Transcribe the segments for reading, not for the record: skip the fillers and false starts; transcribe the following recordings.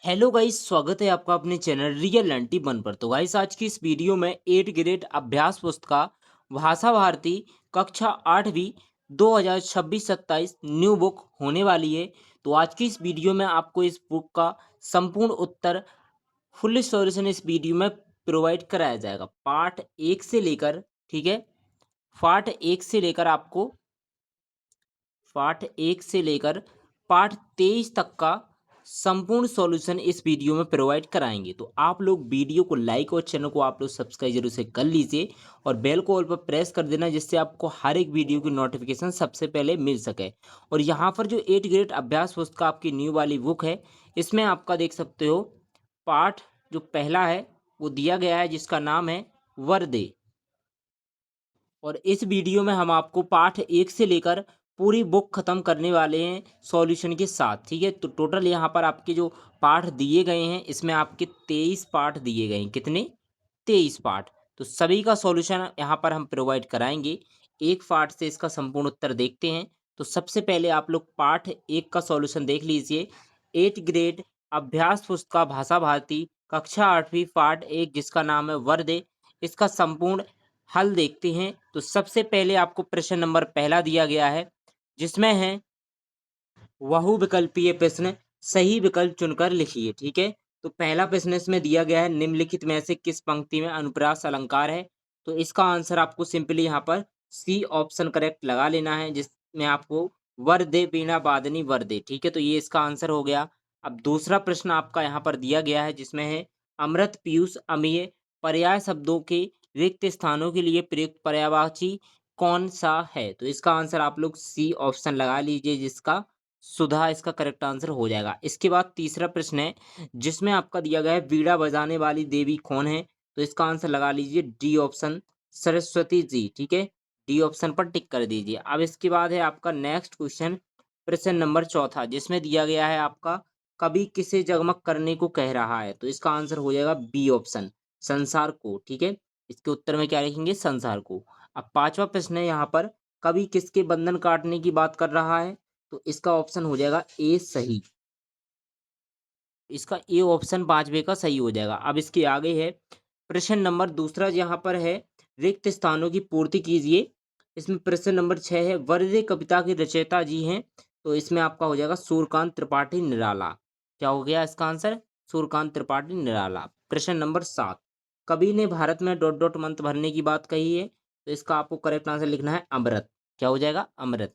Hello guys, स्वागत है आपका अपने चैनल रियल 91 पर। तो गाइस, आज की इस वीडियो में 8 ग्रेड अभ्यास पुस्तिका भाषा भारती कक्षा 8वीं 2026-27 न्यू बुक होने वाली है। तो आज की इस वीडियो में आपको इस बुक का संपूर्ण उत्तर फुल सॉल्यूशन इस वीडियो में प्रोवाइड कराया जाएगा। पार्ट 1 से लेकर, ठीक है, पार्ट 1 से लेकर आपको पार्ट 1 से लेकर पार्ट 23 तक का संपूर्ण सॉल्यूशन इस वीडियो में प्रोवाइड कराएंगे। तो आप लोग वीडियो को लाइक और चैनल को आप लोग सब्सक्राइब जरूर से कर लीजिए और बेल को ऑल पर प्रेस कर देना, जिससे आपको हर एक वीडियो की नोटिफिकेशन सबसे पहले मिल सके। और यहाँ पर जो 8 ग्रेड अभ्यास पुस्तक आपकी न्यू वाली बुक है, इसमें आपका देख सकते हो पार्ट जो पहला है वो दिया गया है, जिसका नाम है वर्दे। और इस वीडियो में हम आपको पाठ 1 से लेकर पूरी बुक खत्म करने वाले हैं सॉल्यूशन के साथ, ठीक है। तो टोटल यहाँ पर आपके जो पाठ दिए गए हैं, इसमें आपके 23 पाठ दिए गए हैं। कितने? 23 पाठ। तो सभी का सॉल्यूशन यहाँ पर हम प्रोवाइड कराएंगे। एक पाठ से इसका संपूर्ण उत्तर देखते हैं। तो सबसे पहले आप लोग पाठ 1 का सॉल्यूशन देख लीजिए। 8 ग्रेड अभ्यास पुस्तिका भाषा भारती कक्षा 8वीं पाठ 1, जिसका नाम है वर्दे, इसका संपूर्ण हल देखते हैं। तो सबसे पहले आपको प्रश्न नंबर पहला दिया गया है, जिसमें है बहुविकल्पीय प्रश्न, सही विकल्प चुनकर लिखिए, ठीक है। तो पहला प्रश्न इसमें दिया गया है, निम्नलिखित में से किस पंक्ति में अनुप्रास अलंकार है? तो इसका आंसर आपको सिंपली यहाँ पर सी ऑप्शन करेक्ट लगा लेना है, जिसमें आपको वर्दे वीणा वादनी वर्दे, ठीक है। तो ये इसका आंसर हो गया। अब दूसरा प्रश्न आपका यहाँ पर दिया गया है, जिसमें है अमृत पीयूष अमीय पर्याय शब्दों के रिक्त स्थानों के लिए प्रयुक्त पर्यायवाची कौन सा है? तो इसका आंसर आप लोग सी ऑप्शन लगा लीजिए, जिसका सुधा इसका करेक्ट आंसर हो जाएगा। इसके बाद तीसरा प्रश्न है, जिसमें आपका दिया गया है वीणा बजाने वाली देवी कौन है? तो इसका आंसर लगा लीजिए डी ऑप्शन सरस्वती जी, ठीक है। डी ऑप्शन पर टिक कर दीजिए। अब इसके बाद है आपका नेक्स्ट क्वेश्चन, प्रश्न नंबर चौथा, जिसमें दिया गया है आपका कवि किसे जगमग करने को कह रहा है? तो इसका आंसर हो जाएगा बी ऑप्शन संसार को, ठीक है। इसके उत्तर में क्या लिखेंगे? संसार को। अब पांचवा प्रश्न है यहाँ पर, कवि किसके बंधन काटने की बात कर रहा है? तो इसका ऑप्शन हो जाएगा ए सही। इसका ए ऑप्शन पांचवे का सही हो जाएगा। अब इसके आगे है प्रश्न नंबर दूसरा, यहाँ पर है रिक्त स्थानों की पूर्ति कीजिए। इसमें प्रश्न नंबर 6 है, वर्दे कविता के रचयिता जी हैं। तो इसमें आपका हो जाएगा सूर्यकांत त्रिपाठी निराला। क्या हो गया इसका आंसर? सूर्यकांत त्रिपाठी निराला। प्रश्न नंबर 7, कवि ने भारत में डॉट डॉट मंत्र भरने की बात कही है। तो इसका आपको करेक्ट आंसर लिखना है अमृत। क्या हो जाएगा? अमृत।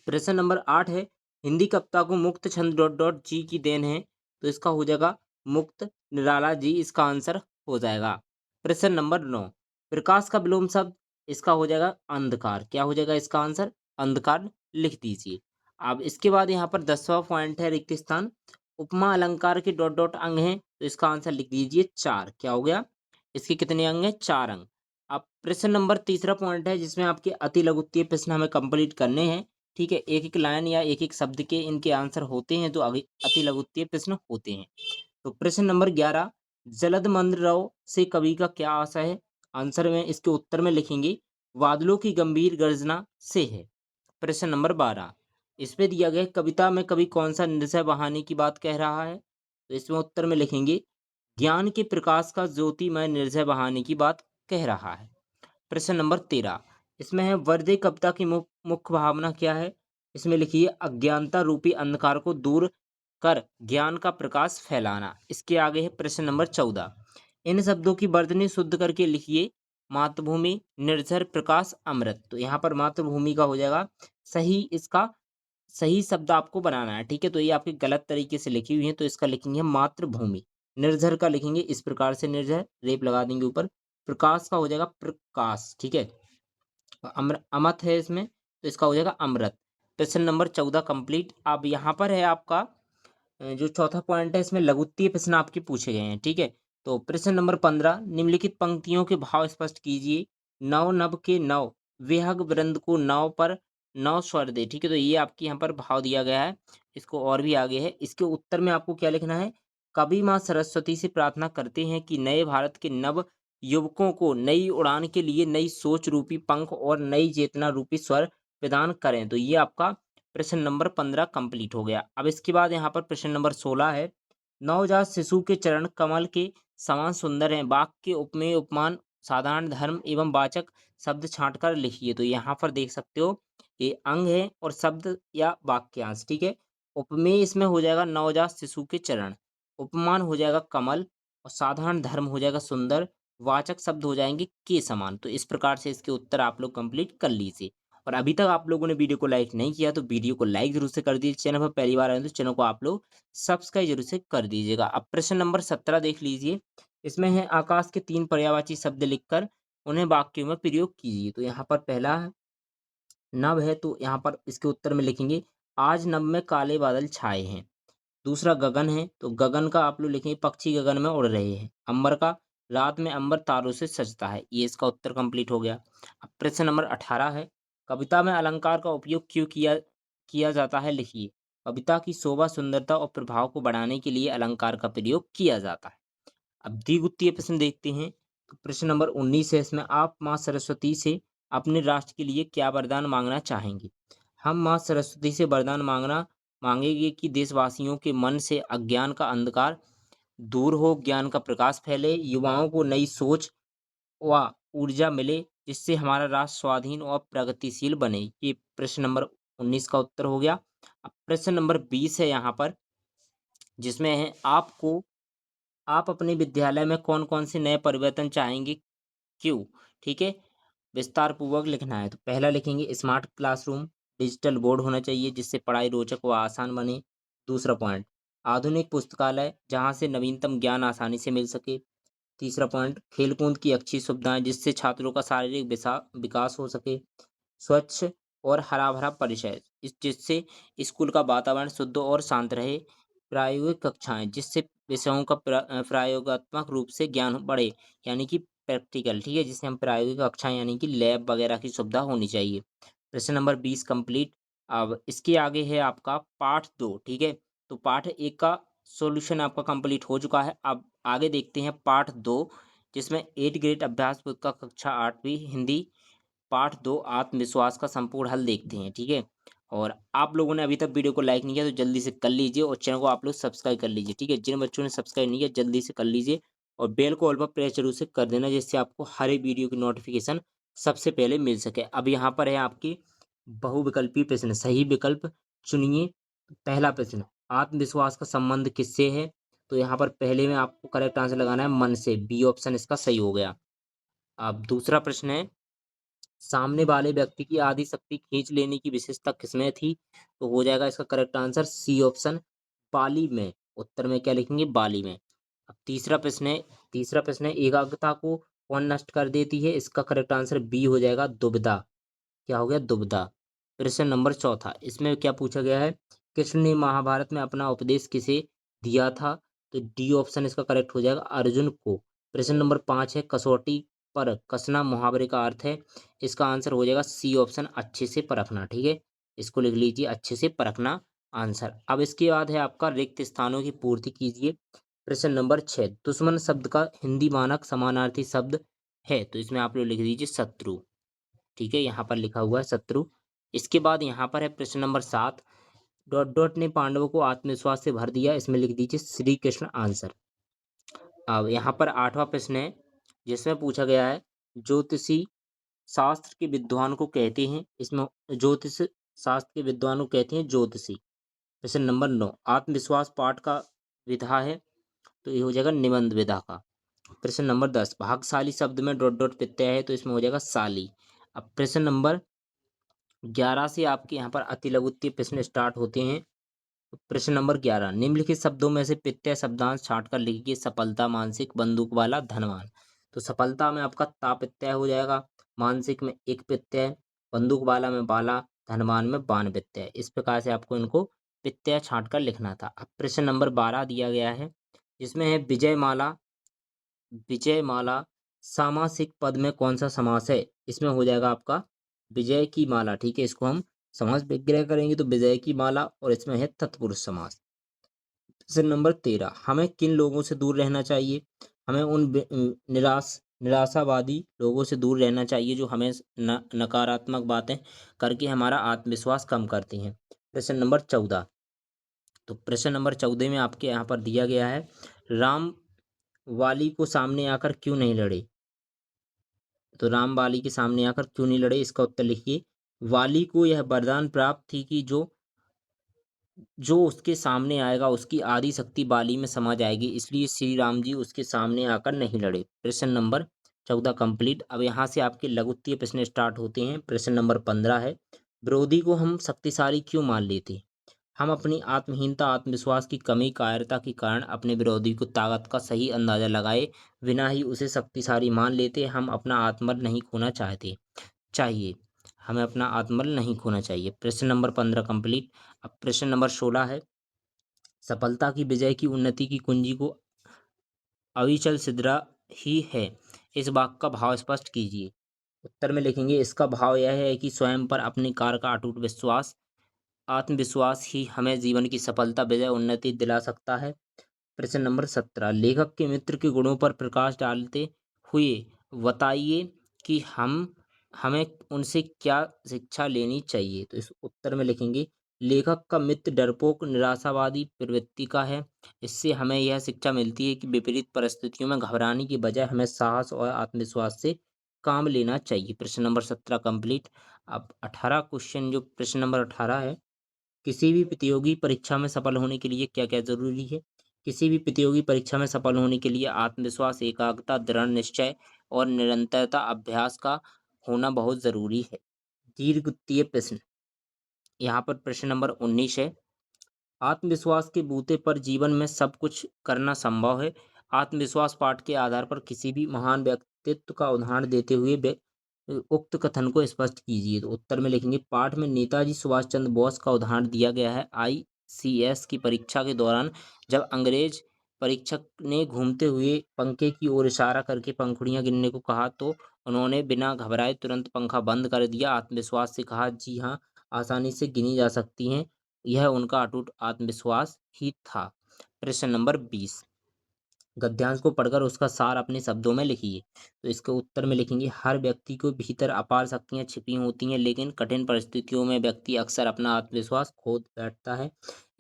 प्रश्न नंबर 8 है, हिंदी कविता को मुक्त छंद डॉट डॉट जी की देन है। तो इसका हो जाएगा मुक्त निराला जी, इसका आंसर हो जाएगा। प्रश्न नंबर 9, प्रकाश का विलोम शब्द, इसका हो जाएगा अंधकार। क्या हो जाएगा इसका आंसर? अंधकार लिख दीजिए। अब इसके बाद यहाँ पर 10वां पॉइंट है रिक्त स्थान, उपमा अलंकार के डॉट डॉट अंग हैं। तो इसका आंसर लिख दीजिए 4। क्या हो गया? इसके कितने अंग हैं? 4 अंग। अब प्रश्न नंबर तीसरा पॉइंट है, जिसमें आपके अति लघुत्तीय प्रश्न हमें कंप्लीट करने हैं, ठीक है। एक एक लाइन या एक एक शब्द के इनके आंसर होते हैं, जो अति लघुत्तीय प्रश्न होते हैं। तो प्रश्न नंबर 11, जलद मंद रव से कवि का क्या आशय है? आंसर में इसके उत्तर में लिखेंगे बादलों की गंभीर गर्जना से है। प्रश्न नंबर 12, इसमें दिया गया है, कविता में कवि कौन सा निर्भय बहाने की बात कह रहा है? तो इसमें उत्तर में लिखेंगे ज्ञान के प्रकाश का ज्योतिमय निर्भय बहाने की बात कह रहा है। प्रश्न नंबर 13, इसमें है वर्दे कविता की मुख्य भावना क्या है? इसमें लिखिए अज्ञानता रूपी अंधकार को दूर कर ज्ञान का प्रकाश फैलाना। इसके आगे है प्रश्न नंबर 14, इन शब्दों की वर्तनी शुद्ध करके लिखिए मातृभूमि निर्झर प्रकाश अमृत। तो यहाँ पर मातृभूमि का हो जाएगा सही, इसका सही शब्द आपको बनाना है, ठीक है। तो ये आपके गलत तरीके से लिखी हुई है, तो इसका लिखेंगे मातृभूमि। निर्झर का लिखेंगे इस प्रकार से, निर्झर रेप लगा देंगे ऊपर। प्रकाश का हो जाएगा प्रकाश, ठीक है। अमत है इसमें, तो इसका हो जाएगा अमृत। प्रश्न नंबर 14 कंप्लीट। अब यहाँ पर है आपका जो चौथा पॉइंट है, इसमें लघुत्तीय प्रश्न आपके पूछे गए हैं, ठीक है। तो प्रश्न नंबर 15, निम्नलिखित पंक्तियों के भाव स्पष्ट कीजिए। नव नभ के नव विहग वृंद को नव पर नव स्वर दे, ठीक है। तो ये आपके यहाँ पर भाव दिया गया है, इसको और भी आगे है। इसके उत्तर में आपको क्या लिखना है? कवि माँ सरस्वती से प्रार्थना करते हैं कि नए भारत के नव युवकों को नई उड़ान के लिए नई सोच रूपी पंख और नई चेतना रूपी स्वर प्रदान करें। तो ये आपका प्रश्न नंबर 15 कंप्लीट हो गया। अब इसके बाद यहाँ पर प्रश्न नंबर 16 है, नवजात शिशु के चरण कमल के समान सुंदर हैं। वाक्य के उपमेय उपमान साधारण धर्म एवं वाचक शब्द छांटकर लिखिए। तो यहाँ पर देख सकते हो ये अंग है और शब्द या वाक्यांश, ठीक है। उपमेय इसमें हो जाएगा नवजात शिशु के चरण, उपमान हो जाएगा कमल और साधारण धर्म हो जाएगा सुंदर, वाचक शब्द हो जाएंगे के समान। तो इस प्रकार से इसके उत्तर आप लोग कंप्लीट कर लीजिए। और अभी तक आप लोगों ने वीडियो को लाइक नहीं किया तो वीडियो को लाइक जरूर से कर दीजिए। चैनल पर पहली बार आए तो चैनल को आप लोग सब्सक्राइब जरूर से कर दीजिएगा। अब प्रश्न नंबर 17 देख लीजिए। इसमें है आकाश के 3 पर्यायवाची शब्द लिखकर उन्हें वाक्यों में प्रयोग कीजिए। तो यहाँ पर पहला है नभ है, तो यहाँ पर इसके उत्तर में लिखेंगे आज नभ में काले बादल छाए हैं। दूसरा गगन है, तो गगन का आप लोग लिखेंगे पक्षी गगन में उड़ रहे हैं। अंबर का रात में अंबर तारों से सजता है, ये इसका उत्तर कंप्लीट हो गया। अब प्रश्न नंबर 18 है कविता में अलंकार का उपयोग क्यों किया जाता है, लिखिए। कविता की शोभा सुंदरता और प्रभाव को बढ़ाने के लिए अलंकार का प्रयोग किया जाता है। अब द्विगुत्तीय प्रश्न देखते हैं। तो प्रश्न नंबर 19 है, इसमें आप माँ सरस्वती से अपने राष्ट्र के लिए क्या वरदान मांगना चाहेंगे। हम माँ सरस्वती से वरदान मांगेंगे कि देशवासियों के मन से अज्ञान का अंधकार दूर हो, ज्ञान का प्रकाश फैले, युवाओं को नई सोच व ऊर्जा मिले, जिससे हमारा राष्ट्र स्वाधीन और प्रगतिशील बने। ये प्रश्न नंबर 19 का उत्तर हो गया। अब प्रश्न नंबर 20 है यहाँ पर, जिसमें है आप अपने विद्यालय में कौन-कौन से नए परिवर्तन चाहेंगे, क्यों? ठीक है, विस्तार पूर्वक लिखना है। तो पहला लिखेंगे स्मार्ट क्लासरूम, डिजिटल बोर्ड होना चाहिए जिससे पढ़ाई रोचक व आसान बने। दूसरा पॉइंट, आधुनिक पुस्तकालय जहाँ से नवीनतम ज्ञान आसानी से मिल सके। तीसरा पॉइंट, खेल-कूद की अच्छी सुविधाएँ जिससे छात्रों का शारीरिक विकास हो सके। स्वच्छ और हरा-भरा परिसर जिससे स्कूल का वातावरण शुद्ध और शांत रहे। प्रायोगिक कक्षाएँ जिससे विषयों का प्रयोगात्मक रूप से ज्ञान बढ़े, यानी कि प्रैक्टिकल, ठीक है? जिसे हम प्रायोगिक कक्षाएँ यानी कि लैब वगैरह की सुविधा होनी चाहिए। प्रश्न नंबर 20 कंप्लीट। अब इसके आगे है आपका पाठ 2, ठीक है? तो पाठ 1 का सॉल्यूशन आपका कंप्लीट हो चुका है। अब आगे देखते हैं पाठ 2, जिसमें 8th ग्रेड अभ्यास पुस्तक का कक्षा 8वीं हिंदी पाठ 2 आत्मविश्वास का संपूर्ण हल देखते हैं, ठीक है? और आप लोगों ने अभी तक वीडियो को लाइक नहीं किया तो जल्दी से कर लीजिए और चैनल को आप लोग सब्सक्राइब कर लीजिए, ठीक है? जिन बच्चों ने सब्सक्राइब नहीं किया जल्दी से कर लीजिए और बेल को ऑल पर प्रेस जरूर से कर देना, जिससे आपको हर एक वीडियो की नोटिफिकेशन सबसे पहले मिल सके। अब यहाँ पर है आपकी बहुविकल्पी प्रश्न, सही विकल्प चुनिए। पहला प्रश्न, आत्मविश्वास का संबंध किससे है? तो यहाँ पर पहले में आपको करेक्ट आंसर लगाना है मन से, बी ऑप्शन इसका सही हो गया। अब दूसरा प्रश्न है, सामने वाले व्यक्ति की आधी शक्ति खींच लेने की विशेषता किसमें थी? तो हो जाएगा इसका करेक्ट आंसर सी ऑप्शन, बाली में। उत्तर में क्या लिखेंगे? बाली में। अब तीसरा प्रश्न है एकाग्रता को कौन नष्ट कर देती है? इसका करेक्ट आंसर बी हो जाएगा, दुविधा। क्या हो गया? दुविधा। प्रश्न नंबर चौथा, इसमें क्या पूछा गया है? कृष्ण ने महाभारत में अपना उपदेश किसे दिया था? तो डी ऑप्शन इसका करेक्ट हो जाएगा, अर्जुन को। प्रश्न नंबर 5 है कसौटी पर कसना मुहावरे का अर्थ है। इसका आंसर हो जाएगा सी ऑप्शन, अच्छे से परखना, ठीक है? इसको लिख लीजिए, अच्छे से परखना आंसर। अब इसके बाद है आपका रिक्त स्थानों की पूर्ति कीजिए। प्रश्न नंबर 6, दुश्मन शब्द का हिंदी मानक समानार्थी शब्द है, तो इसमें आप लोग लिख दीजिए शत्रु, ठीक है? यहाँ पर लिखा हुआ है शत्रु। इसके बाद यहाँ पर है प्रश्न नंबर 7, डॉट डॉट ने पांडवों को आत्मविश्वास से भर दिया, इसमें लिख दीजिए श्री कृष्ण आंसर। अब यहाँ पर 8वां प्रश्न है, जिसमें पूछा गया है ज्योतिषी शास्त्र के विद्वान को कहते हैं, इसमें ज्योतिष शास्त्र के विद्वान को कहते हैं ज्योतिषी। प्रश्न नंबर 9, आत्मविश्वास पाठ का विधा है, तो ये हो जाएगा निबंध विधा का। प्रश्न नंबर 10, भागशाली शब्द में डॉट डॉट प्रत्यय है, तो इसमें हो जाएगा शाली। अब प्रश्न नंबर 11 से आपके यहाँ पर अति लघुत्तीय प्रश्न स्टार्ट होते हैं। प्रश्न नंबर 11, निम्नलिखित शब्दों में से प्रत्यय शब्दांश छांट कर लिखिए। सफलता, मानसिक, बंदूक वाला, धनवान। तो सफलता में आपका ता प्रत्यय हो जाएगा, मानसिक में एक प्रत्यय, बंदूक वाला में बाला, धनवान में बान प्रत्यय। इस प्रकार से आपको इनको प्रत्यय छांट कर लिखना था। अब प्रश्न नंबर 12 दिया गया है, जिसमें है विजयमाला। विजयमाला सामासिक पद में कौन सा समास है? इसमें हो जाएगा आपका विजय की माला, ठीक है? इसको हम समास विग्रह करेंगे तो विजय की माला, और इसमें है तत्पुरुष समास। प्रश्न नंबर 13, हमें किन लोगों से दूर रहना चाहिए? हमें उन निराशावादी लोगों से दूर रहना चाहिए जो हमें नकारात्मक बातें करके हमारा आत्मविश्वास कम करती हैं। प्रश्न नंबर 14, तो प्रश्न नंबर 14 में आपके यहाँ पर दिया गया है, राम वाली को सामने आकर क्यों नहीं लड़े? तो राम वाली के सामने आकर क्यों नहीं लड़े, इसका उत्तर लिखिए। वाली को यह वरदान प्राप्त थी कि जो उसके सामने आएगा उसकी आदि शक्ति बाली में समा जाएगी, इसलिए श्री राम जी उसके सामने आकर नहीं लड़े। प्रश्न नंबर 14 कंप्लीट। अब यहाँ से आपके लघुत्तीय प्रश्न स्टार्ट होते हैं। प्रश्न नंबर 15 है, विरोधी को हम शक्तिशाली क्यों मान लेते हैं? हम अपनी आत्महीनता, आत्मविश्वास की कमी, कायरता के कारण अपने विरोधी को ताकत का सही अंदाजा लगाए बिना ही उसे शक्तिशाली मान लेते। हम अपना आत्मबल नहीं खोना चाहते चाहिए हमें अपना आत्मबल नहीं खोना चाहिए। प्रश्न नंबर 15 कंप्लीट। अब प्रश्न नंबर 16 है, सफलता की, विजय की, उन्नति की कुंजी को अविचल सिद्रा ही है, इस वाक्य का भाव स्पष्ट कीजिए। उत्तर में लिखेंगे, इसका भाव यह है कि स्वयं पर अपने कार्य का अटूट विश्वास, आत्मविश्वास ही हमें जीवन की सफलता, विजय, उन्नति दिला सकता है। प्रश्न नंबर 17, लेखक के मित्र के गुणों पर प्रकाश डालते हुए बताइए कि हमें उनसे क्या शिक्षा लेनी चाहिए। तो इस उत्तर में लिखेंगे, लेखक का मित्र डरपोक, निराशावादी प्रवृत्ति का है। इससे हमें यह शिक्षा मिलती है कि विपरीत परिस्थितियों में घबराने की बजाय हमें साहस और आत्मविश्वास से काम लेना चाहिए। प्रश्न नंबर 17 कंप्लीट। अब 18 क्वेश्चन, जो प्रश्न नंबर 18 है, किसी भी प्रतियोगी परीक्षा में सफल होने के लिए क्या क्या जरूरी है? किसी भी प्रतियोगी परीक्षा में सफल होने के लिए आत्मविश्वास, एकाग्रता, दृढ़ निश्चय और निरंतरता अभ्यास का होना बहुत जरूरी है। दीर्घवृत्तीय प्रश्न, यहाँ पर प्रश्न नंबर 19 है, आत्मविश्वास के बूते पर जीवन में सब कुछ करना संभव है। आत्मविश्वास पाठ के आधार पर किसी भी महान व्यक्तित्व का उदाहरण देते हुए उक्त कथन को स्पष्ट कीजिए। तो उत्तर में लिखेंगे, पाठ में नेताजी सुभाष चंद्र बोस का उदाहरण दिया गया है। आईसीएस की परीक्षा के दौरान जब अंग्रेज परीक्षक ने घूमते हुए पंखे की ओर इशारा करके पंखुड़ियां गिनने को कहा तो उन्होंने बिना घबराए तुरंत पंखा बंद कर दिया, आत्मविश्वास से कहा, जी हाँ, आसानी से गिनी जा सकती हैं। यह उनका अटूट आत्मविश्वास ही था। प्रश्न नंबर 20, गद्यांश को पढ़कर उसका सार अपने शब्दों में लिखिए। तो इसके उत्तर में लिखेंगे, हर व्यक्ति को भीतर अपार शक्तियां छिपी होती हैं, लेकिन कठिन परिस्थितियों में व्यक्ति अक्सर अपना आत्मविश्वास खो बैठता है।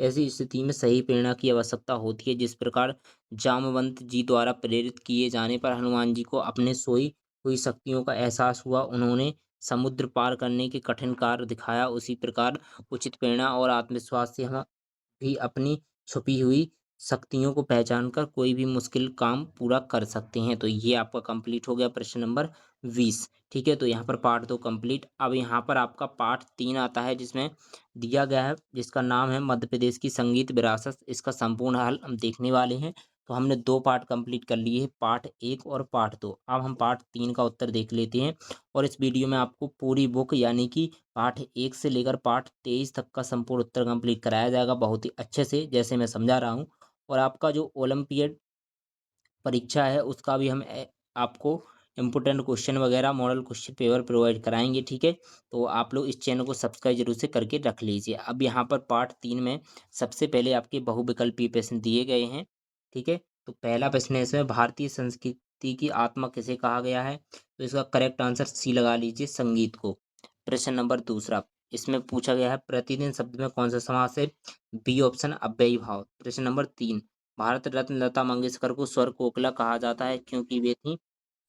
ऐसी स्थिति में सही प्रेरणा की आवश्यकता होती है। जिस प्रकार जामवंत जी द्वारा प्रेरित किए जाने पर हनुमान जी को अपने सोई हुई शक्तियों का एहसास हुआ, उन्होंने समुद्र पार करने के कठिन कार्य दिखाया, उसी प्रकार उचित प्रेरणा और आत्मविश्वास से हम भी अपनी छुपी हुई शक्तियों को पहचान कर कोई भी मुश्किल काम पूरा कर सकते हैं। तो ये आपका कंप्लीट हो गया प्रश्न नंबर 20। ठीक है, तो यहाँ पर पार्ट 2 कंप्लीट। अब यहाँ पर आपका पार्ट 3 आता है, जिसमें दिया गया है, जिसका नाम है मध्य प्रदेश की संगीत विरासत। इसका संपूर्ण हल हम देखने वाले हैं। तो हमने 2 पार्ट कंप्लीट कर लिए हैं, पार्ट 1 और पार्ट 2। अब हम पार्ट 3 का उत्तर देख लेते हैं। और इस वीडियो में आपको पूरी बुक यानी कि पाठ 1 से लेकर पाठ 23 तक का संपूर्ण उत्तर कंप्लीट कराया जाएगा, बहुत ही अच्छे से, जैसे मैं समझा रहा हूँ। और आपका जो ओलंपियड परीक्षा है उसका भी हम आपको इम्पोर्टेंट क्वेश्चन वगैरह, मॉडल क्वेश्चन पेपर प्रोवाइड कराएंगे। ठीक है, तो आप लोग इस चैनल को सब्सक्राइब जरूर से करके रख लीजिए। अब यहाँ पर पार्ट 3 में सबसे पहले आपके बहुविकल्पीय प्रश्न दिए गए हैं। ठीक है, तो पहला प्रश्न है इसमें, भारतीय संस्कृति की आत्मा किसे कहा गया है? तो इसका करेक्ट आंसर सी लगा लीजिए, संगीत को। प्रश्न नंबर दूसरा, इसमें पूछा गया है, प्रतिदिन शब्द में कौन सा समास है? बी ऑप्शन, अव्ययी भाव। प्रश्न नंबर 3, भारत रत्न लता मंगेशकर को स्वर कोकिला कहा जाता है क्योंकि वे थी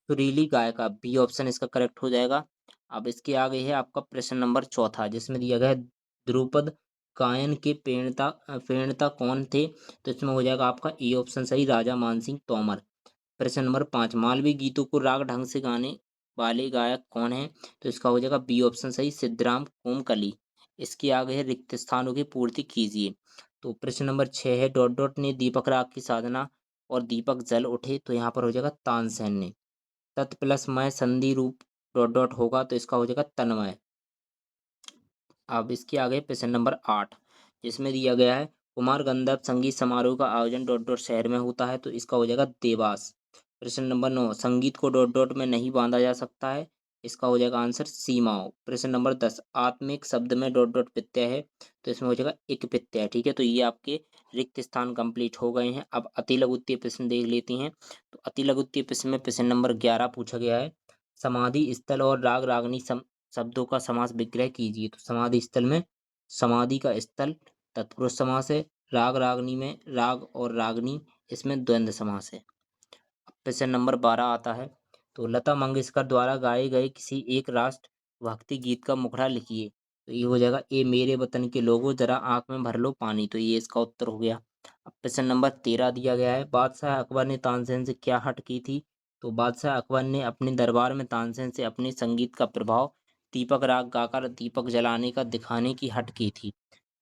सुरीली गायिका। बी ऑप्शन इसका करेक्ट हो जाएगा। अब इसके आगे है आपका प्रश्न नंबर चौथा, जिसमें दिया गया है, ध्रुपद गायन के प्रणेता कौन थे? तो इसमें हो जाएगा आपका ए ऑप्शन सही, राजा मानसिंह तोमर। प्रश्न नंबर 5, मालवी गीतों को राग ढंग से गाने वाले गायक कौन है? तो इसका हो जाएगा बी ऑप्शन सही, सिद्धराम कोमकली। इसके आगे है, रिक्त स्थानों की पूर्ति कीजिए। तो प्रश्न नंबर 6 है, डॉट डॉट ने दीपक राग की साधना और दीपक जल उठे। तो यहाँ पर हो जाएगा तानसेन ने। तत् प्लस मय संधि रूप डॉट डॉट होगा, तो इसका हो जाएगा तन्मय। अब इसके आगे प्रश्न नंबर 8, जिसमें दिया गया है, कुमार गंधर्व संगीत समारोह का आयोजन डॉट डॉट शहर में होता है। तो इसका हो जाएगा देवास। प्रश्न नंबर 9, संगीत को डॉट डॉट में नहीं बांधा जा सकता है। इसका हो जाएगा आंसर सीमाओं। प्रश्न नंबर 10, आत्मिक शब्द में डॉट डॉट प्रत्यय है। तो इसमें हो जाएगा एक प्रत्यय। ठीक है, तो ये आपके रिक्त स्थान कंप्लीट हो गए हैं। अब अति लघुत्तीय प्रश्न देख लेते हैं। तो अति लघुत्तीय प्रश्न में प्रश्न नंबर 11 पूछा गया है, समाधि स्थल और राग रागनी शब्दों का समास विग्रह कीजिए। तो समाधि स्थल में समाधि का स्थल तत्पुरुष समास है, राग रागनी में राग और रागनी इसमें द्वंद्व समास है। अब प्रश्न नंबर 12 आता है, तो लता मंगेशकर द्वारा गाए गए किसी एक राष्ट्र भक्ति गीत का मुखड़ा लिखिए। तो ये हो जाएगा, ए मेरे वतन के लोगों जरा आंख में भर लो पानी, तो ये इसका उत्तर हो गया। अब प्रश्न नंबर 13 दिया गया है, बादशाह अकबर ने तानसेन से क्या हट की थी। तो बादशाह अकबर ने अपने दरबार में तानसेन से अपने संगीत का प्रभाव दीपक राग गाकर दीपक जलाने का दिखाने की हट की थी।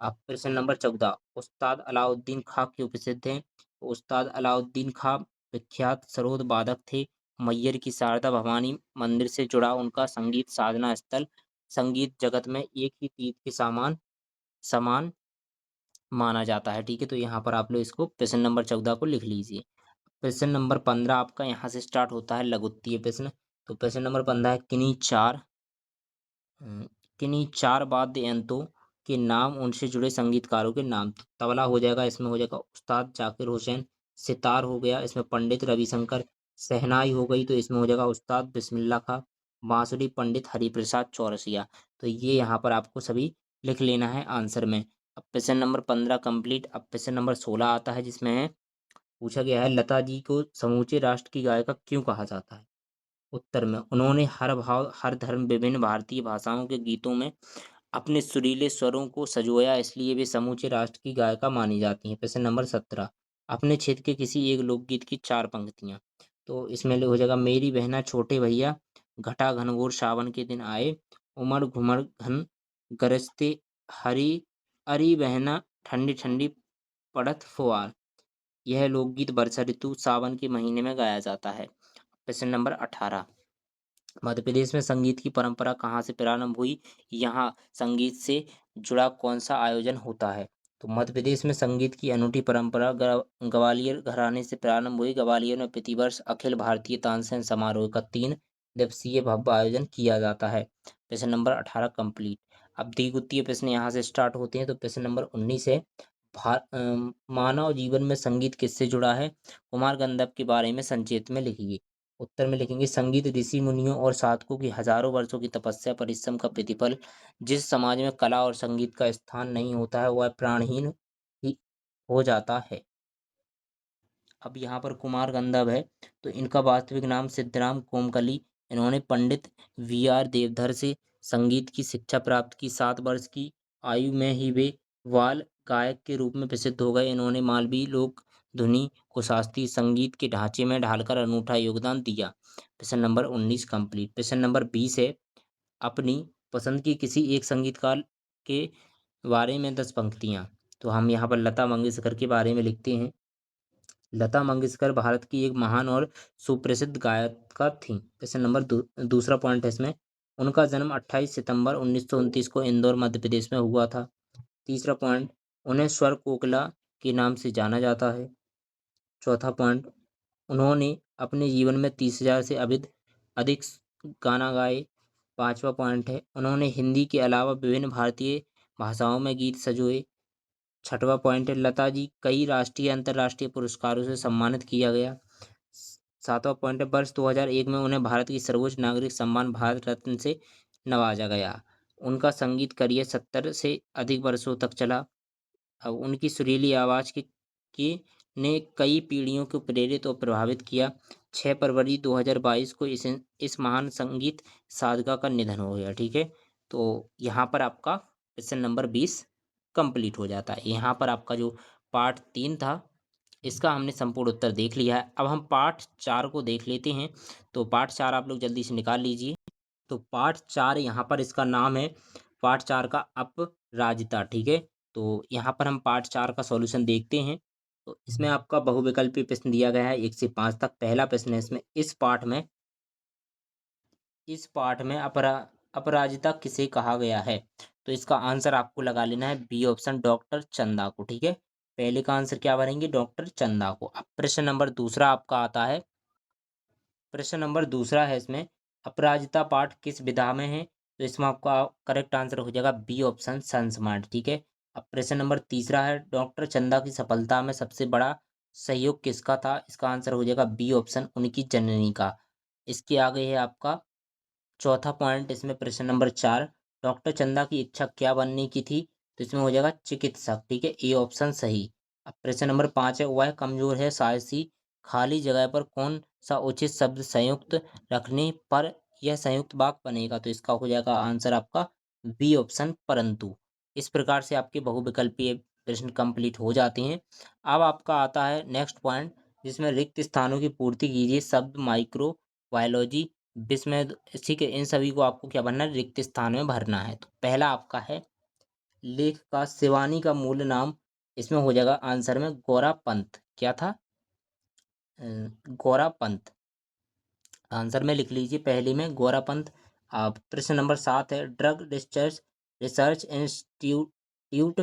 अब प्रश्न नंबर 14, उस्ताद अलाउद्दीन खां क्यों प्रसिद्ध हैं। तो उस्ताद अलाउद्दीन खां विख्यात सरोद वादक थे। मैयर की शारदा भवानी मंदिर से जुड़ा उनका संगीत साधना स्थल संगीत जगत में एक ही तीर के समान समान माना जाता है। ठीक है, तो यहाँ पर आप लोग इसको प्रश्न नंबर 14 को लिख लीजिए। प्रश्न नंबर 15 आपका यहाँ से स्टार्ट होता है लघुत्तीय प्रश्न। तो प्रश्न नंबर 15 है, हम्म, किन्हीं चार वाद्य यंत्रों के नाम, उनसे जुड़े संगीतकारों के नाम। तबला हो जाएगा, इसमें हो जाएगा उस्ताद जाकिर हुसैन। सितार हो गया, इसमें पंडित रविशंकर। शहनाई हो गई, तो इसमें हो जाएगा उस्ताद बिस्मिल्लाह खां। बांसुरी पंडित हरिप्रसाद चौरसिया। तो ये यहाँ पर आपको सभी लिख लेना है आंसर में। अब प्रश्न नंबर 15 कंप्लीट। अब प्रश्न नंबर 16 आता है, जिसमें है पूछा गया है, लता जी को समूचे राष्ट्र की गायिका क्यों कहा जाता है। उत्तर में, उन्होंने हर भाव हर धर्म विभिन्न भारतीय भाषाओं के गीतों में अपने सुरीले स्वरों को संजोया, इसलिए वे समूचे राष्ट्र की गायिका मानी जाती हैं। प्रश्न नंबर 17, अपने क्षेत्र के किसी एक लोकगीत की चार पंक्तियां। तो इसमें हो जाएगा, मेरी बहना छोटे भैया, घटा घनघोर सावन के दिन आए, उमड़ घुमड़ घन गरजते हरी, अरी बहना ठंडी ठंडी पड़त फुआर। यह लोकगीत वर्षा ऋतु सावन के महीने में गाया जाता है। प्रश्न नंबर 18, मध्य प्रदेश में संगीत की परंपरा कहाँ से प्रारंभ हुई। यहाँ संगीत से जुड़ा कौन सा आयोजन होता है। तो मध्य प्रदेश में संगीत की अनूठी परंपरा ग्वालियर घराने से प्रारंभ हुई। ग्वालियर में प्रतिवर्ष अखिल भारतीय तानसेन समारोह का 3 दिवसीय भव्य आयोजन किया जाता है। प्रश्न नंबर 18 कंप्लीट। अब द्विगुत्तीय प्रश्न यहाँ से स्टार्ट होते हैं। तो प्रश्न नंबर 19 है, मानव जीवन में संगीत किससे जुड़ा है। कुमार गंधर्व के बारे में संक्षेप में लिखिए। उत्तर में लिखेंगे, संगीत ऋषि मुनियों और साधकों की हजारों वर्षों की तपस्या परिश्रम का प्रतिफल। जिस समाज में कला और संगीत का स्थान नहीं होता है, वह प्राणहीन ही हो जाता है। अब यहाँ पर कुमार गंधर्व है, तो इनका वास्तविक नाम सिद्धराम कोमकली। इन्होंने पंडित वी आर देवधर से संगीत की शिक्षा प्राप्त की। 7 वर्ष की आयु में ही वे बाल गायक के रूप में प्रसिद्ध हो गए। इन्होंने मालवी लोक धुनी को शास्त्रीय संगीत के ढांचे में ढालकर अनूठा योगदान दिया। प्रश्न नंबर 19 कंप्लीट। प्रश्न नंबर 20 है, अपनी पसंद की किसी एक संगीतकार के बारे में 10 पंक्तियां। तो हम यहाँ पर लता मंगेशकर के बारे में लिखते हैं। लता मंगेशकर भारत की एक महान और सुप्रसिद्ध गायिका थीं। प्रश्न नंबर दूसरा पॉइंट है इसमें, उनका जन्म 28 सितंबर 1929 को इंदौर मध्य प्रदेश में हुआ था। तीसरा पॉइंट, उन्हें स्वर कोकिला के नाम से जाना जाता है। चौथा पॉइंट, उन्होंने अपने जीवन में 30,000 से अधिक गाना गाए। पांचवा पॉइंट है, उन्होंने हिंदी के अलावा विभिन्न भारतीय भाषाओं में गीत सजोए। छठवां पॉइंट है, लता जी कई राष्ट्रीय अंतर्राष्ट्रीय पुरस्कारों से सम्मानित किया गया। सातवां पॉइंट है, वर्ष 2001 में उन्हें भारत की सर्वोच्च नागरिक सम्मान भारत रत्न से नवाजा गया। उनका संगीत करियर 70 से अधिक वर्षों तक चला। अब उनकी सुरीली आवाज़ की ने कई पीढ़ियों को प्रेरित और प्रभावित किया। 6 फरवरी 2022 को इस महान संगीत साधका का निधन हो गया। ठीक है, तो यहाँ पर आपका क्वेश्चन नंबर 20 कंप्लीट हो जाता है। यहाँ पर आपका जो पार्ट 3 था, इसका हमने संपूर्ण उत्तर देख लिया है। अब हम पार्ट 4 को देख लेते हैं। तो पार्ट 4 आप लोग जल्दी से निकाल लीजिए। तो पार्ट 4 यहाँ पर इसका नाम है, पार्ट 4 का अपराजिता। ठीक है, तो यहाँ पर हम पार्ट 4 का सॉल्यूशन देखते हैं। तो इसमें आपका बहुविकल्पीय प्रश्न दिया गया है 1 से 5 तक। पहला प्रश्न है इसमें, इस पाठ में अपराजिता किसे कहा गया है। तो इसका आंसर आपको लगा लेना है बी ऑप्शन, डॉक्टर चंदा को। ठीक है, पहले का आंसर क्या भरेंगे, डॉक्टर चंदा को। अब प्रश्न नंबर दूसरा आपका आता है। प्रश्न नंबर दूसरा है इसमें, अपराजिता पाठ किस विधा में है। तो इसमें आपका करेक्ट आंसर हो जाएगा बी ऑप्शन, संस्मरण। ठीक है, अब प्रश्न नंबर तीसरा है, डॉक्टर चंदा की सफलता में सबसे बड़ा सहयोग किसका था। इसका आंसर हो जाएगा बी ऑप्शन, उनकी जननी का। इसके आगे है आपका चौथा पॉइंट, इसमें प्रश्न नंबर 4, डॉक्टर चंदा की इच्छा क्या बनने की थी। तो इसमें हो जाएगा चिकित्सक। ठीक है, ए ऑप्शन सही। अब प्रश्न नंबर 5 है, वह कमजोर है साहसी खाली जगह पर कौन सा उचित शब्द संयुक्त रखने पर यह संयुक्त वाक्य बनेगा? तो इसका हो जाएगा आंसर आपका बी ऑप्शन, परंतु। इस प्रकार से आपके बहुविकल्पीय प्रश्न कंप्लीट हो जाते हैं। अब आपका आता है नेक्स्ट पॉइंट, जिसमें रिक्त स्थानों की पूर्ति कीजिए। शब्द माइक्रो बायोलॉजी विस्मय, ठीक है, इन सभी को आपको क्या भरना है? रिक्त स्थान में भरना है। तो पहला आपका है लेख का शिवानी का मूल नाम, इसमें हो जाएगा आंसर में गौरा पंत। क्या था? गौरा पंत। आंसर में लिख लीजिए पहली में गौरा पंत। अब प्रश्न नंबर 7 है, ड्रग रिसर्च रिसर्च इंस्टीट्यूट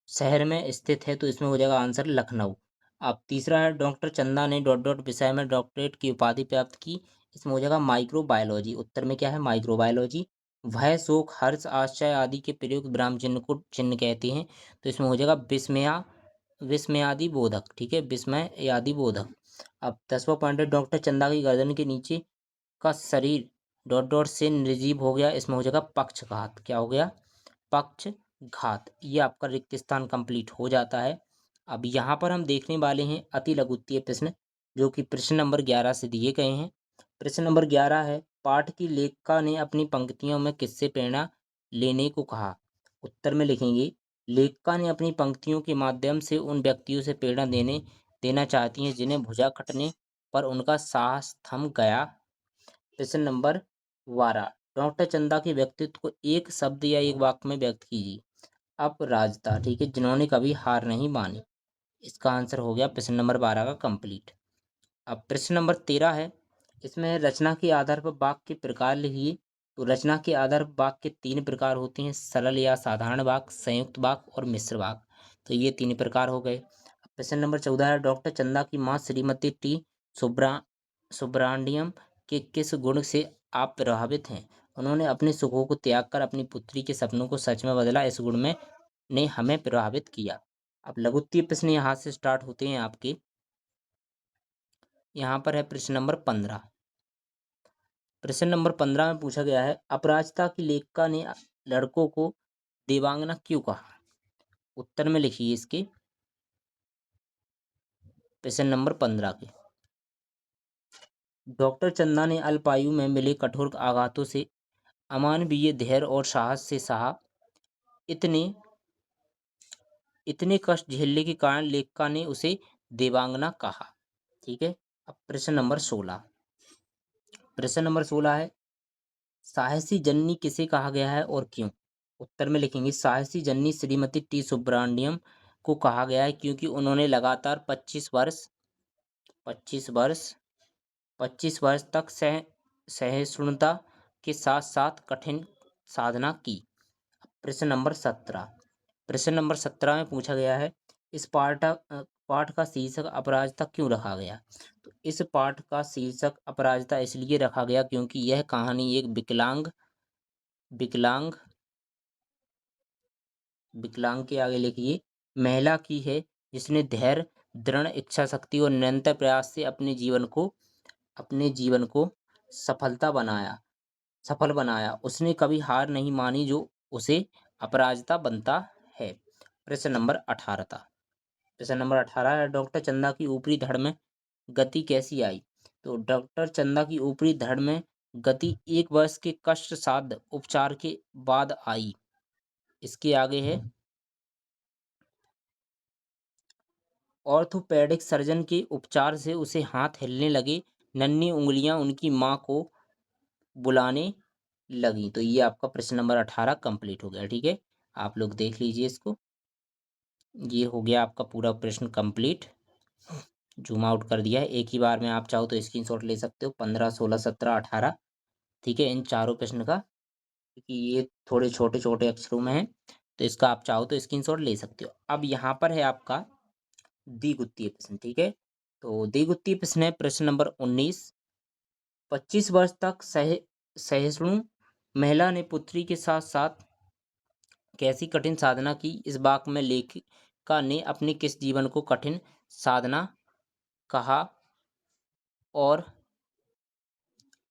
शहर में स्थित है, तो इसमें हो जाएगा आंसर लखनऊ। अब तीसरा है, डॉक्टर चंदा ने डॉट डॉट विषय में डॉक्टरेट की उपाधि प्राप्त की, इसमें हो जाएगा माइक्रोबायोलॉजी। उत्तर में क्या है? माइक्रोबायोलॉजी। भय शोक हर्ष आश्चर्य आदि के प्रयोग विराम चिन्ह को चिन्ह कहते हैं, तो इसमें हो जाएगा विस्मया विस्मयादि बोधक। ठीक है, विस्मय आदि बोधक। अब 10वां पॉइंट है, डॉक्टर चंदा की गर्दन के नीचे का शरीर डॉट डॉट से निर्जीव हो गया, इसमें हो जाएगा पक्षघात। क्या हो गया? पक्षघात। ये आपका रिक्त स्थान कंप्लीट हो जाता है। अब यहाँ पर हम देखने वाले हैं अति लघुत्तीय प्रश्न, जो कि प्रश्न नंबर 11 से दिए गए हैं। प्रश्न नंबर 11 है, पाठ की लेखिका ने अपनी पंक्तियों में किससे प्रेरणा लेने को कहा? उत्तर में लिखेंगे, लेखिका ने अपनी पंक्तियों के माध्यम से उन व्यक्तियों से प्रेरणा देना चाहती हैं जिन्हें भुजा कटने पर उनका साहस थम गया। प्रश्न नंबर 12, डॉक्टर चंदा के व्यक्तित्व को एक शब्द या एक वाक्य में व्यक्त कीजिए। अपराजिता। ठीक है, जिन्होंने कभी हार नहीं मानी। इसका आंसर हो गया प्रश्न नंबर 12 का कंप्लीट। अब प्रश्न नंबर 13 है, इसमें रचना के आधार पर वाक्य के प्रकार लिखिए। तो रचना के आधार पर वाक्य के 3 प्रकार होते हैं, सरल या साधारण वाक्य, संयुक्त वाक्य और मिश्र वाक्य। तो ये 3 प्रकार हो गए। प्रश्न नंबर 14 है, डॉक्टर चंदा की मां श्रीमती टी सुब्रा सुब्रांडियम के किस गुण से आप प्रभावित हैं? उन्होंने अपने सुखों को त्याग कर अपनी पुत्री के सपनों को सच में बदला, इस गुण में ने हमें प्रभावित किया। अब लघुत्तीय प्रश्न यहाँ से स्टार्ट होते हैं आपके। यहाँ पर है प्रश्न नंबर 15। प्रश्न नंबर 15 में पूछा गया है, अपराजिता की लेखिका ने लड़कों को देवांगना क्यों कहा? उत्तर में लिखिए इसके प्रश्न नंबर 15 के। डॉक्टर चंदा ने अल्पायु में मिले कठोर आघातों से अमानवीय धैर्य और साहस से सहा। इतने इतने कष्ट झेलने के कारण लेखिका ने उसे देवांगना कहा। ठीक है। अब प्रश्न नंबर 16। प्रश्न नंबर 16 है, साहसी जननी किसे कहा गया है और क्यों? उत्तर में लिखेंगे, साहसी जननी श्रीमती टी सुब्रांडियम को कहा गया है क्योंकि उन्होंने लगातार 25 वर्ष 25 वर्ष तक सहिष्णुता के साथ साथ कठिन साधना की। प्रश्न नंबर 17। प्रश्न नंबर 17 में पूछा गया है, इस पाठ का शीर्षक अपराजिता क्यों रखा गया? तो इस पाठ का शीर्षक अपराजिता इसलिए रखा गया क्योंकि यह कहानी एक विकलांग विकलांग के आगे लिखिए महिला की है, जिसने धैर्य, दृढ़ इच्छा शक्ति और निरंतर प्रयास से अपने जीवन को सफल बनाया। उसने कभी हार नहीं मानी, जो उसे अपराजिता बनता है। प्रश्न नंबर 18 था। प्रश्न नंबर 18 है, डॉक्टर चंदा की ऊपरी धड़ में गति कैसी आई? तो डॉक्टर चंदा की ऊपरी धड़ में गति 1 वर्ष के कष्ट साध्य उपचार के बाद आई। इसके आगे है, ऑर्थोपेडिक सर्जन के उपचार से उसे हाथ हिलने लगे, नन्ही उंगलियां उनकी मां को बुलाने लगी। तो ये आपका प्रश्न नंबर 18 कंप्लीट हो गया। ठीक है, आप लोग देख लीजिए इसको। ये हो गया आपका पूरा प्रश्न कंप्लीट। जूम आउट कर दिया है। एक ही बार में आप चाहो तो स्क्रीनशॉट ले सकते हो, 15, 16, 17, 18। ठीक है, इन चारों प्रश्न का, क्योंकि ये थोड़े छोटे छोटे अक्षरों में है, तो इसका आप चाहो तो स्क्रीनशॉट ले सकते हो। अब यहाँ पर है आपका द्विगुत्तीय प्रश्न। ठीक है, तो द्विगुत्तीय प्रश्न है प्रश्न नंबर 19। 25 वर्ष तक सहिष्णु महिला ने पुत्री के साथ साथ कैसी कठिन साधना की? इस वाक्य में लेखिका ने अपने किस जीवन को कठिन साधना कहा और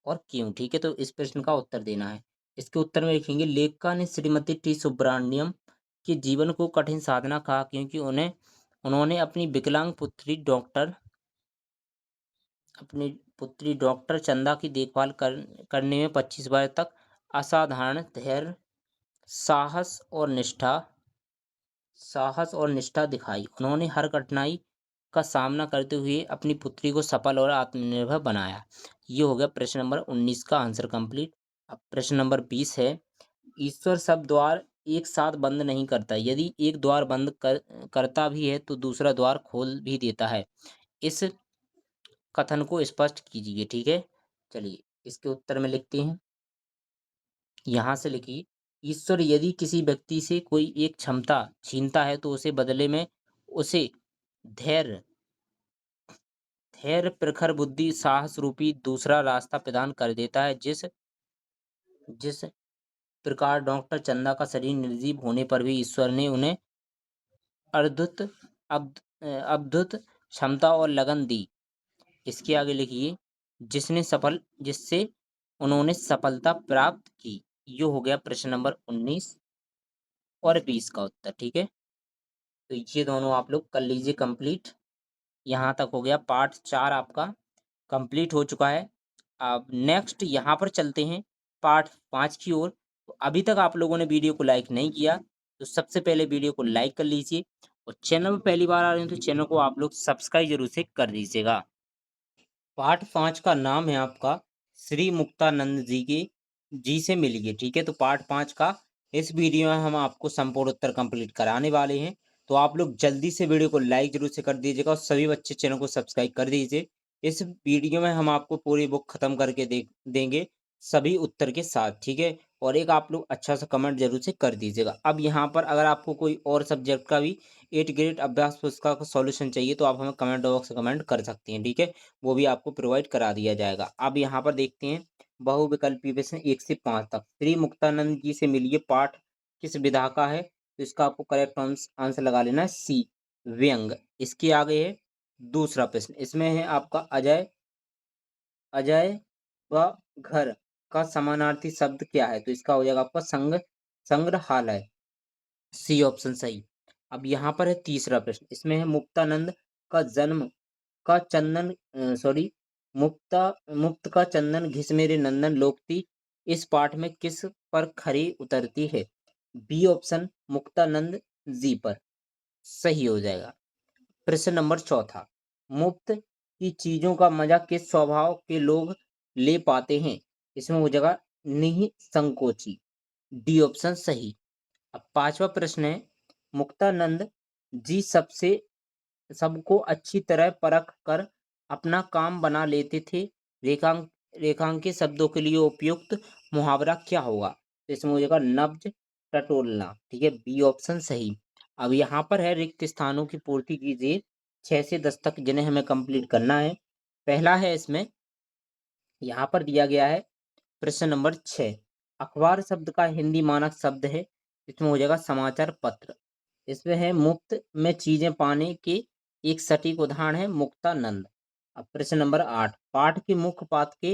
क्यों? ठीक है, तो इस प्रश्न का उत्तर देना है। इसके उत्तर में लिखेंगे, लेखिका ने श्रीमती टी सुब्रांडियम के जीवन को कठिन साधना कहा क्योंकि उन्होंने अपनी पुत्री डॉक्टर चंदा की देखभाल करने में 25 वर्ष तक असाधारण धैर्य, साहस और निष्ठा दिखाई। उन्होंने हर कठिनाई का सामना करते हुए अपनी पुत्री को सफल और आत्मनिर्भर बनाया। ये हो गया प्रश्न नंबर 19 का आंसर कंप्लीट। अब प्रश्न नंबर 20 है, ईश्वर सब द्वार एक साथ बंद नहीं करता, यदि एक द्वार बंद करता भी है तो दूसरा द्वार खोल भी देता है। इस कथन को स्पष्ट कीजिए। ठीक है, चलिए इसके उत्तर में लिखते हैं। यहाँ से लिखिए, ईश्वर यदि किसी व्यक्ति से कोई एक क्षमता छीनता है तो उसे बदले में उसे धैर्य धैर्य प्रखर बुद्धि साहस रूपी दूसरा रास्ता प्रदान कर देता है। जिस जिस प्रकार डॉक्टर चंदा का शरीर निर्जीव होने पर भी ईश्वर ने उन्हें अद्भुत अद्भुत क्षमता और लगन दी। इसके आगे लिखिए, जिससे उन्होंने सफलता प्राप्त की। ये हो गया प्रश्न नंबर 19 और 20 का उत्तर। ठीक है, तो ये दोनों आप लोग कर लीजिए कंप्लीट। यहाँ तक हो गया पार्ट 4 आपका कंप्लीट हो चुका है। अब नेक्स्ट यहाँ पर चलते हैं पार्ट 5 की ओर। तो अभी तक आप लोगों ने वीडियो को लाइक नहीं किया तो सबसे पहले वीडियो को लाइक कर लीजिए, और चैनल में पहली बार आ रहे हैं तो चैनल को आप लोग सब्सक्राइब जरूर से कर दीजिएगा। पार्ट 5 का नाम है आपका श्री मुक्तानंद जी से मिलिए। ठीक है, तो पार्ट 5 का इस वीडियो में हम आपको संपूर्ण उत्तर कंप्लीट कराने वाले हैं। तो आप लोग जल्दी से वीडियो को लाइक जरूर से कर दीजिएगा और सभी बच्चे चैनल को सब्सक्राइब कर दीजिए। इस वीडियो में हम आपको पूरी बुक खत्म करके देंगे सभी उत्तर के साथ। ठीक है, और एक आप लोग अच्छा सा कमेंट जरूर से कर दीजिएगा। अब यहाँ पर अगर आपको कोई और सब्जेक्ट का भी 8 ग्रेड अभ्यास पुस्तक का सॉल्यूशन चाहिए तो आप हमें कमेंट बॉक्स में कमेंट कर सकते हैं। ठीक है, वो भी आपको प्रोवाइड करा दिया जाएगा। अब यहाँ पर देखते हैं बहुविकल्पीय प्रश्न 1 से 5 तक। श्री मुक्तानंद जी से मिलिए पाठ किस विधा का है, तो इसका आपको करेक्ट आंसर लगा लेना है सी, व्यंग। इसके आगे है दूसरा प्रश्न, इसमें है आपका अजय अजय व घर का समानार्थी शब्द क्या है, तो इसका हो जाएगा आपका संग्रहालय, सी ऑप्शन सही। अब यहाँ पर है तीसरा प्रश्न, इसमें है मुक्तानंद का जन्म का चंदन सॉरी मुक्त का चंदन घिस मेरे नंदन लोकती इस पाठ में किस पर खरी उतरती है, बी ऑप्शन मुक्तानंद जी पर, सही हो जाएगा। प्रश्न नंबर चौथा, मुफ्त की चीजों का मजा किस स्वभाव के लोग ले पाते हैं, इसमें हो जाएगा निःसंकोची, डी ऑप्शन सही। अब पांचवा प्रश्न है, मुक्तानंद जी सबको अच्छी तरह परख कर अपना काम बना लेते थे, रेखांकित शब्दों के लिए उपयुक्त मुहावरा क्या होगा, तो इसमें हो जाएगा नब्ज टटोलना। ठीक है, बी ऑप्शन सही। अब यहाँ पर है रिक्त स्थानों की पूर्ति कीजिए 6 से 10 तक, जिन्हें हमें कंप्लीट करना है। पहला है इसमें यहाँ पर दिया गया है प्रश्न नंबर 6, अखबार शब्द का हिंदी मानक शब्द है, इसमें हो जाएगा समाचार पत्र। इसमें है मुफ्त में चीजें पाने के एक सटीक उदाहरण है मुक्तानंद। अब प्रश्न नंबर 8, पाठ के मुख्य पाठ के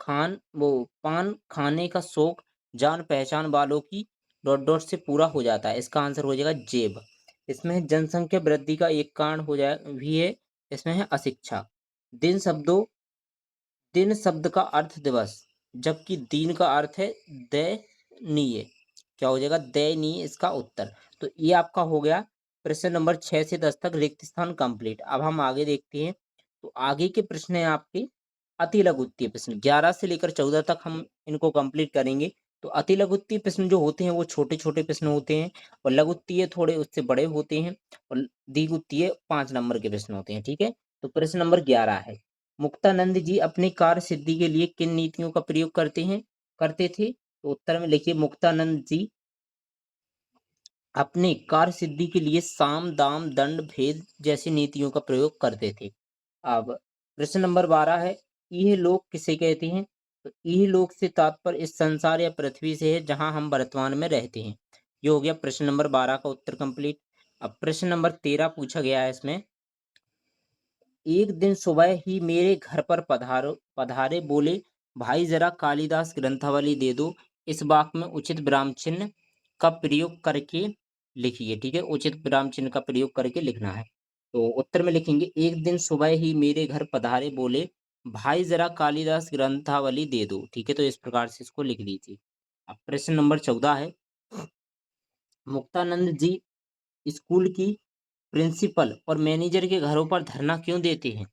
पान खाने का शौक जान पहचान वालों की डॉट डॉट से पूरा हो जाता है, इसका आंसर हो जाएगा जेब। इसमें जनसंख्या वृद्धि का एक कारण हो जाए भी है, इसमें है अशिक्षा। दिन शब्दों दिन शब्द का अर्थ दिवस, जबकि दीन का अर्थ है दयनीय, क्या हो जाएगा दयनीय इसका उत्तर। तो ये आपका हो गया प्रश्न नंबर 6 से 10 तक रिक्त स्थान कंप्लीट। अब हम आगे देखते हैं, तो आगे के प्रश्न है आपके अति लघुत्तीय प्रश्न, 11 से लेकर 14 तक हम इनको कंप्लीट करेंगे। तो अति लघुत्तीय प्रश्न जो होते हैं वो छोटे छोटे प्रश्न होते हैं, और लघुत्तीय थोड़े उससे बड़े होते हैं, और द्विगुत्तीय 5 नंबर के प्रश्न होते हैं। ठीक है, तो प्रश्न नंबर 11 है, मुक्तानंद जी अपनी कार्य सिद्धि के लिए किन नीतियों का प्रयोग करते थे, तो उत्तर में लिखिए मुक्तानंद जी अपने कार्य सिद्धि के लिए साम दाम दंड भेद जैसी नीतियों का प्रयोग करते थे। अब प्रश्न नंबर 12 है, यह लोक किसे कहते हैं, तो यह लोक से तात्पर्य इस संसार या पृथ्वी से है जहां हम वर्तमान में रहते हैं। ये हो गया प्रश्न नंबर 12 का उत्तर कंप्लीट। अब प्रश्न नंबर 13 पूछा गया है इसमें, एक दिन सुबह ही मेरे घर पर पधारे बोले, भाई जरा कालिदास ग्रंथावली दे दो, इस वाक्य में उचित विराम चिन्ह का प्रयोग करके लिखिए। ठीक है, उचित विराम चिन्ह का प्रयोग करके लिखना है। तो उत्तर में लिखेंगे, एक दिन सुबह ही मेरे घर पधारे, बोले भाई जरा कालिदास ग्रंथावली दे दो। ठीक है, तो इस प्रकार से इसको लिख लीजिए। अब प्रश्न नंबर 14 है, मुक्तानंद जी स्कूल की प्रिंसिपल और मैनेजर के घरों पर धरना क्यों देते हैं?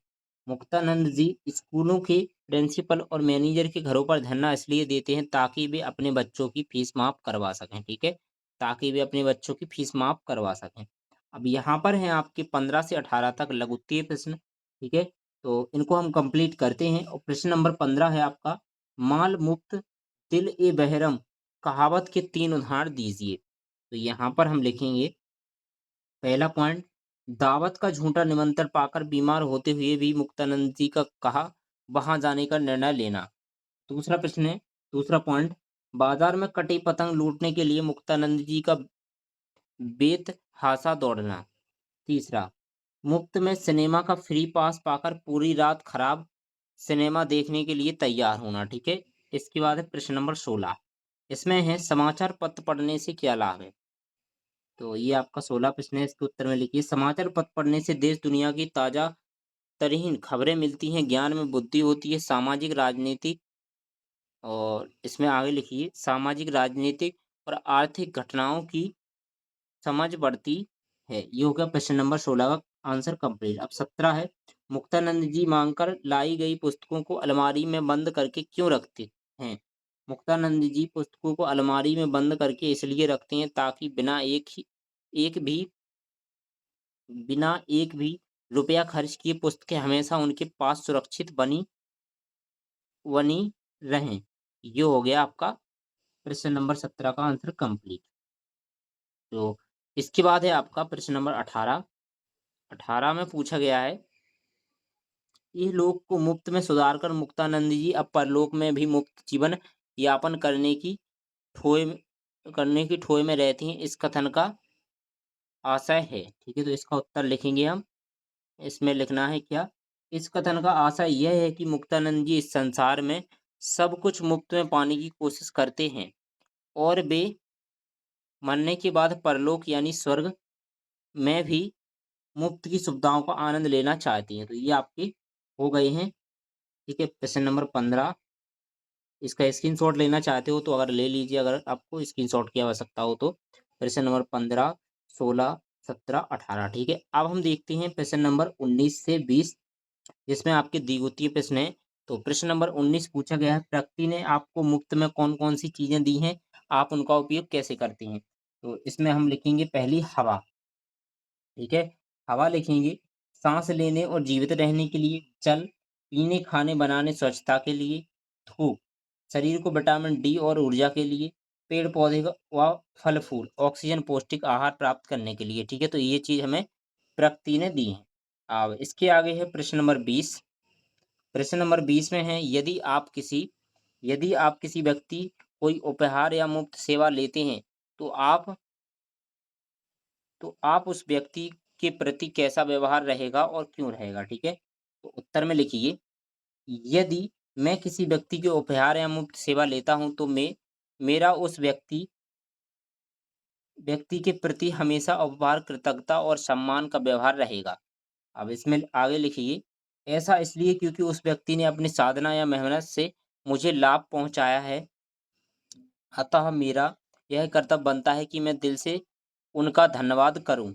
मुक्तानंद जी स्कूलों के प्रिंसिपल और मैनेजर के घरों पर धरना इसलिए देते हैं ताकि वे अपने बच्चों की फीस माफ करवा सकें। ठीक है, ताकि वे अपने बच्चों की फीस माफ करवा सकें। अब यहाँ पर हैं आपके 15 से 18 तक लघुत्तरीय प्रश्न। ठीक है, तो इनको हम कंप्लीट करते हैं। और प्रश्न नंबर 15 है आपका, माल मुक्त दिल ए बहरम कहावत के 3 उदाहरण दीजिए। तो यहाँ पर हम लिखेंगे, पहला पॉइंट, दावत का झूठा निमंत्रण पाकर बीमार होते हुए भी मुक्तानंद जी का कहा वहां जाने का निर्णय लेना। दूसरा प्रश्न है, दूसरा पॉइंट, बाजार में कटी पतंग लूटने के लिए मुक्तानंद जी का बेतहाशा दौड़ना। तीसरा, मुफ्त में सिनेमा का फ्री पास पाकर पूरी रात खराब सिनेमा देखने के लिए तैयार होना। ठीक है, इसके बाद है प्रश्न नंबर 16, इसमें है समाचार पत्र पढ़ने से क्या लाभ है? तो ये आपका 16 प्रश्न है, इसके उत्तर में लिखिए, समाचार पत्र पढ़ने से देश दुनिया की ताजा तरीन खबरें मिलती हैं, ज्ञान में बुद्धि होती है, सामाजिक राजनीतिक, और इसमें आगे लिखिए, सामाजिक राजनीतिक और आर्थिक घटनाओं की समझ बढ़ती है। ये हो गया प्रश्न नंबर 16 का आंसर कंप्लीट। अब 17 है, मुक्तानंद जी मांगकर लाई गई पुस्तकों को अलमारी में बंद करके क्यों रखते हैं? मुक्तानंद जी पुस्तकों को अलमारी में बंद करके इसलिए रखते हैं ताकि एक भी बिना एक भी रुपया खर्च किए पुस्तकें हमेशा उनके पास सुरक्षित बनी बनी रहें। ये हो गया आपका प्रश्न नंबर 17 का आंसर कंप्लीट। तो इसके बाद है आपका प्रश्न नंबर 18। 18 में पूछा गया है, इह लोक को मुफ्त में सुधारकर मुक्तानंद जी अब परलोक में भी मुक्त जीवन यापन ठोए करने की ठोए में रहती हैं, इस कथन का आशय है। ठीक है, तो इसका उत्तर लिखेंगे हम। इसमें लिखना है क्या? इस कथन का आशय यह है कि मुक्तानंद जी इस संसार में सब कुछ मुफ्त में पाने की कोशिश करते हैं और वे मरने के बाद परलोक यानी स्वर्ग में भी मुफ्त की सुविधाओं का आनंद लेना चाहती हैं। तो ये आपके हो गए हैं। ठीक है, प्रश्न नंबर 15, इसका स्क्रीनशॉट लेना चाहते हो तो अगर ले लीजिए, अगर आपको स्क्रीनशॉट की आवश्यकता हो तो। प्रश्न नंबर 15, 16, 17, 18। ठीक है, अब हम देखते हैं प्रश्न नंबर 19 से 20, जिसमें आपके द्विगुतीय प्रश्न है। तो प्रश्न नंबर 19 पूछा गया है, प्रकृति ने आपको मुफ्त में कौन कौन सी चीजें दी हैं, आप उनका उपयोग कैसे करते हैं? तो इसमें हम लिखेंगे, पहली हवा। ठीक है, हवा लिखेंगे, सांस लेने और जीवित रहने के लिए, जल पीने, खाने बनाने, स्वच्छता के लिए, धूप शरीर को विटामिन डी और ऊर्जा के लिए, पेड़ पौधे का व फल फूल ऑक्सीजन पौष्टिक आहार प्राप्त करने के लिए। ठीक है, तो ये चीज हमें प्रकृति ने दी है। अब इसके आगे है प्रश्न नंबर 20। प्रश्न नंबर 20 में है, यदि आप किसी व्यक्ति कोई उपहार या मुफ्त सेवा लेते हैं तो आप उस व्यक्ति के प्रति कैसा व्यवहार रहेगा और क्यों रहेगा? ठीक है, तो उत्तर में लिखिए, यदि मैं किसी व्यक्ति के उपहार या मुफ्त सेवा लेता हूं तो मैं मेरा उस व्यक्ति के प्रति हमेशा उपहार, कृतज्ञता और सम्मान का व्यवहार रहेगा। अब इसमें आगे लिखिए, ऐसा इसलिए क्योंकि उस व्यक्ति ने अपनी साधना या मेहनत से मुझे लाभ पहुंचाया है, अतः मेरा यह कर्तव्य बनता है कि मैं दिल से उनका धन्यवाद करूं।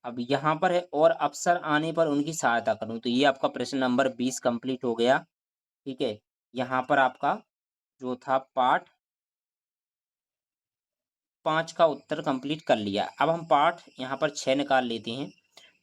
अब यहाँ पर है, और अवसर आने पर उनकी सहायता करूं। तो ये आपका प्रश्न नंबर 20 कंप्लीट हो गया। ठीक है, यहाँ पर आपका जो था पाठ 5 का उत्तर कंप्लीट कर लिया। अब हम पाठ यहाँ पर 6 निकाल लेते हैं।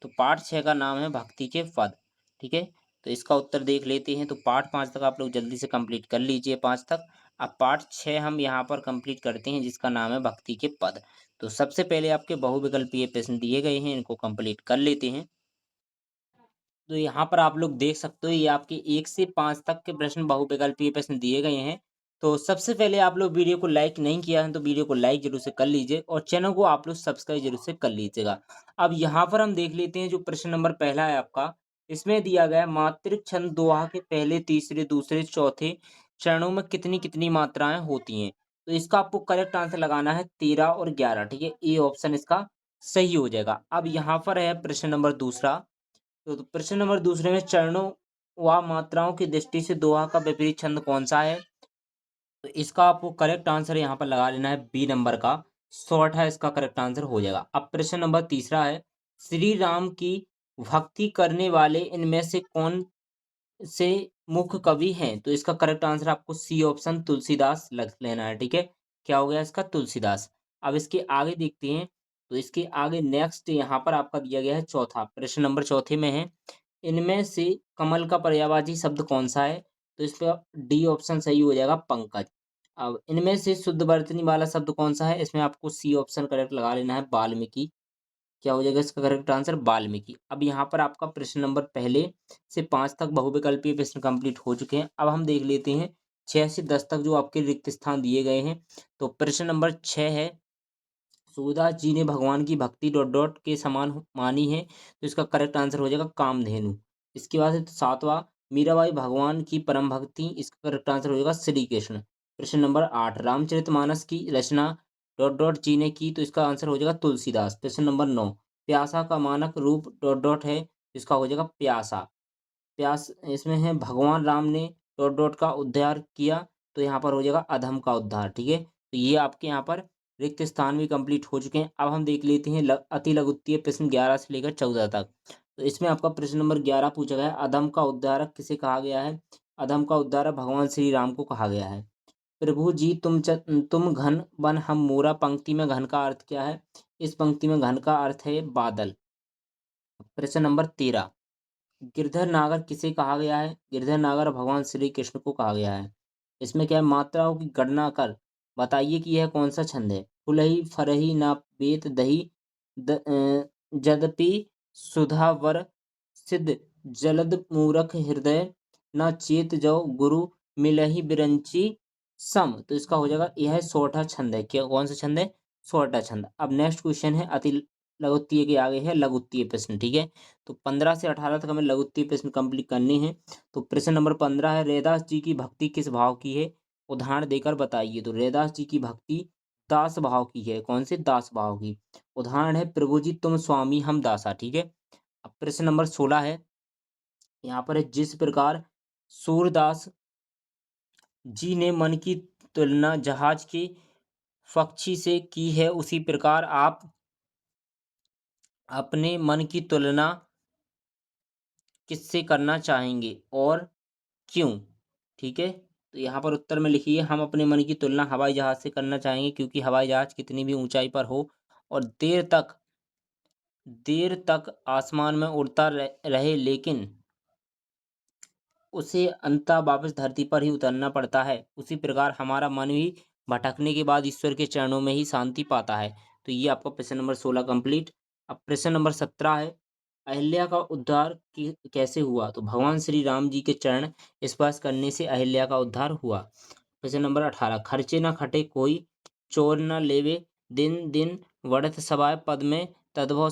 तो पाठ 6 का नाम है भक्ति के पद। ठीक है, तो इसका उत्तर देख लेते हैं। तो पाठ 5 तक आप लोग जल्दी से कंप्लीट कर लीजिए, 5 तक। अब पाठ 6 हम यहाँ पर कंप्लीट करते हैं, जिसका नाम है भक्ति के पद। तो सबसे पहले आपके बहुविकल्पीय प्रश्न दिए गए हैं, इनको कंप्लीट कर लेते हैं। तो यहाँ पर आप लोग देख सकते हो, ये आपके 1 से 5 तक के प्रश्न बहुविकल्पीय प्रश्न दिए गए हैं। तो सबसे पहले आप लोग वीडियो को लाइक नहीं किया है तो वीडियो को लाइक जरूर से कर लीजिए और चैनल को आप लोग सब्सक्राइब जरूर से कर लीजिएगा। अब यहाँ पर हम देख लेते हैं, जो प्रश्न नंबर पहला है आपका, इसमें दिया गया है, मात्रिक छंद दोहा के पहले, तीसरे, दूसरे, चौथे चरणों में कितनी कितनी मात्राएं होती हैं? तो इसका आपको करेक्ट आंसर लगाना है 13 और 11। ठीक है, ए ऑप्शन इसका सही हो जाएगा। अब यहाँ पर है प्रश्न नंबर दूसरा, तो प्रश्न नंबर दूसरे में चरणों व मात्राओं की दृष्टि से दोहा का विपरीत छंद कौन सा है? तो इसका आपको करेक्ट आंसर यहाँ पर लगा लेना है बी नंबर का, शॉर्ट है इसका करेक्ट आंसर हो जाएगा। अब प्रश्न नंबर तीसरा है, श्री राम की भक्ति करने वाले इनमें से कौन से मुख्य कवि हैं? तो इसका करेक्ट आंसर आपको सी ऑप्शन तुलसीदास लग लेना है, ठीक है। क्या हो गया इसका? तुलसीदास। अब इसके आगे देखते हैं, तो इसके आगे नेक्स्ट यहाँ पर आपका दिया गया है चौथा प्रश्न नंबर चौथे में है, इनमें से कमल का पर्यायवाची शब्द कौन सा है? तो इस पे डी ऑप्शन सही हो जाएगा, पंकज। अब इनमें से शुद्ध वर्तनी वाला शब्द कौन सा है? इसमें आपको सी ऑप्शन करेक्ट लगा लेना है, वाल्मीकि। क्या हो जाएगा इसका करेक्ट आंसर? वाल्मीकि। अब यहाँ पर आपका प्रश्न नंबर पहले से 5 तक बहुविकल्पीय प्रश्न कंप्लीट हो चुके हैं। अब हम देख लेते हैं 6 से 10 तक जो आपके रिक्त स्थान दिए गए हैं। तो प्रश्न नंबर 6 है, सूरदास जी ने भगवान की भक्ति डॉट डॉट के समान मानी है, तो इसका करेक्ट आंसर हो जाएगा कामधेनु। इसके बाद है 7वां, मीराबाई भगवान की परम भक्ति, इसका करेक्ट आंसर हो जाएगा श्री कृष्ण। प्रश्न नंबर 8, रामचरितमानस की रचना डॉट डॉट जी ने की, तो इसका आंसर हो जाएगा तुलसीदास। प्रश्न नंबर 9, प्यासा का मानक रूप डॉट डॉट है, तो इसका हो जाएगा प्यासा। प्यास इसमें है भगवान राम ने डॉट डॉट का उद्धार किया, तो यहाँ पर हो जाएगा अधम का उद्धार, ठीक है। तो ये आपके यहाँ पर रिक्त स्थान भी कंप्लीट हो चुके हैं। अब हम देख लेते हैं अति लघुत्तीय प्रश्न 11 से लेकर 14 तक। तो इसमें आपका प्रश्न नंबर 11 पूछा गया है, अधम का उद्धारक किसे कहा गया है? अधम का उद्धारक भगवान श्री राम को कहा गया है। प्रभु जी तुम घन बन हम मोरा, पंक्ति में घन का अर्थ क्या है? इस पंक्ति में घन का अर्थ है बादल। प्रश्न नंबर 13, गिरधर नागर किसे कहा गया है? गिरधर नागर भगवान श्री कृष्ण को कहा गया है। इसमें क्या है, मात्राओं की गणना कर बताइए कि यह कौन सा छंद है। फुलही फरही ना बेत दही जदपि सुधावर सिद्ध जलद मूरख हृदय न चेत जो गुरु मिलहि बिरंची सम, तो इसका हो जाएगा यह सोठा छंद है। क्या कौन सा छंद है? सोठा छंद। अब नेक्स्ट क्वेश्चन है अति लघुत्तीय के आगे है लघुत्तीय प्रश्न, ठीक है। तो 15 से 18 तक हमें लघुत्तीय प्रश्न कंप्लीट करने हैं। तो प्रश्न नंबर 15 है, रैदास जी की भक्ति किस भाव की है? उदाहरण देकर बताइए। तो रैदास जी की भक्ति दास भाव की है। कौन से? दास भाव की। उदाहरण है, प्रभु जी तुम स्वामी हम दासा, ठीक है। अब प्रश्न नंबर 16 है, यहाँ पर है, जिस प्रकार सूरदास जी ने मन की तुलना जहाज के पक्षी से की है, उसी प्रकार आप अपने मन की तुलना किससे करना चाहेंगे और क्यों? ठीक है। तो यहाँ पर उत्तर में लिखिए, हम अपने मन की तुलना हवाई जहाज से करना चाहेंगे, क्योंकि हवाई जहाज कितनी भी ऊंचाई पर हो और देर तक आसमान में उड़ता रहे, लेकिन उसे अंततः वापस धरती पर ही उतरना पड़ता है, उसी प्रकार हमारा मन भी भटकने के बाद ईश्वर के चरणों में ही शांति पाता है। तो ये आपका प्रश्न नंबर 16 कंप्लीट। अब प्रश्न नंबर 17 है, अहिल्या का उद्धार कैसे हुआ? तो भगवान श्री राम जी के चरण स्पर्श करने से अहिल्या का उद्धार हुआ। प्रश्न नंबर 18, खर्चे न खटे कोई चोर न लेवे, दिन दिन बढ़त सवाय पद में तद्भव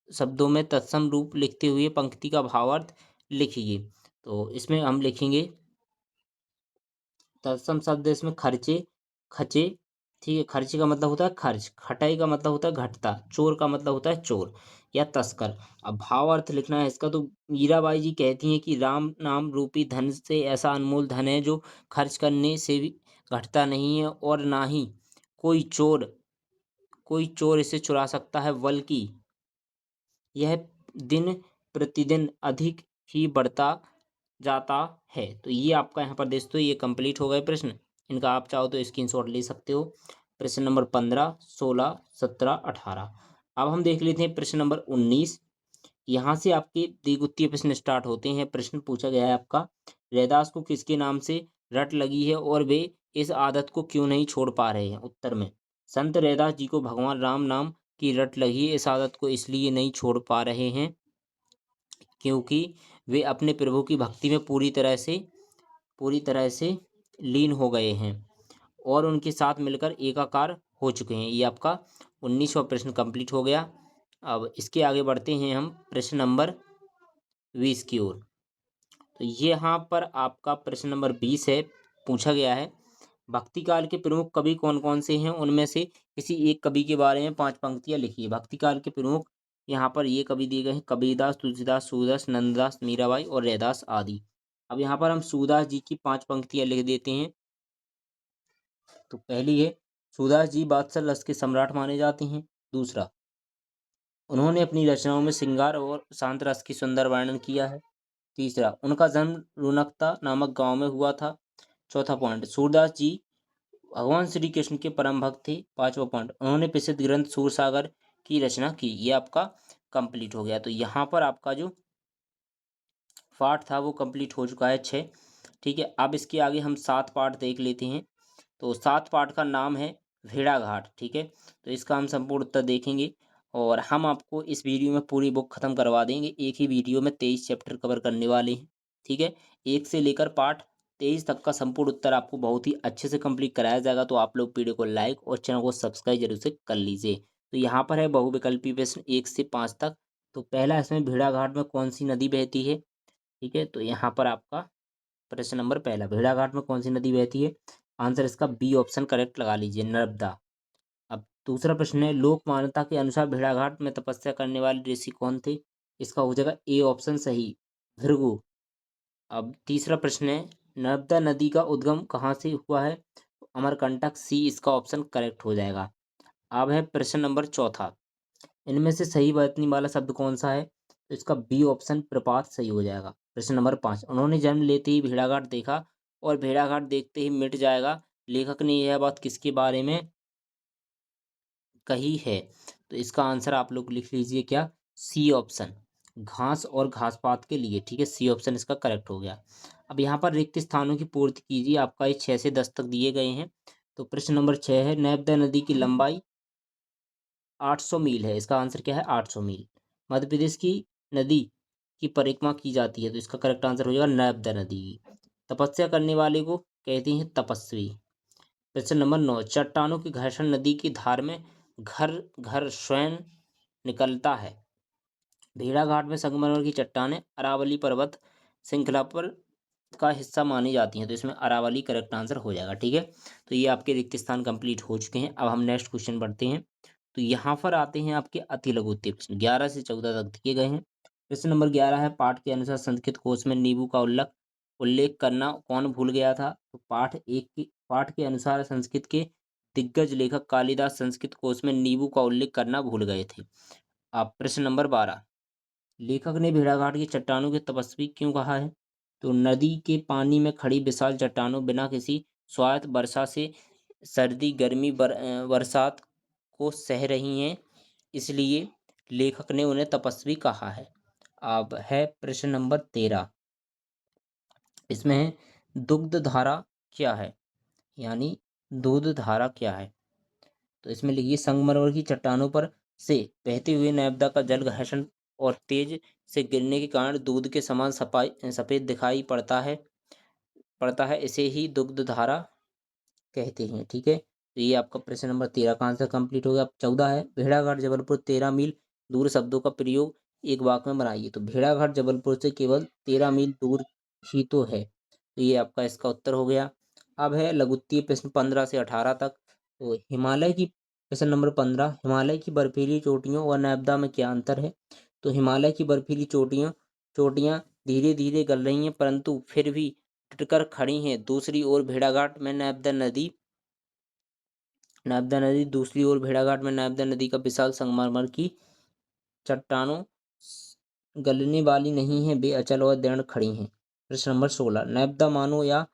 शब्दों में तत्सम रूप लिखते हुए पंक्ति का भावार्थ लिखिए। तो इसमें हम लिखेंगे तत्सम शब्द, इसमें खर्चे खचे, ठीक है। खर्चे का मतलब होता है खर्च, खटाई का मतलब होता है घटता, चोर का मतलब होता है चोर या तस्कर। अब भाव अर्थ लिखना है इसका। तो मीराबाई जी कहती हैं कि राम नाम रूपी धन से ऐसा अनमोल धन है जो खर्च करने से भी घटता नहीं है और ना ही कोई चोर इसे चुरा सकता है, बल्कि यह दिन प्रतिदिन अधिक ही बढ़ता जाता है। तो ये आपका यहाँ पर दोस्तों ये कंप्लीट हो गए प्रश्न। इनका आप चाहो तो स्क्रीनशॉट ले सकते हो। प्रश्न नंबर 15, 16, 17, 18। अब हम देख लेते हैं प्रश्न नंबर 19। यहाँ से आपके द्विगुत्तीय प्रश्न स्टार्ट होते हैं। प्रश्न पूछा गया है आपका, रैदास को किसके नाम से रट लगी है और वे इस आदत को क्यों नहीं छोड़ पा रहे हैं? उत्तर में, संत रैदास जी को भगवान राम नाम की रट लगी है। इस आदत को इसलिए नहीं छोड़ पा रहे हैं क्योंकि वे अपने प्रभु की भक्ति में पूरी तरह से लीन हो गए हैं और उनके साथ मिलकर एकाकार हो चुके हैं। ये आपका 19वां प्रश्न कंप्लीट हो गया। अब इसके आगे बढ़ते हैं हम प्रश्न नंबर 20 की ओर। तो ये यहाँ पर आपका प्रश्न नंबर 20 है, पूछा गया है, भक्ति काल के प्रमुख कवि कौन कौन से हैं? उनमें से किसी एक कवि के बारे में 5 पंक्तियां लिखिए। भक्ति काल के प्रमुख यहाँ पर ये कवि दिए गए हैं कबीरदास, तुलसीदास, सूरदास, नंददास, मीराबाई और रैदास आदि। अब यहाँ पर हम सूरदास जी की 5 पंक्तियाँ लिख देते हैं। तो पहली है, सूरदास जी बादशाह रस के सम्राट माने जाते हैं। दूसरा, उन्होंने अपनी रचनाओं में श्रृंगार और शांत रस की सुंदर वर्णन किया है। तीसरा, उनका जन्म रुनकता नामक गांव में हुआ था। चौथा पॉइंट, सूरदास जी भगवान श्री कृष्ण के परम भक्त थे। पांचवा पॉइंट, उन्होंने प्रसिद्ध ग्रंथ सूरसागर की रचना की। ये आपका कंप्लीट हो गया। तो यहाँ पर आपका जो पार्ट था वो कंप्लीट हो चुका है 6। ठीक है, अब इसके आगे हम 7 पार्ट देख लेते हैं। तो 7 पार्ट का नाम है भेड़ाघाट। ठीक है, तो इसका हम संपूर्ण उत्तर देखेंगे और हम आपको इस वीडियो में पूरी बुक खत्म करवा देंगे। एक ही वीडियो में 23 चैप्टर कवर करने वाले हैं। ठीक है, 1 से लेकर पार्ट 23 तक का संपूर्ण उत्तर आपको बहुत ही अच्छे से कंप्लीट कराया जाएगा। तो आप लोग वीडियो को लाइक और चैनल को सब्सक्राइब जरूर से कर लीजिए। तो यहाँ पर है बहुविकल्पी प्रश्न 1 से 5 तक। तो पहला, इसमें भेड़ाघाट में कौन सी नदी बहती है? ठीक है, तो यहाँ पर आपका प्रश्न नंबर पहला, भेड़ाघाट में कौन सी नदी बहती है? आंसर इसका बी ऑप्शन करेक्ट लगा लीजिए, नर्मदा। अब दूसरा प्रश्न है, लोक मान्यता के अनुसार भेड़ाघाट में तपस्या करने वाले ऋषि कौन थे? इसका हो जाएगा ए ऑप्शन सही, भृगु। अब तीसरा प्रश्न है, नर्मदा नदी का उद्गम कहाँ से हुआ है? अमरकंटक, सी इसका ऑप्शन करेक्ट हो जाएगा। अब है प्रश्न नंबर चौथा, इनमें से सही वर्तनी वाला शब्द कौन सा है? तो इसका बी ऑप्शन प्रपात सही हो जाएगा। प्रश्न नंबर 5, उन्होंने जन्म लेते ही भेड़ाघाट देखा और भेड़ाघाट देखते ही मिट जाएगा। लेखक ने यह बात किसके बारे में कही है? तो इसका आंसर आप लोग लिख लीजिए, क्या? सी ऑप्शन, घास और घास पात के लिए। ठीक है, सी ऑप्शन इसका करेक्ट हो गया। अब यहाँ पर रिक्त स्थानों की पूर्ति कीजिए। आपका ये 6 से 10 तक दिए गए हैं। तो प्रश्न नंबर 6 है, नर्मदा नदी की लंबाई 800 मील है। इसका आंसर क्या है? 800 मील। मध्य प्रदेश की नदी की परिक्रमा की जाती है। तो इसका करेक्ट आंसर हो जाएगा नर्मदा नदी की। तपस्या करने वाले को कहते हैं तपस्वी। प्रश्न नंबर 9, चट्टानों की घर्षण नदी की धार में घर घर स्वयं निकलता है। भेड़ाघाट में संगमरमर की चट्टानें अरावली पर्वत श्रृंखला पर का हिस्सा मानी जाती हैं। तो इसमें अरावली करेक्ट आंसर हो जाएगा। ठीक है, तो ये आपके रिक्त स्थान कंप्लीट हो चुके हैं। अब हम नेक्स्ट क्वेश्चन बढ़ते हैं। तो यहाँ पर आते हैं आपके अति लघु उत्तरीय प्रश्न, 11 से 14 तक दिए गए हैं। प्रश्न नंबर 11 है, पाठ के अनुसार संस्कृत कोश में नींबू का उल्लेख उल्लेख करना कौन भूल गया था? तो पाठ के अनुसार संस्कृत के दिग्गज लेखक कालिदास संस्कृत कोश में नींबू का उल्लेख करना भूल गए थे। अब प्रश्न नंबर 12, लेखक ने भेड़ाघाट की चट्टानों के तपस्वी क्यों कहा है? तो नदी के पानी में खड़ी विशाल चट्टानों बिना किसी स्वायत्त वर्षा से सर्दी गर्मी बरसात को सह रही हैं, इसलिए लेखक ने उन्हें तपस्वी कहा है। अब है प्रश्न नंबर 13, इसमें है, दुग्ध धारा क्या है? यानी दूध धारा क्या है? तो इसमें लिखिए, संगमरमर की चट्टानों पर से बहते हुए नर्मदा का जल घर्षण और तेज से गिरने के कारण दूध के समान सफाई सफेद दिखाई पड़ता है, इसे ही दुग्ध धारा कहते हैं। ठीक है, तो ये आपका प्रश्न नंबर 13 का आंसर कंप्लीट हो गया। अब 14 है, भेड़ाघाट जबलपुर 13 मील दूर शब्दों का प्रयोग एक वाक्य में बनाइए। तो भेड़ाघाट जबलपुर से केवल 13 मील दूर ही तो है। तो ये आपका इसका उत्तर हो गया। अब है लघुत्तीय प्रश्न 15 से 18 तक। तो हिमालय की प्रश्न नंबर 15, हिमालय की बर्फीली चोटियों और नर्मदा में क्या अंतर है? तो हिमालय की बर्फीली चोटियां धीरे धीरे गल रही हैं, परंतु फिर भी टिककर खड़ी हैं। दूसरी ओर भेड़ाघाट में नर्मदा नदी का विशाल संगमरमर की चट्टानों गलने वाली नहीं है, वे अचल और दृढ़ खड़ी हैं। प्रश्न नंबर 16, नर्मदा मानो या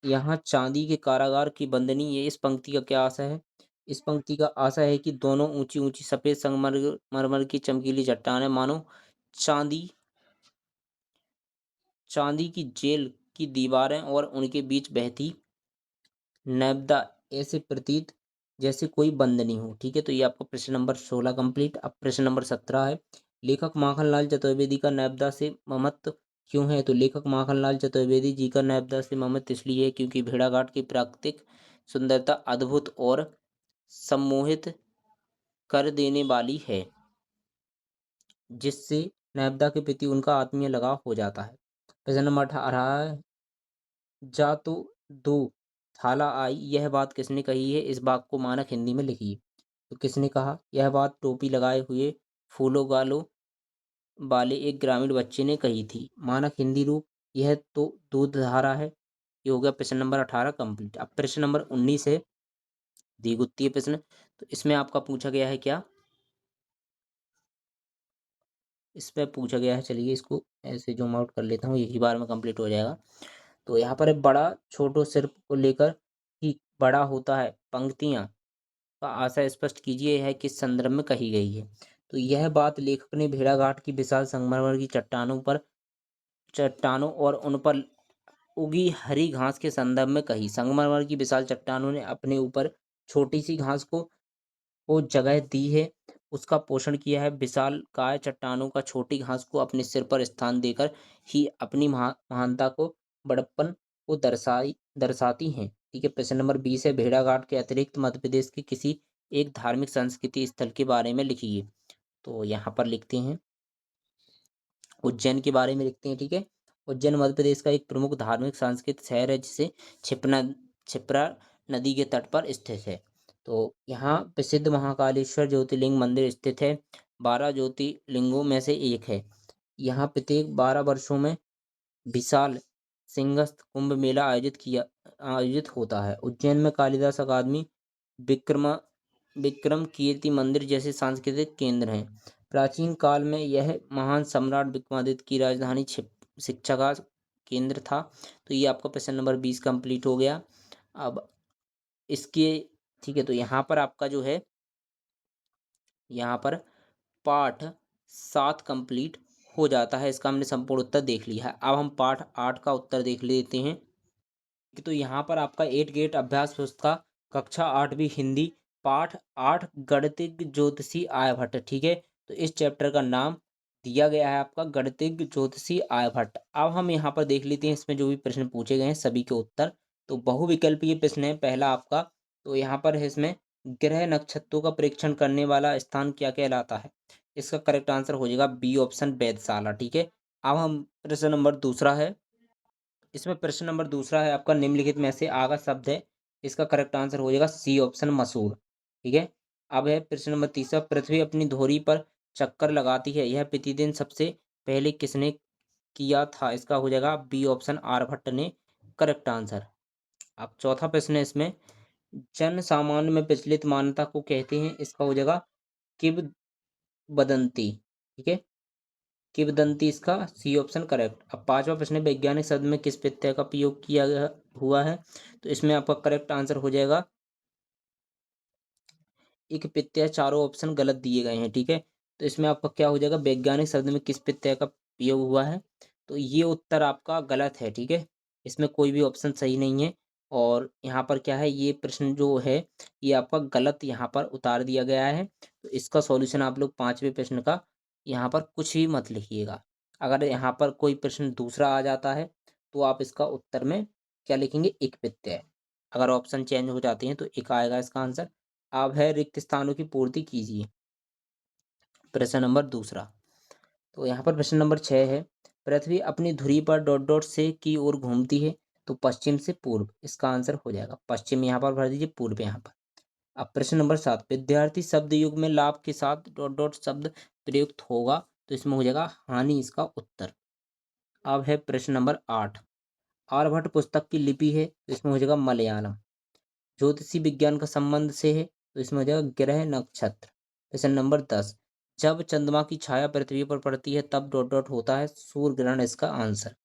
यहाँ चांदी के कारागार की बंदनी, ये इस पंक्ति का क्या आशय है? इस पंक्ति का आशय है कि दोनों ऊंची ऊंची सफेद संगमरमर की चमकीली चट्टानें मानो चांदी चांदी की जेल की दीवारें और उनके बीच बहती नर्मदा ऐसे प्रतीत जैसे कोई बंद नहीं हो। ठीक है, तो ये आपका प्रश्न नंबर 16 कंप्लीट। अब प्रश्न नंबर 17 है, लेखक माखनलाल चतुर्वेदी का नर्मदा से ममत्व क्यों है? तो लेखक माखनलाल चतुर्वेदी जी का नर्मदा से ममत्व इसलिए है क्योंकि भेड़ाघाट की प्राकृतिक सुंदरता अद्भुत और सम्मोहित कर देने वाली है, जिससे नर्मदा के प्रति उनका आत्मीय लगाव हो जाता है। प्रश्न नंबर 18, जा तो दो थाला आई, यह बात किसने कही है? इस बात को मानक हिंदी में लिखिए। तो किसने कहा? यह बात टोपी लगाए हुए फूलो गालो वाले एक ग्रामीण बच्चे ने कही थी। मानक हिंदी रूप, यह तो दूध धारा है। ये हो गया प्रश्न नंबर 18 कंप्लीट। अब प्रश्न नंबर 19 है द्विगुत्तीय प्रश्न। तो इसमें आपका पूछा गया है क्या, इसमें पूछा गया है, चलिए इसको ऐसे जूम आउट कर लेता हूँ, एक ही बार में कंप्लीट हो जाएगा। तो यहाँ पर है, बड़ा छोटो सिर को लेकर ही बड़ा होता है, पंक्तियाँ का आशय स्पष्ट कीजिए, यह किस संदर्भ में कही गई है। तो यह बात लेखक ने भेड़ाघाट की विशाल संगमरमर की चट्टानों और उन पर उगी हरी घास के संदर्भ में कही। संगमरमर की विशाल चट्टानों ने अपने ऊपर छोटी सी घास को जगह दी है, उसका पोषण किया है। विशालकाय चट्टानों का छोटी घास को अपने सिर पर स्थान देकर ही अपनी महानता को, बड़प्पन को दर्शाती हैं। ठीक है, प्रश्न नंबर 20 है, भेड़ाघाट के अतिरिक्त मध्य प्रदेश के किसी एक धार्मिक संस्कृति स्थल के बारे में लिखिए। तो यहाँ पर लिखते हैं उज्जैन के बारे में लिखते हैं। ठीक है, उज्जैन मध्य प्रदेश का एक प्रमुख धार्मिक सांस्कृतिक शहर है, जिसे छिपना छिप्रा नदी के तट पर स्थित है। तो यहाँ प्रसिद्ध महाकालेश्वर ज्योतिर्लिंग मंदिर स्थित है, 12 ज्योतिर्लिंगों में से एक है। यहाँ प्रत्येक 12 वर्षों में विशाल सिंहस्थ कुंभ मेला आयोजित होता है। उज्जैन में कालिदास अकादमी, विक्रम विक्रम कीर्ति मंदिर जैसे सांस्कृतिक केंद्र हैं। प्राचीन काल में यह महान सम्राट विक्रमादित्य की राजधानी शिक्षा का केंद्र था। तो ये आपका प्रश्न नंबर 20 कंप्लीट हो गया। अब इसके, ठीक है, तो यहाँ पर आपका जो है, यहाँ पर पाठ 7 कंप्लीट हो जाता है। इसका हमने संपूर्ण उत्तर देख लिया है। अब हम पाठ 8 का उत्तर देख लेते हैं। तो यहाँ पर आपका 8 गेट अभ्यास पुस्तिका कक्षा 8वीं हिंदी पाठ 8 गणितज्ञ ज्योतिषी आर्यभट्ट। ठीक है, तो इस चैप्टर का नाम दिया गया है आपका गणितज्ञ ज्योतिषी आर्यभट्ट। अब हम यहाँ पर देख लेते हैं इसमें जो भी प्रश्न पूछे गए हैं सभी के उत्तर। तो बहुविकल्पीय प्रश्न है पहला आपका। तो यहाँ पर है इसमें, ग्रह नक्षत्रों का परीक्षण करने वाला स्थान क्या कहलाता है। इसका करेक्ट आंसर हो जाएगा बी ऑप्शन वेधशाला। ठीक है, अब हम प्रश्न नंबर दूसरा है, इसमें प्रश्न नंबर दूसरा है आपका, निम्नलिखित में से आगा शब्द है, इसका करेक्ट आंसर हो जाएगा सी ऑप्शन मसूर। ठीक है, अब है प्रश्न नंबर तीसरा, पृथ्वी अपनी धुरी पर चक्कर लगाती है, यह प्रतिदिन सबसे पहले किसने किया था। इसका हो जाएगा बी ऑप्शन आर्यभट्ट ने करेक्ट आंसर। अब चौथा प्रश्न है इसमें, जन सामान्य में प्रचलित मान्यता को कहते हैं, इसका हो जाएगा किंवदंती। ठीक है, किंवदंती इसका सी ऑप्शन करेक्ट। अब पांचवा प्रश्न है, वैज्ञानिक शब्द में किस प्रत्यय का प्रयोग किया गया हुआ है। तो इसमें आपका करेक्ट आंसर हो जाएगा एक प्रत्यय, चारों ऑप्शन गलत दिए गए हैं। ठीक है, तो इसमें आपका क्या हो जाएगा, वैज्ञानिक शब्द में किस प्रत्यय का प्रयोग हुआ है। तो ये उत्तर आपका गलत है। ठीक है, इसमें कोई भी ऑप्शन सही नहीं है। और यहाँ पर क्या है, ये प्रश्न जो है ये आपका गलत यहाँ पर उतार दिया गया है। तो इसका सॉल्यूशन आप लोग पांचवें प्रश्न का यहाँ पर कुछ भी मत लिखिएगा। अगर यहाँ पर कोई प्रश्न दूसरा आ जाता है तो आप इसका उत्तर में क्या लिखेंगे, एक प्रत्यय। अगर ऑप्शन चेंज हो जाते हैं तो एक आएगा इसका आंसर। अब है रिक्त स्थानों की पूर्ति कीजिए, प्रश्न नंबर दूसरा। तो यहाँ पर प्रश्न नंबर 6 है, पृथ्वी अपनी धुरी पर डॉट डॉट से की ओर घूमती है, तो पश्चिम से पूर्व। इसका आंसर हो जाएगा पश्चिम, यहाँ पर भर दीजिए, पूर्व यहाँ पर। अब प्रश्न नंबर 7, विद्यार्थी शब्द युग में लाभ के साथ डॉट डॉट शब्द प्रयुक्त होगा, तो इसमें हो जाएगा हानि इसका उत्तर। अब है प्रश्न नंबर 8, आर्यभट्ट पुस्तक की लिपि है, तो इसमें हो जाएगा मलयालम। ज्योतिषी विज्ञान का संबंध से है, तो इसमें हो जाएगा ग्रह नक्षत्र। प्रश्न नंबर 10, जब चंद्रमा की छाया पृथ्वी पर पड़ती है तब डॉट डॉट होता है, सूर्य ग्रहण इसका आंसर।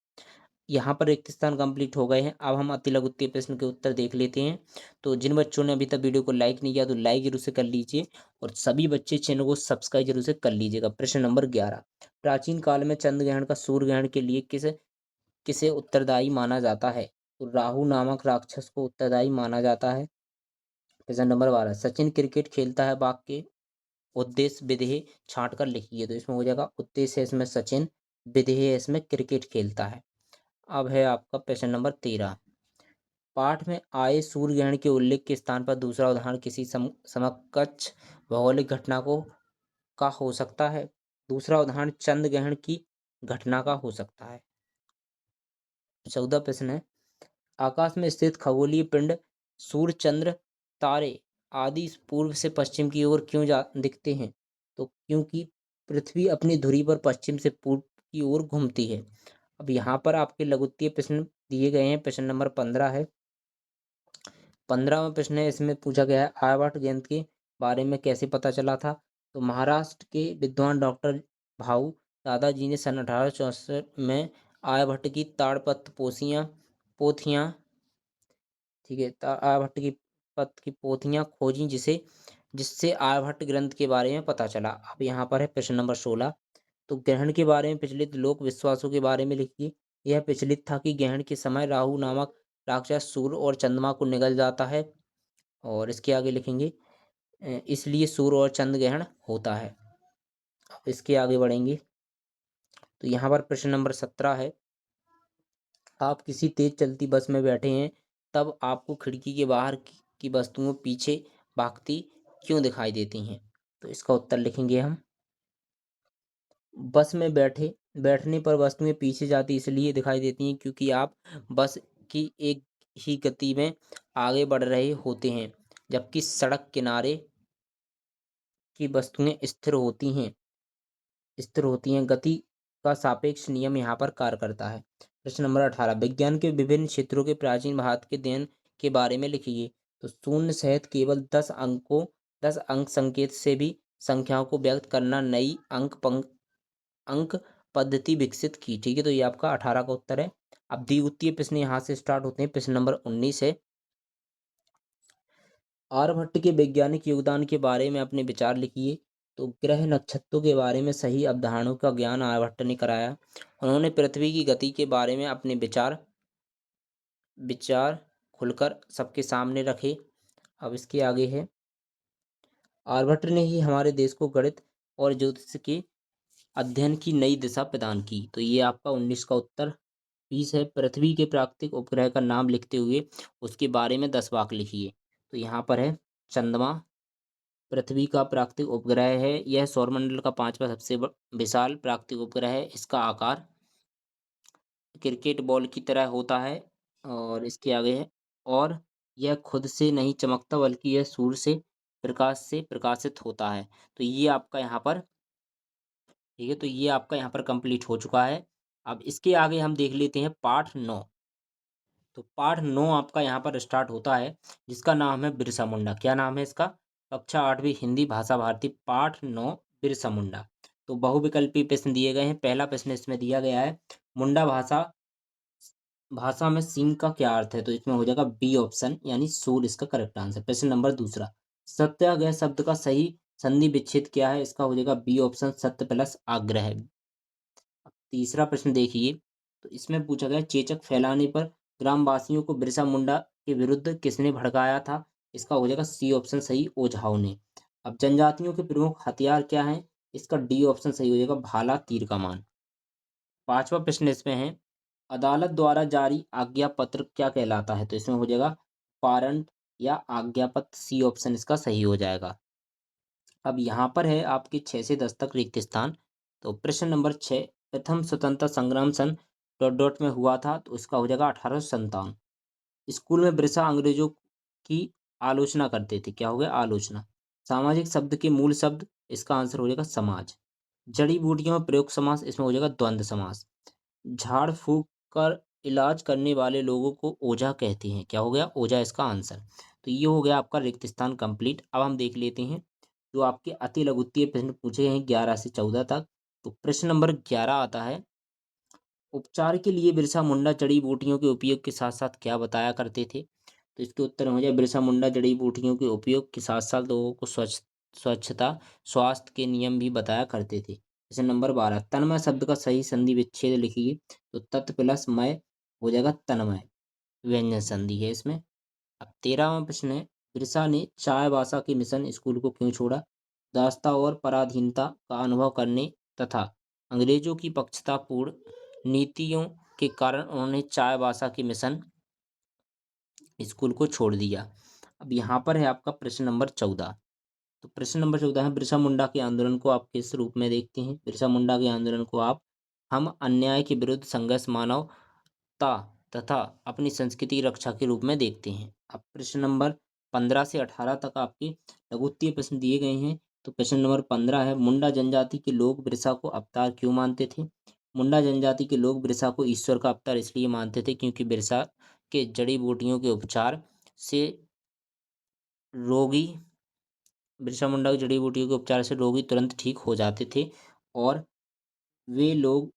यहाँ पर रिक्त स्थान कंप्लीट हो गए हैं। अब हम अति लघु उत्तरीय प्रश्न के उत्तर देख लेते हैं। तो जिन बच्चों ने अभी तक वीडियो को लाइक नहीं किया तो लाइक जरूर से कर लीजिए, और सभी बच्चे चैनल को सब्सक्राइब जरूर से कर लीजिएगा। प्रश्न नंबर 11, प्राचीन काल में चंद्र ग्रहण का सूर्य ग्रहण के लिए किसे किसे उत्तरदायी माना जाता है। तो राहु नामक राक्षस को उत्तरदायी माना जाता है। प्रश्न नंबर 12, सचिन क्रिकेट खेलता है, वाक्य उद्देश्य विधेय छांट कर लिखिए। तो इसमें हो जाएगा उद्देश्य है इसमें सचिन, विधेय है इसमें क्रिकेट खेलता है। अब है आपका प्रश्न नंबर 13, पाठ में आए सूर्य ग्रहण के उल्लेख के स्थान पर दूसरा उदाहरण किसी समकक्ष भौगोलिक घटना को का हो सकता है। दूसरा उदाहरण चंद्र ग्रहण की घटना का हो सकता है। 14 प्रश्न है, आकाश में स्थित खगोलीय पिंड सूर्य चंद्र तारे आदि पूर्व से पश्चिम की ओर क्यों दिखते हैं। तो क्योंकि पृथ्वी अपनी धुरी पर पश्चिम से पूर्व की ओर घूमती है। अब यहाँ पर आपके लघुत्तरीय प्रश्न दिए गए हैं। प्रश्न नंबर 15 है। 15वां प्रश्न है, इसमें पूछा गया है आर्यभट्ट यंत्र के बारे में कैसे पता चला था। तो महाराष्ट्र के विद्वान डॉक्टर भाऊ दादाजी ने सन 1864 में आर्यभट्ट की ताड़पत्र पोथियां, ठीक है, आर्यभट्ट की पत्र की पोथियां खोजी, जिससे आर्यभट्ट ग्रंथ के बारे में पता चला। अब यहाँ पर है प्रश्न नंबर 16। तो ग्रहण के बारे में प्रचलित लोक विश्वासों के बारे में लिखिए। यह प्रचलित था कि ग्रहण के समय राहु नामक राक्षस सूर्य और चंद्रमा को निगल जाता है। और इसके आगे लिखेंगे इसलिए सूर्य और चंद्र ग्रहण होता है। अब इसके आगे बढ़ेंगे तो यहाँ पर प्रश्न नंबर 17 है। आप किसी तेज चलती बस में बैठे हैं, तब आपको खिड़की के बाहर की वस्तुओं पीछे भागती क्यों दिखाई देती हैं। तो इसका उत्तर लिखेंगे हम। बस में बैठने पर वस्तुएं पीछे जाती इसलिए दिखाई देती हैं क्योंकि आप बस की एक ही गति में आगे बढ़ रहे होते हैं, जबकि सड़क किनारे की वस्तुएं स्थिर होती हैं। गति का सापेक्ष नियम यहाँ पर कार्य करता है। प्रश्न नंबर 18, विज्ञान के विभिन्न क्षेत्रों के प्राचीन भारत के अध्ययन के बारे में लिखिए। तो शून्य सहित केवल 10 अंक संकेत से भी संख्याओं को व्यक्त करना नई अंक पद्धति विकसित की। ठीक है, तो ये आपका 18 का उत्तर है। अब द्वितीय प्रश्न यहाँ से स्टार्ट होते हैं। प्रश्न नंबर 19 है। आर्यभट्ट के वैज्ञानिक योगदान के बारे में अपने विचार लिखिए। तो ग्रह नक्षत्रों के बारे में सही अवधारणाओं का ज्ञान आर्यभट्ट ने कराया। उन्होंने पृथ्वी की गति के बारे में अपने विचार खुलकर सबके सामने रखे। अब इसके आगे है, आर्यभट्ट ने ही हमारे देश को गणित और ज्योतिष के अध्ययन की नई दिशा प्रदान की। तो ये आपका 19 का उत्तर। 20 है, पृथ्वी के प्राकृतिक उपग्रह का नाम लिखते हुए उसके बारे में 10 वाक्य लिखिए। तो यहाँ पर है, चंद्रमा पृथ्वी का प्राकृतिक उपग्रह है। यह सौरमंडल का 5वां सबसे विशाल प्राकृतिक उपग्रह है। इसका आकार क्रिकेट बॉल की तरह होता है। और इसके आगे है, और यह खुद से नहीं चमकता बल्कि यह सूर्य से प्रकाश से प्रकाशित होता है। तो ये आपका यहाँ पर, ठीक है, तो ये आपका यहाँ पर कंप्लीट हो चुका है। अब इसके आगे हम देख लेते हैं पाठ 9। तो पाठ 9 आपका यहाँ पर स्टार्ट होता है, जिसका नाम है बिरसा मुंडा। क्या नाम है इसका? कक्षा 8वीं हिंदी भाषा भारती पाठ 9 बिरसा मुंडा। तो बहुविकल्पी प्रश्न दिए गए हैं। पहला प्रश्न इसमें दिया गया है, मुंडा भाषा भाषा में सिंह का क्या अर्थ है। तो इसमें हो जाएगा बी ऑप्शन, यानी सूर इसका करेक्ट आंसर। प्रश्न नंबर दूसरा, सत्याग्रह शब्द का सही संधि विच्छेद क्या है। इसका हो जाएगा बी ऑप्शन, सत्य प्लस आग्रह। तीसरा प्रश्न देखिए, तो इसमें पूछा गया चेचक फैलाने पर ग्रामवासियों को बिरसा मुंडा के विरुद्ध किसने भड़काया था। इसका हो जाएगा सी ऑप्शन सही, ओझाओं ने। अब जनजातियों के प्रमुख हथियार क्या हैं। इसका डी ऑप्शन सही हो जाएगा, भाला तीर कमान। पांचवा प्रश्न इसमें है, अदालत द्वारा जारी आज्ञा पत्र क्या कहलाता है। तो इसमें हो जाएगा वारंट या आज्ञा पत्र, सी ऑप्शन इसका सही हो जाएगा। अब यहाँ पर है आपके 6 से 10 तक रिक्त स्थान। तो प्रश्न नंबर 6, प्रथम स्वतंत्रता संग्राम सन डॉट डॉट में हुआ था। तो इसका हो जाएगा 1857। स्कूल में बिरसा अंग्रेजों की आलोचना करते थे। क्या हो गया? आलोचना। सामाजिक शब्द के मूल शब्द, इसका आंसर हो जाएगा समाज। जड़ी बूटियों में प्रयोग समास, इसमें हो जाएगा द्वंद्व समास। झाड़ फूक कर इलाज करने वाले लोगों को ओझा कहते हैं। क्या हो गया? ओझा इसका आंसर। तो ये हो गया आपका रिक्त स्थान कंप्लीट। अब हम देख लेते हैं जो आपके अति लघुत्तीय प्रश्न पूछे हैं 11 से 14 तक। तो प्रश्न नंबर 11 आता है, उपचार के लिए बिरसा मुंडा जड़ी बूटियों के उपयोग के साथ साथ क्या बताया करते थे। तो इसके उत्तर में हो जाए, बिरसा मुंडा जड़ी बूटियों के उपयोग के साथ साथ लोगों को स्वच्छता स्वास्थ्य के नियम भी बताया करते थे। प्रश्न नंबर 12, तन्मय शब्द का सही संधि विच्छेद लिखिए। तो तत् प्लस मय हो जाएगा तन्मय, व्यंजन संधि है इसमें। अब 13वां प्रश्न है, बिरसा ने चायबासा के मिशन स्कूल को क्यों छोड़ा। दासता और पराधीनता का अनुभव करने तथा अंग्रेजों की पक्षतापूर्ण नीतियों के कारण उन्होंने चायबासा के मिशन स्कूल को छोड़ दिया। अब यहाँ पर है आपका प्रश्न नंबर 14। तो प्रश्न नंबर 14 है, बिरसा मुंडा के आंदोलन को आप किस रूप में देखते हैं। बिरसा मुंडा के आंदोलन को आप हम अन्याय के विरुद्ध संघर्ष, मानवता तथा अपनी संस्कृति की रक्षा के रूप में देखते हैं। अब प्रश्न नंबर 15 से 18 तक आपके लघुत्तीय प्रश्न दिए गए हैं। तो प्रश्न नंबर 15 है, मुंडा जनजाति के लोग बिरसा को अवतार क्यों मानते थे? मुंडा जनजाति के लोग बिरसा को ईश्वर का अवतार इसलिए मानते थे क्योंकि बिरसा के जड़ी बूटियों के उपचार से रोगी बिरसा मुंडा की जड़ी बूटियों के उपचार से रोगी तुरंत ठीक हो जाते थे और वे लोग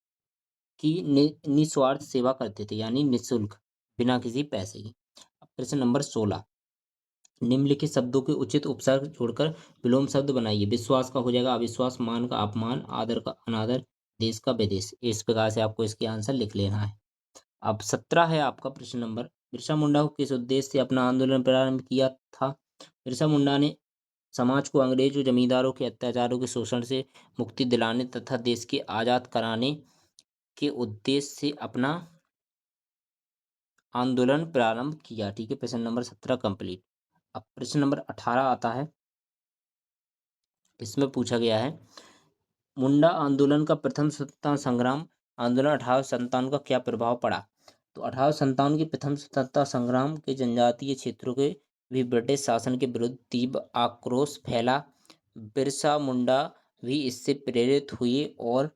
की निस्वार्थ सेवा करते थे, यानी निःशुल्क, बिना किसी पैसे के। अब प्रश्न नंबर 16, निम्नलिखित शब्दों के उचित उपसर्ग जोड़कर विलोम शब्द बनाइए। विश्वास का हो जाएगा अविश्वास, मान का अपमान, आदर का अनादर, देश का विदेश। इस प्रकार से आपको इसके आंसर लिख लेना है। अब 17 है आपका प्रश्न नंबर, बिरसा मुंडा को किस उद्देश्य से अपना आंदोलन प्रारंभ किया था? बिरसा मुंडा ने समाज को अंग्रेज और जमींदारों के अत्याचारों के शोषण से मुक्ति दिलाने तथा देश के आजाद कराने के उद्देश्य से अपना आंदोलन प्रारंभ किया। ठीक है, प्रश्न नंबर 17 कंप्लीट। अब प्रश्न नंबर 18 आता है, इसमें पूछा गया है, मुंडा आंदोलन का प्रथम स्वतंत्रता संग्राम आंदोलन 1857 का क्या प्रभाव पड़ा? तो 1857 के प्रथम स्वतंत्रता संग्राम के जनजातीय क्षेत्रों के भी ब्रिटिश शासन के विरुद्ध तीव्र आक्रोश फैला। बिरसा मुंडा भी इससे प्रेरित हुए और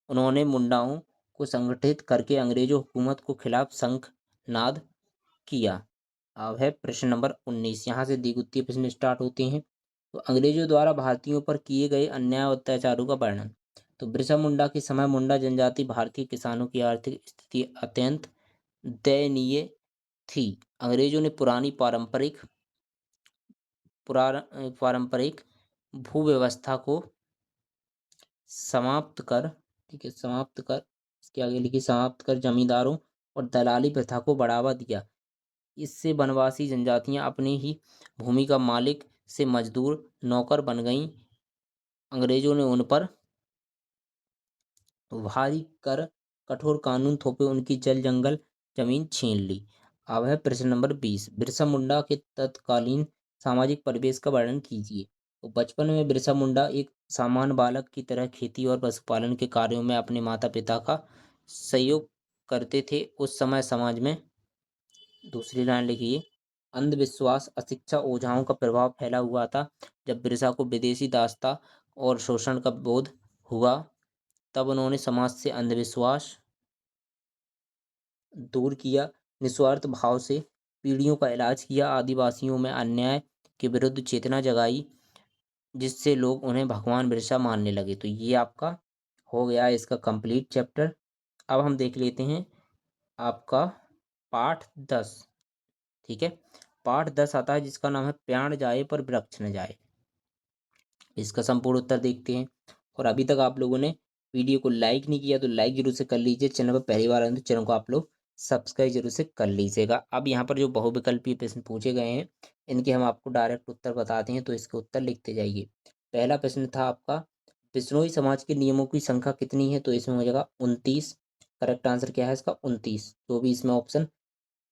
उन्होंने मुंडाओं को संगठित करके अंग्रेजों हुकूमत को खिलाफ शंखनाद किया। अब है प्रश्न नंबर 19, यहाँ से द्विगुत्तीय प्रश्न स्टार्ट होते हैं। तो अंग्रेजों द्वारा भारतीयों पर किए गए अन्याय और अत्याचारों का वर्णन। तो बिरसा मुंडा के समय मुंडा जनजाति भारतीय किसानों की आर्थिक स्थिति अत्यंत दयनीय थी। अंग्रेजों ने पारंपरिक भूव्यवस्था को समाप्त कर, ठीक है, इसके आगे लिखिए, समाप्त कर जमींदारों और दलाली प्रथा को बढ़ावा दिया। इससे वनवासी जनजातियां अपनी ही भूमि का मालिक से मजदूर नौकर बन गईं। अंग्रेजों ने उन पर भारी कर, कठोर कानून थोपे, उनकी जल जंगल जमीन छीन ली। अब है प्रश्न नंबर 20, बिरसा मुंडा के तत्कालीन सामाजिक परिवेश का वर्णन कीजिए। तो बचपन में बिरसा मुंडा एक सामान्य बालक की तरह खेती और पशुपालन के कार्यों में अपने माता पिता का सहयोग करते थे। उस समय समाज में, दूसरी लाइन लिखिए, अंधविश्वास, अशिक्षा, ओझाओं का प्रभाव फैला हुआ था। जब बिरसा को विदेशी दासता और शोषण का बोध हुआ, तब उन्होंने समाज से अंधविश्वास दूर किया, निस्वार्थ भाव से पीढ़ियों का इलाज किया, आदिवासियों में अन्याय के विरुद्ध चेतना जगाई, जिससे लोग उन्हें भगवान बिरसा मानने लगे। तो ये आपका हो गया इसका कंप्लीट चैप्टर। अब हम देख लेते हैं आपका पाठ 10। ठीक है, पाठ 10 आता है जिसका नाम है प्राण जाए पर वृक्ष न जाए। इसका संपूर्ण उत्तर देखते हैं। और अभी तक आप लोगों ने वीडियो को लाइक नहीं किया तो लाइक जरूर से कर लीजिए। चैनल पर पहली बार आए तो चैनल को आप लोग सब्सक्राइब जरूर से कर लीजिएगा। अब यहाँ पर जो बहुविकल्पीय प्रश्न पूछे गए हैं, इनके हम आपको डायरेक्ट उत्तर बताते हैं, तो इसके उत्तर लिखते जाइए। पहला प्रश्न था आपका, बिश्नोई समाज के नियमों की संख्या कितनी है? तो इसमें हो जाएगा 29। करेक्ट आंसर क्या है इसका? 29। जो भी इसमें ऑप्शन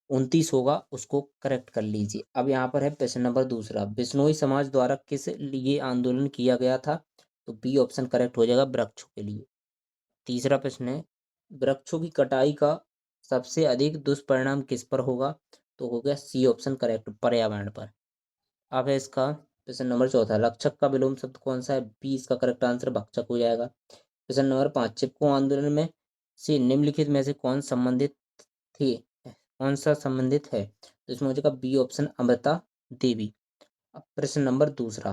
29 होगा उसको करेक्ट कर लीजिए। अब यहाँ पर है प्रश्न नंबर दूसरा, बिश्नोई समाज द्वारा किस लिए आंदोलन किया गया था? तो बी ऑप्शन करेक्ट हो जाएगा, वृक्षों के लिए। तीसरा प्रश्न है, वृक्षों की कटाई का सबसे अधिक दुष्परिणाम किस पर होगा? तो हो गया सी ऑप्शन करेक्ट, पर्यावरण पर। अब है इसका प्रश्न नंबर चौथा, रक्षक का विलोम शब्द कौन सा है? बी इसका करेक्ट आंसर भक्षक हो जाएगा। प्रश्न नंबर 5, चिपको आंदोलन में से निम्नलिखित में से थी कौन सा संबंधित है? तो इसमें हो जाएगा बी ऑप्शन अमृता देवी। अब प्रश्न नंबर दूसरा,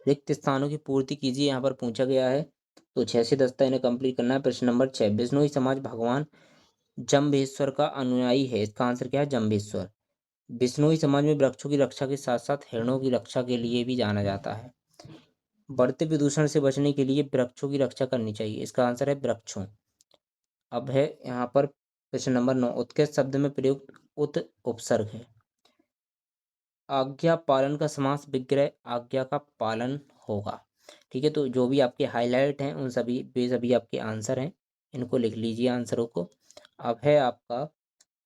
रिक्त स्थानों की पूर्ति कीजिए, यहाँ पर पूछा गया है। तो 6 से 10 तक इन्हें कंप्लीट करना है। प्रश्न नंबर 6, बिश्नोई समाज भगवान जम्भेश्वर का अनुयायी है। इसका आंसर क्या है? जम्भेश्वर। बिश्नोई समाज में वृक्षों की रक्षा के साथ साथ हिरणों की रक्षा के लिए भी जाना जाता है। बढ़ते प्रदूषण से बचने के लिए वृक्षों की रक्षा करनी चाहिए। इसका आंसर है वृक्षों। अब है यहाँ पर प्रश्न नंबर 9, उत्कृष्ट शब्द में प्रयुक्त उत उपसर्ग है। आज्ञा पालन का समास विग्रह आज्ञा का पालन होगा। ठीक है, तो जो भी आपके हाईलाइट हैं उन सभी वे सभी आपके आंसर हैं, इनको लिख लीजिए आंसरों को। अब है आपका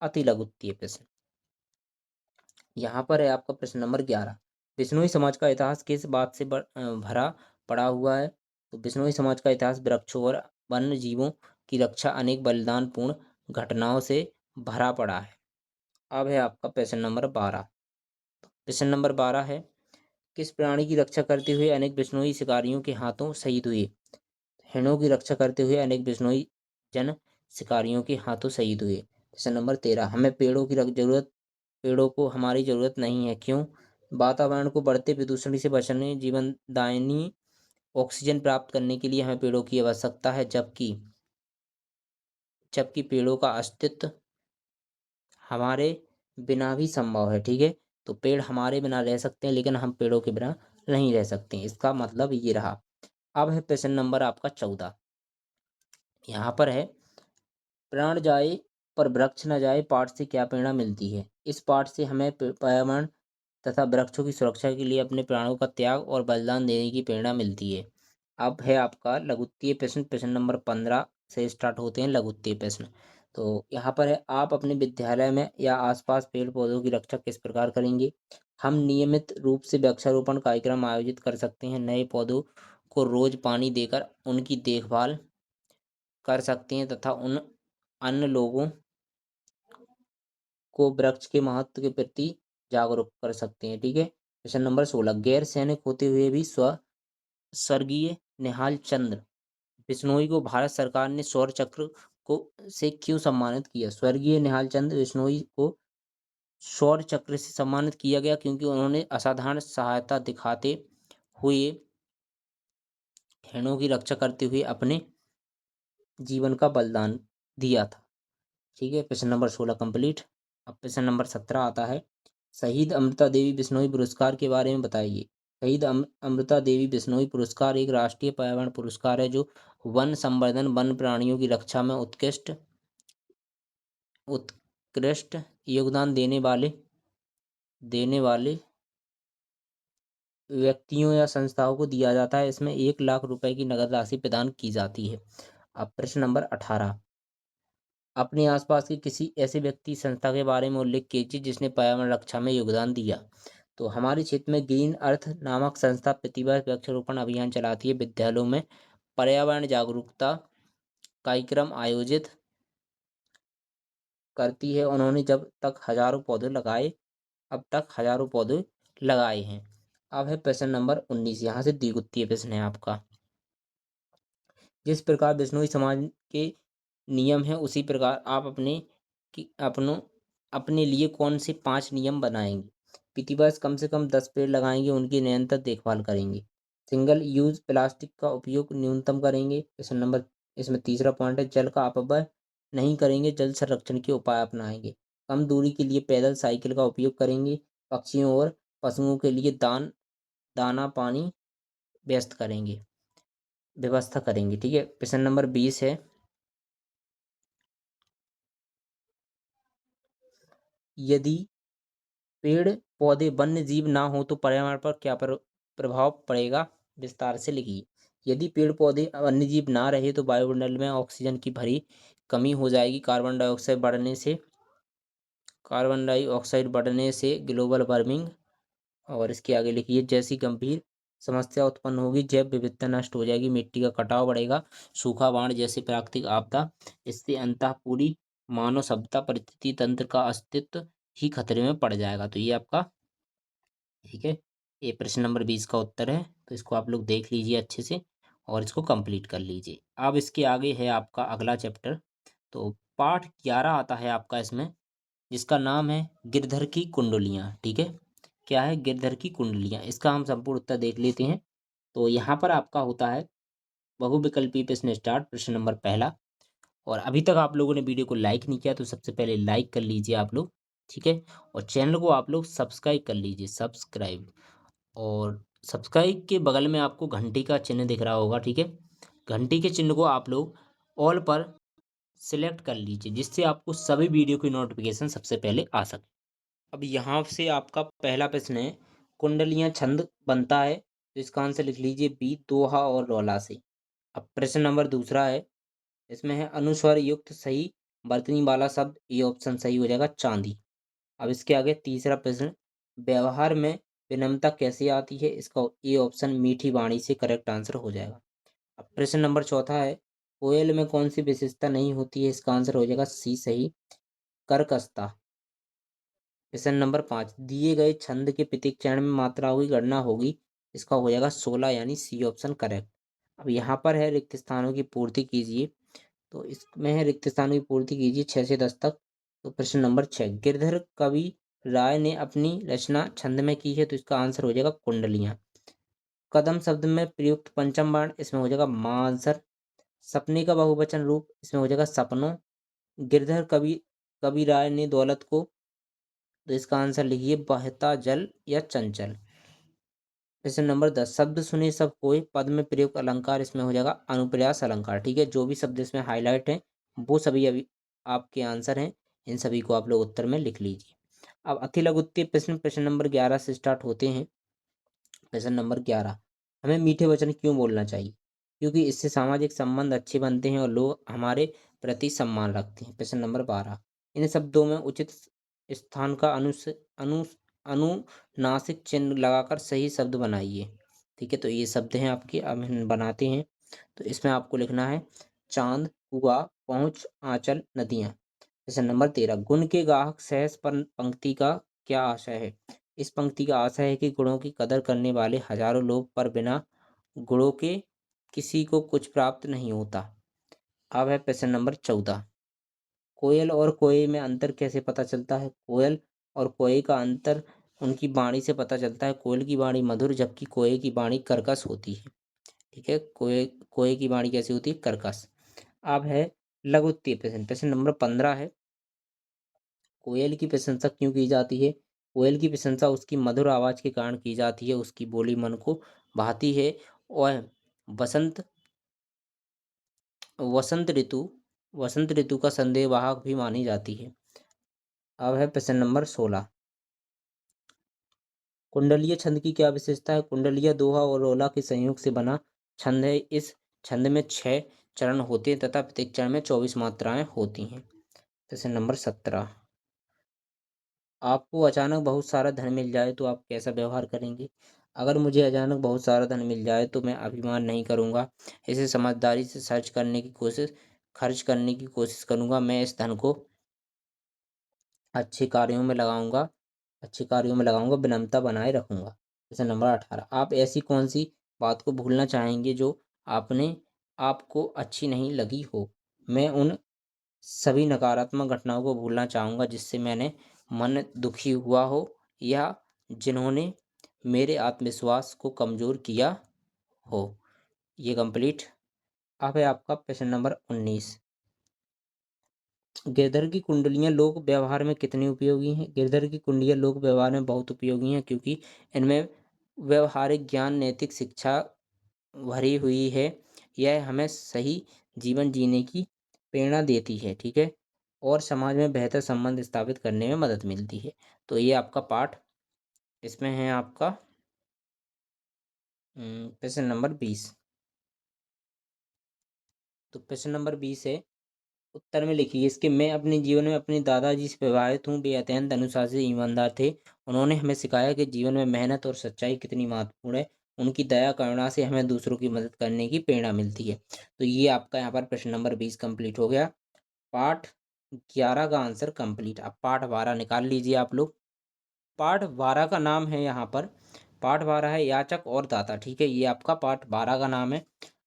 अति लघुत्तीय प्रश्न। यहाँ पर है आपका प्रश्न नंबर 11, बिश्नोई समाज का इतिहास किस बात से भरा पड़ा हुआ है? तो बिश्नोई समाज का इतिहास वृक्षों और वन्य जीवों की रक्षा अनेक बलिदानपूर्ण घटनाओं से भरा पड़ा है। अब है आपका प्रश्न नंबर 12। प्रश्न नंबर 12 है, किस प्राणी की रक्षा करते हुए अनेक बिश्नोई शिकारियों के हाथों शहीद हुए? हिरणों की रक्षा करते हुए अनेक बिश्नोई जन शिकारियों के हाथों शहीद हुए। प्रश्न नंबर 13, हमें पेड़ों की जरूरत, पेड़ों को हमारी जरूरत नहीं है, क्यों? वातावरण को बढ़ते प्रदूषण से बचने, जीवनदायिनी ऑक्सीजन प्राप्त करने के लिए हमें पेड़ों की आवश्यकता है, जबकि जबकि पेड़ों का अस्तित्व हमारे बिना भी संभव है। ठीक है, तो पेड़ हमारे बिना रह सकते हैं, लेकिन हम पेड़ों के बिना नहीं रह सकते, इसका मतलब ये रहा। अब है प्रश्न नंबर आपका 14। यहाँ पर है, प्राण जाए पर वृक्ष न जाए पाठ से क्या प्रेरणा मिलती है? इस पाठ से हमें पर्यावरण तथा वृक्षों की सुरक्षा के लिए अपने प्राणों का त्याग और बलिदान देने की प्रेरणा मिलती है। अब है आपका लघुत्तीय प्रश्न, प्रश्न नंबर 15 से स्टार्ट होते हैं लघुत्तीय प्रश्न। तो यहाँ पर है, आप अपने विद्यालय में या आसपास पेड़ पौधों की रक्षा किस प्रकार करेंगे? हम नियमित रूप से वृक्षारोपण कार्यक्रम आयोजित कर सकते हैं, नए पौधों को रोज पानी देकर उनकी देखभाल कर सकते हैं तथा उन अन्य लोगों को वृक्ष के महत्व के प्रति जागरूक कर सकते हैं। ठीक है, प्रश्न नंबर 16, गैर सैनिक होते हुए भी स्वर्गीय निहाल चंद्र बिश्नोई को भारत सरकार ने सौर चक्र को से क्यों सम्मानित किया? स्वर्गीय निहाल चंद्र बिश्नोई को सौर चक्र से सम्मानित किया गया क्योंकि उन्होंने असाधारण सहायता दिखाते हुए हिरणों की रक्षा करते हुए अपने जीवन का बलिदान दिया था। ठीक है, प्रश्न नंबर 16 कंप्लीट। अब प्रश्न नंबर 17 आता है, शहीद अमृता देवी बिश्नोई पुरस्कार के बारे में बताइए। शहीद अमृता देवी बिश्नोई पुरस्कार एक राष्ट्रीय पर्यावरण पुरस्कार है जो वन संवर्धन, वन प्राणियों की रक्षा में उत्कृष्ट योगदान देने वाले व्यक्तियों या संस्थाओं को दिया जाता है। इसमें 1 लाख रुपए की नगद राशि प्रदान की जाती है। अब प्रश्न नंबर 18, अपने आसपास के किसी ऐसे व्यक्ति संस्था के बारे में उल्लेख कीजिए जिसने पर्यावरण रक्षा में योगदान दिया। तो हमारे क्षेत्र में ग्रीन अर्थ नामक संस्था प्रतिवर्ष वृक्षारोपण अभियान चलाती है, विद्यालयों में पर्यावरण जागरूकता कार्यक्रम आयोजित करती है। उन्होंने अब तक हजारों पौधे लगाए हैं। अब है प्रश्न नंबर 19, यहाँ से द्विगुत्तीय प्रश्न है आपका। जिस प्रकार बिश्नोई समाज के नियम है उसी प्रकार आप अपने लिए कौन से 5 नियम बनाएंगे? प्रतिवर्ष कम से कम 10 पेड़ लगाएंगे, उनकी निरंतर देखभाल करेंगे, सिंगल यूज प्लास्टिक का उपयोग न्यूनतम करेंगे। प्रश्न नंबर, इसमें तीसरा पॉइंट है, जल का अपव्यय नहीं करेंगे, जल संरक्षण के उपाय अपनाएंगे, कम दूरी के लिए पैदल साइकिल का उपयोग करेंगे, पक्षियों और पशुओं के लिए दाना पानी व्यस्त करेंगे व्यवस्था करेंगे। ठीक है, प्रश्न नंबर 20 है, यदि पेड़ पौधे वन्य जीव ना हो तो पर्यावरण पर क्या प्रभाव पड़ेगा? विस्तार से लिखिए। यदि पेड़ पौधे वन्य जीव ना रहे तो वायुमंडल में ऑक्सीजन की भारी कमी हो जाएगी, कार्बन डाइऑक्साइड बढ़ने से ग्लोबल वार्मिंग, और इसके आगे लिखिए, जैसी गंभीर समस्या उत्पन्न होगी, जैव विविधता नष्ट हो जाएगी, मिट्टी का कटाव बढ़ेगा, सूखा बाढ़ जैसी प्राकृतिक आपदा, इससे अंततः पूरी मानव सभ्यता परिस्थिति तंत्र का अस्तित्व ही खतरे में पड़ जाएगा। तो ये आपका, ठीक है, ये प्रश्न नंबर 20 का उत्तर है। तो इसको आप लोग देख लीजिए अच्छे से और इसको कंप्लीट कर लीजिए। अब इसके आगे है आपका अगला चैप्टर। तो पाठ 11 आता है आपका इसमें, जिसका नाम है गिरधर की कुंडलियाँ। ठीक है, क्या है? गिरधर की कुंडलियाँ। इसका हम संपूर्ण उत्तर देख लेते हैं। तो यहाँ पर आपका होता है बहुविकल्पीय प्रश्न स्टार्ट, प्रश्न नंबर पहला। और अभी तक आप लोगों ने वीडियो को लाइक नहीं किया तो सबसे पहले लाइक कर लीजिए आप लोग। ठीक है, और चैनल को आप लोग सब्सक्राइब कर लीजिए, सब्सक्राइब। और सब्सक्राइब के बगल में आपको घंटी का चिन्ह दिख रहा होगा। ठीक है, घंटी के चिन्ह को आप लोग ऑल पर सिलेक्ट कर लीजिए, जिससे आपको सभी वीडियो की नोटिफिकेशन सबसे पहले आ सके। अब यहाँ से आपका पहला प्रश्न है, कुंडलियाँ छंद बनता है, तो इसका आंसर लिख लीजिए बी, दोहा और रोला से। अब प्रश्न नंबर दूसरा है, इसमें है अनुस्वर युक्त सही वर्तनी वाला शब्द, ये ऑप्शन सही हो जाएगा चांदी। अब इसके आगे तीसरा प्रश्न, व्यवहार में विनम्रता कैसे आती है? इसका ए ऑप्शन मीठी वाणी से करेक्ट आंसर हो जाएगा। अब प्रश्न नंबर चौथा है, कोयल में कौन सी विशेषता नहीं होती है? इसका आंसर हो जाएगा सी सही, कर्कशता। प्रश्न नंबर 5, दिए गए छंद के प्रत्येक चरण में मात्राओं की गणना होगी। इसका हो जाएगा 16 यानी सी ऑप्शन करेक्ट। अब यहाँ पर है रिक्त स्थानों की पूर्ति कीजिए। तो इसमें है रिक्त स्थानों की पूर्ति कीजिए 6 से 10 तक। तो प्रश्न नंबर 6, गिरधर कवि राय ने अपनी रचना छंद में की है। तो इसका आंसर हो जाएगा कुंडलियाँ। कदम शब्द में प्रयुक्त पंचम वर्ण, इसमें हो जाएगा मां आंसर। सपने का बहुवचन रूप, इसमें हो जाएगा सपनों। गिरधर कवि कवि राय ने दौलत को, तो इसका आंसर लिखिए बहता जल या चंचल। प्रश्न नंबर 10, शब्द सुने सब कोई पद में प्रयुक्त अलंकार, इसमें हो जाएगा अनुप्रास अलंकार। ठीक है, जो भी शब्द इसमें हाईलाइट हैं वो सभी अभी आपके आंसर हैं। इन सभी को आप लोग उत्तर में लिख लीजिए। अब अति लघु उत्तरीय प्रश्न प्रश्न नंबर 11 से स्टार्ट होते हैं। प्रश्न नंबर 11, हमें मीठे वचन क्यों बोलना चाहिए? क्योंकि इससे सामाजिक संबंध अच्छे बनते हैं और लोग हमारे प्रति सम्मान रखते हैं। प्रश्न नंबर 12, इन शब्दों में उचित स्थान का अनु अनुनासिक चिन्ह लगाकर सही शब्द बनाइए। ठीक है, तो ये शब्द हैं आपके, अब हम बनाते हैं। तो इसमें आपको लिखना है चांद, कुआ, पहुंच, आंचल, नदियां। प्रश्न नंबर 13, गुण के गाहक सहस पर पंक्ति का क्या आशय है? इस पंक्ति का आशय है कि गुणों की कदर करने वाले हजारों लोग पर बिना गुणों के किसी को कुछ प्राप्त नहीं होता। अब है प्रश्न नंबर 14, कोयल और कोए में अंतर कैसे पता चलता है? कोयल और कोए का अंतर उनकी वाणी से पता चलता है। कोयल की वाणी मधुर, जबकि कोए की वाणी कर्कश होती है। ठीक है, कोए कोए की वाणी कैसी होती है? कर्कश। अब है लघु उत्तरीय प्रश्न प्रश्न नंबर 15 है, कोयल की प्रशंसा क्यों की जाती है? कोयल की प्रशंसा उसकी मधुर आवाज के कारण की जाती है। उसकी बोली मन को भाती है और वसंत वसंत ऋतु वसंत ऋतु का संदेहवाहक भी मानी जाती है। अब है प्रश्न नंबर 16, कुंडलीय छंद की क्या विशेषता है? कुंडलीय दोहा और रोला के संयोग से बना छंद है। इस छंद में 6 चरण होते हैं तथा प्रत्येक चरण में 24 मात्राएं होती हैं। प्रश्न नंबर 17, आपको अचानक बहुत सारा धन मिल जाए तो आप कैसा व्यवहार करेंगे? अगर मुझे अचानक बहुत सारा धन मिल जाए तो मैं अभिमान नहीं करूंगा। इसे समझदारी से खर्च करने की कोशिश करूंगा। मैं इस धन को अच्छे कार्यों में लगाऊंगा विनम्रता बनाए रखूंगा। जैसे नंबर 18, आप ऐसी कौन सी बात को भूलना चाहेंगे जो आपने आपको अच्छी नहीं लगी हो? मैं उन सभी नकारात्मक घटनाओं को भूलना चाहूँगा जिससे मैंने मन दुखी हुआ हो या जिन्होंने मेरे आत्मविश्वास को कमज़ोर किया हो। ये कंप्लीट। अब है आपका प्रश्न नंबर 19, गिरधर की कुंडलियाँ लोक व्यवहार में कितनी उपयोगी हैं? गिरधर की कुंडलियाँ लोक व्यवहार में बहुत उपयोगी हैं क्योंकि इनमें व्यवहारिक ज्ञान, नैतिक शिक्षा भरी हुई है। यह हमें सही जीवन जीने की प्रेरणा देती है। ठीक है, और समाज में बेहतर संबंध स्थापित करने में मदद मिलती है। तो ये आपका पाठ, इसमें है आपका प्रश्न नंबर 20। तो प्रश्न नंबर 20 है, उत्तर में लिखिए इसके, मैं अपने जीवन में अपने दादाजी से प्रभावित हूँ। वे अत्यंत अनुशासित ईमानदार थे। उन्होंने हमें सिखाया कि जीवन में मेहनत और सच्चाई कितनी महत्वपूर्ण है। उनकी दया करुणा से हमें दूसरों की मदद करने की प्रेरणा मिलती है। तो ये आपका यहाँ पर प्रश्न नंबर 20 कंप्लीट हो गया। पाठ 11 का आंसर कंप्लीट। अब पाठ 12 निकाल लीजिए आप लोग। पाठ 12 का नाम है यहाँ पर, पाठ 12 है याचक और दाता। ठीक है, ये आपका पाठ 12 का नाम है।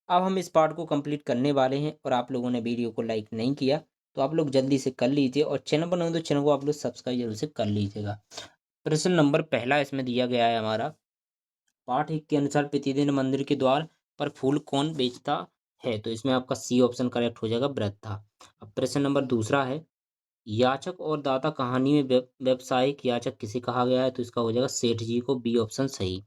अब हम इस पाठ को कंप्लीट करने वाले हैं और आप लोगों ने वीडियो को लाइक नहीं किया तो आप लोग जल्दी से कर लीजिए और चैनल पर नए हो तो चैनल को आप लोग सब्सक्राइब जरूर से कर लीजिएगा। प्रश्न नंबर पहला इसमें दिया गया है हमारा, पाठ 1 के अनुसार प्रतिदिन मंदिर के द्वार पर फूल कौन बेचता है? तो इसमें आपका सी ऑप्शन करेक्ट हो जाएगा, वृद्धा। अब प्रश्न नंबर दूसरा है, याचक और दाता कहानी में व्यवसायिक याचक किसे कहा गया है? तो इसका हो जाएगा सेठ जी को, बी ऑप्शन सही।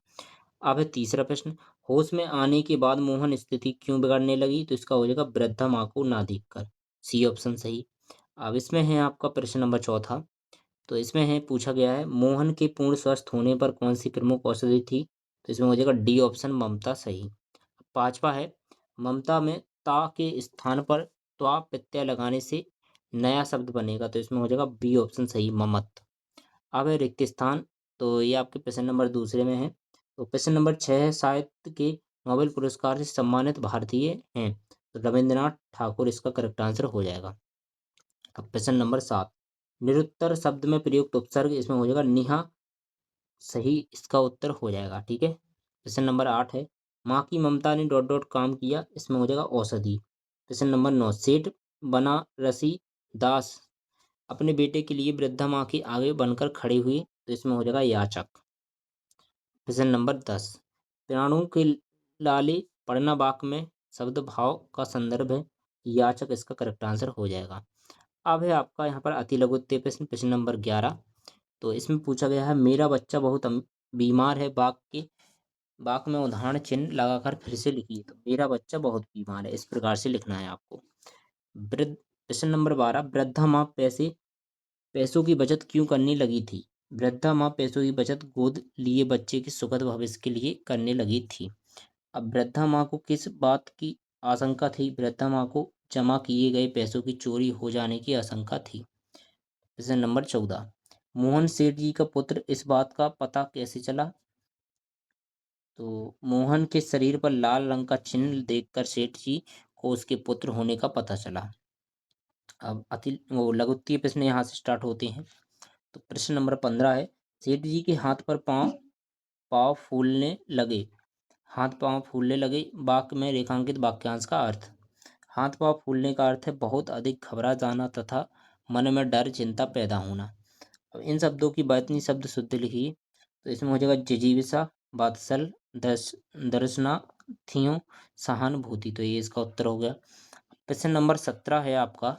अब है तीसरा प्रश्न, होश में आने के बाद मोहन स्थिति क्यों बिगड़ने लगी? तो इसका हो जाएगा वृद्धा माँ को ना देखकर, सी ऑप्शन सही। अब इसमें है आपका प्रश्न नंबर चौथा, तो इसमें है पूछा गया है मोहन के पूर्ण स्वस्थ होने पर कौन सी प्रमुख औषधि थी? तो इसमें हो जाएगा डी ऑप्शन ममता सही। पांचवा है, ममता में ता के स्थान पर त्वा प्रत्यय लगाने से नया शब्द बनेगा। तो इसमें हो जाएगा बी ऑप्शन सही, ममत। अब है रिक्त स्थान, तो ये आपके प्रश्न नंबर दूसरे में है। तो प्रश्न नंबर 6 है, साहित्य के नोबेल पुरस्कार से सम्मानित भारतीय हैं? तो रविंद्रनाथ ठाकुर इसका करेक्ट आंसर हो जाएगा। अब प्रश्न नंबर 7, निरुत्तर शब्द में प्रयुक्त उपसर्ग, इसमें हो जाएगा निहा, सही इसका उत्तर हो जाएगा। ठीक है, प्रश्न नंबर 8 है, माँ की ममता ने डॉट डॉट काम किया, इसमें हो जाएगा औषधि। प्रश्न नंबर 9, सेठ बना रसी दास अपने बेटे के लिए वृद्धा माँ के आगे बनकर खड़े हुए, तो इसमें हो जाएगा याचक। प्रश्न नंबर 10, प्राणों के लाले पढ़ना वाक्य में शब्द भाव का संदर्भ है, याचक इसका करेक्ट आंसर हो जाएगा। अब है आपका यहाँ पर अति लघु उत्तरीय प्रश्न, प्रश्न नंबर 11। तो इसमें पूछा गया है, मेरा बच्चा बहुत बीमार है, वाक्य में उदाहरण चिन्ह लगाकर फिर से लिखिए। तो मेरा बच्चा बहुत बीमार है, इस प्रकार से लिखना है आपको। वृद्ध प्रश्न नंबर 12, वृद्धा माँ पैसों की बचत क्यों करने लगी थी? वृद्धा माँ पैसों की बचत गोद लिए बच्चे के सुखद भविष्य के लिए करने लगी थी। अब वृद्धा माँ को किस बात की आशंका थी? वृद्धा माँ को जमा किए गए पैसों की चोरी हो जाने की आशंका थी। प्रश्न नंबर 14, मोहन सेठ जी का पुत्र, इस बात का पता कैसे चला? तो मोहन के शरीर पर लाल रंग का चिन्ह देखकर सेठ जी को उसके पुत्र होने का पता चला। अब लघु उत्तरीय प्रश्न यहाँ से स्टार्ट होते हैं। तो प्रश्न नंबर 15 है, सेठ जी के हाथ पर पाँव पाँव फूलने लगे, हाथ पाँव फूलने लगे, वाक्य में रेखांकित वाक्यांश का अर्थ। हाथ पाँव फूलने का अर्थ है बहुत अधिक घबरा जाना तथा मन में डर चिंता पैदा होना। अब इन शब्दों की वर्तनी शब्द शुद्ध लिखिए। तो इसमें हो जाएगा जिजीविषा, वात्सल, दर्शनार्थियों, सहानुभूति। तो ये इसका उत्तर हो गया। प्रश्न नंबर 17 है आपका,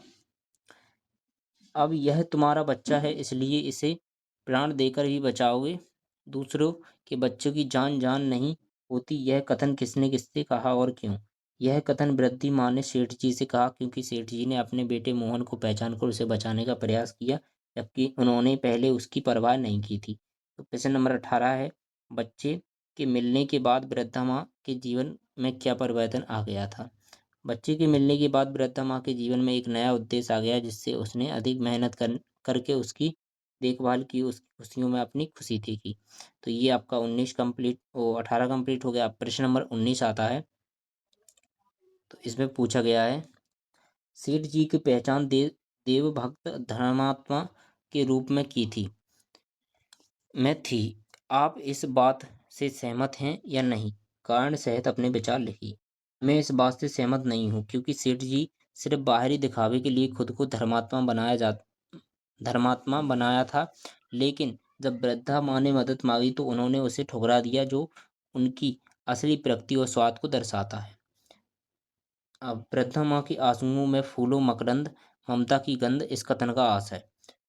अब यह तुम्हारा बच्चा है इसलिए इसे प्राण देकर ही बचाओगे, दूसरों के बच्चों की जान जान नहीं होती, यह कथन किसने किससे कहा और क्यों? यह कथन वृद्धि माँ ने सेठ जी से कहा, क्योंकि सेठ जी ने अपने बेटे मोहन को पहचान कर उसे बचाने का प्रयास किया, जबकि उन्होंने पहले उसकी परवाह नहीं की थी। तो प्रश्न नंबर 18 है, बच्चे के मिलने के बाद वृद्धा माँ के जीवन में क्या परिवर्तन आ गया था? बच्चे के मिलने के बाद वृद्धा माँ के जीवन में एक नया उद्देश्य आ गया, जिससे उसने अधिक मेहनत करके उसकी देखभाल की, उसकी खुशियों में अपनी खुशी देखी। तो ये आपका 18 कंप्लीट हो गया। अब प्रश्न नंबर 19 आता है। तो इसमें पूछा गया है, सेठ जी की पहचान देव भक्त धर्मात्मा के रूप में की थी में थी, आप इस बात से सहमत हैं या नहीं? कारण सहित अपने विचार लिखिए। मैं इस बात से सहमत नहीं हूँ, क्योंकि सेठ जी सिर्फ बाहरी दिखावे के लिए खुद को धर्मात्मा बनाया था, लेकिन जब वृद्धा माँ ने मदद मांगी तो उन्होंने उसे ठुकरा दिया, जो उनकी असली प्रकृति और स्वाद को दर्शाता है। अब वृद्धा माँ की आंसुओं में फूलों मकरंद, ममता की गंध, इस कथन का आशय।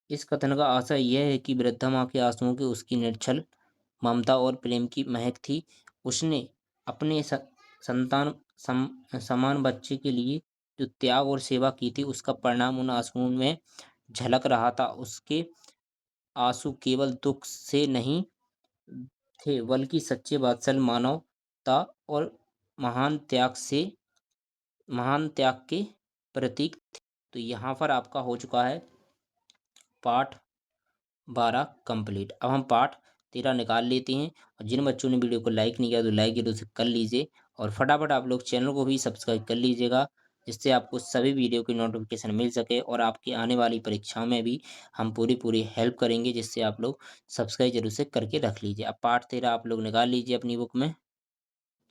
इस कथन का आशय यह है कि वृद्धा माँ के आंसुओं की उसकी निश्छल ममता और प्रेम की महक थी। उसने अपने संतान समान बच्चे के लिए जो त्याग और सेवा की थी, उसका परिणाम उन आंसुओं में झलक रहा था। उसके आंसू केवल दुख से नहीं थे, बल्कि सच्चे वात्सल्य, मानवता और महान त्याग के प्रतीक थे। तो यहाँ पर आपका हो चुका है पाठ 12 कंप्लीट। अब हम पाठ 13 निकाल लेते हैं, और जिन बच्चों ने वीडियो को लाइक नहीं किया तो लाइक जरूर से कर लीजिए, और फटाफट आप लोग चैनल को भी सब्सक्राइब कर लीजिएगा, जिससे आपको सभी वीडियो की नोटिफिकेशन मिल सके, और आपकी आने वाली परीक्षाओं में भी हम पूरी पूरी हेल्प करेंगे, जिससे आप लोग सब्सक्राइब जरूर से करके रख लीजिए। अब पाठ 13 आप लोग निकाल लीजिए अपनी बुक में।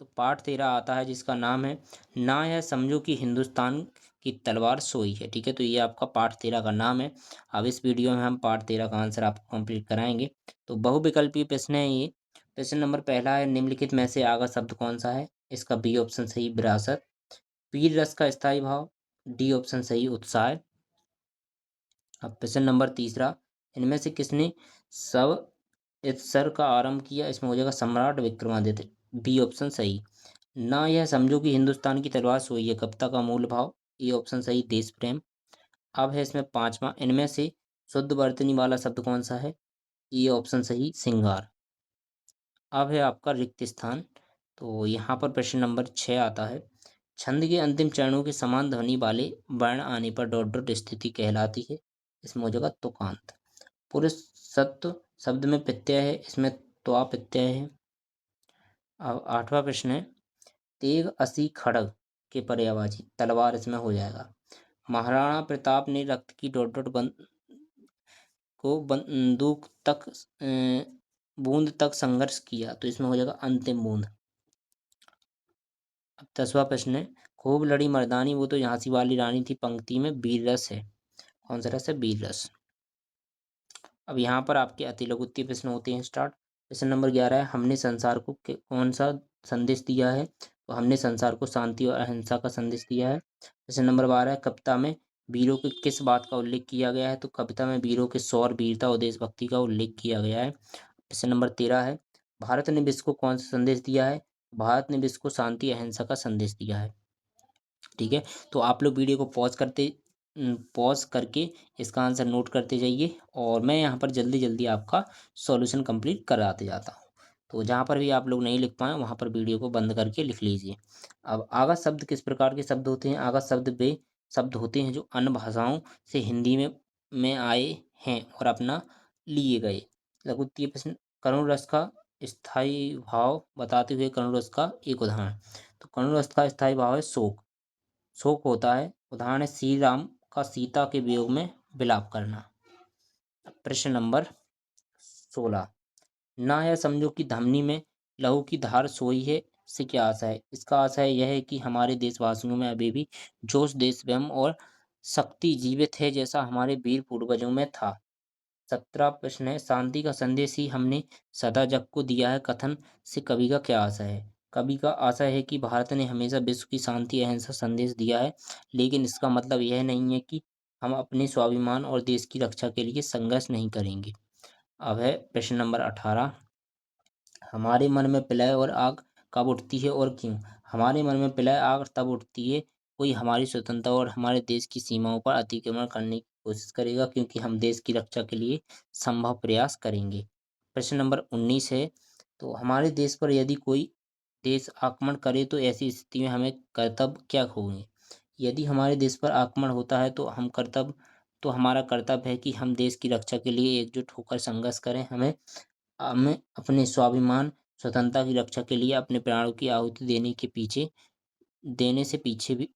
तो पाठ 13 आता है, जिसका नाम है, ना यह समझो कि हिंदुस्तान की तलवार सोई है। ठीक है, तो ये आपका पाठ 13 का नाम है। अब इस वीडियो में हम पाठ 13 का आंसर आपको कंप्लीट कराएंगे। तो बहुविकल्पीय प्रश्न है ये। प्रश्न नंबर पहला है, निम्नलिखित में से आगा शब्द कौन सा है? इसका बी ऑप्शन सही, विरासत। पीर रस का स्थायी भाव, डी ऑप्शन सही, उत्साह। अब प्रश्न नंबर तीसरा, इनमें से किसने सब इत्सर का आरंभ किया? इसमें हो जाएगा सम्राट विक्रमादित्य, बी ऑप्शन सही। ना यह समझो कि हिंदुस्तान की तलवार सोई है, कविता का मूल भाव, ए ऑप्शन सही, देश प्रेम। अब है इसमें पांचवा, इनमें से शुद्ध वर्तनी वाला शब्द कौन सा है? ए ऑप्शन सही, सिंगार। अब है आपका रिक्त स्थान। तो यहाँ पर प्रश्न नंबर 6 आता है, छंद के अंतिम चरणों के समान ध्वनि वाले वर्ण आने पर डॉट डॉट स्थिति कहलाती है। इसमें हो जाएगा तुकांत। पुरुष सत्व शब्द में प्रत्यय है, इसमें त्वा प्रत्यय है। अब आठवां प्रश्न है, तेग असी खड़ग के पर्यायवाची, तलवार इसमें हो जाएगा। महाराणा प्रताप ने रक्त की डॉट डॉट बंद को बंदूक तक बूंद तक संघर्ष किया, तो इसमें हो जाएगा अंतिम बूंद। अब 10वां प्रश्न है, खूब लड़ी मर्दानी वो तो झांसी वाली रानी थी, पंक्ति में वीर रस है, कौन सा रस है? वीर रस। अब यहाँ पर आपके अति लघुत्तीय प्रश्न होते हैं स्टार्ट। प्रश्न नंबर 11 है, हमने संसार को कौन सा संदेश दिया है? तो हमने संसार को शांति और अहिंसा का संदेश दिया है। प्रश्न नंबर 12 है, कविता में वीरों की किस बात का उल्लेख किया गया है? तो कविता में वीरों के शौर्य, वीरता और देशभक्ति का उल्लेख किया गया है। प्रश्न नंबर 13 है, भारत ने विश्व को कौन सा संदेश दिया है? भारत ने विश्व को शांति अहिंसा का संदेश दिया है। ठीक है, तो आप लोग वीडियो को पॉज करके इसका आंसर नोट करते जाइए, और मैं यहाँ पर जल्दी जल्दी आपका सॉल्यूशन कंप्लीट कराते जाता हूँ। तो जहाँ पर भी आप लोग नहीं लिख पाए वहाँ पर वीडियो को बंद करके लिख लीजिए। अब आगत शब्द किस प्रकार के शब्द होते हैं? आगत शब्द वे शब्द होते हैं जो अन्य भाषाओं से हिंदी में आए हैं और अपना लिए गए। लघुत्तीय प्रश्न, करुण रस का स्थायी भाव बताते हुए करुण रस का एक उदाहरण। तो करुण रस का स्थायी भाव है शोक, शोक होता है। उदाहरण है श्री राम का सीता के वियोग में विलाप करना। प्रश्न नंबर 16, ना यह समझो कि धमनी में लहू की धार सोई है, से क्या आशा है? इसका आशा यह है कि हमारे देशवासियों में अभी भी जोश, देश प्रेम और शक्ति जीवित है जैसा हमारे वीर पूर्वजों में था। 17 प्रश्न है, शांति का संदेश ही हमने सदा जग को दिया है, कथन से कवि का क्या आशा है? कवि का आशा है कि भारत ने हमेशा विश्व की शांति अहिंसा संदेश दिया है, लेकिन इसका मतलब यह नहीं है कि हम अपने स्वाभिमान और देश की रक्षा के लिए संघर्ष नहीं करेंगे। अब है प्रश्न नंबर 18, हमारे मन में प्रलय और आग कब उठती है और क्यों? हमारे मन में प्रलय आग तब उठती है, कोई हमारी स्वतंत्रता और हमारे देश की सीमाओं पर अतिक्रमण करने की कोशिश करेगा, क्योंकि हम देश की रक्षा के लिए संभव प्रयास करेंगे। प्रश्न नंबर 19 है, तो हमारे देश पर यदि कोई देश आक्रमण करे तो ऐसी स्थिति में हमें कर्तव्य क्या होंगे? यदि हमारे देश पर आक्रमण होता है तो हमारा कर्तव्य है कि हम देश की रक्षा के लिए एकजुट होकर संघर्ष करें। हमें अपने स्वाभिमान, स्वतंत्रता की रक्षा के लिए अपने प्राणों की आहुति देने से पीछे भी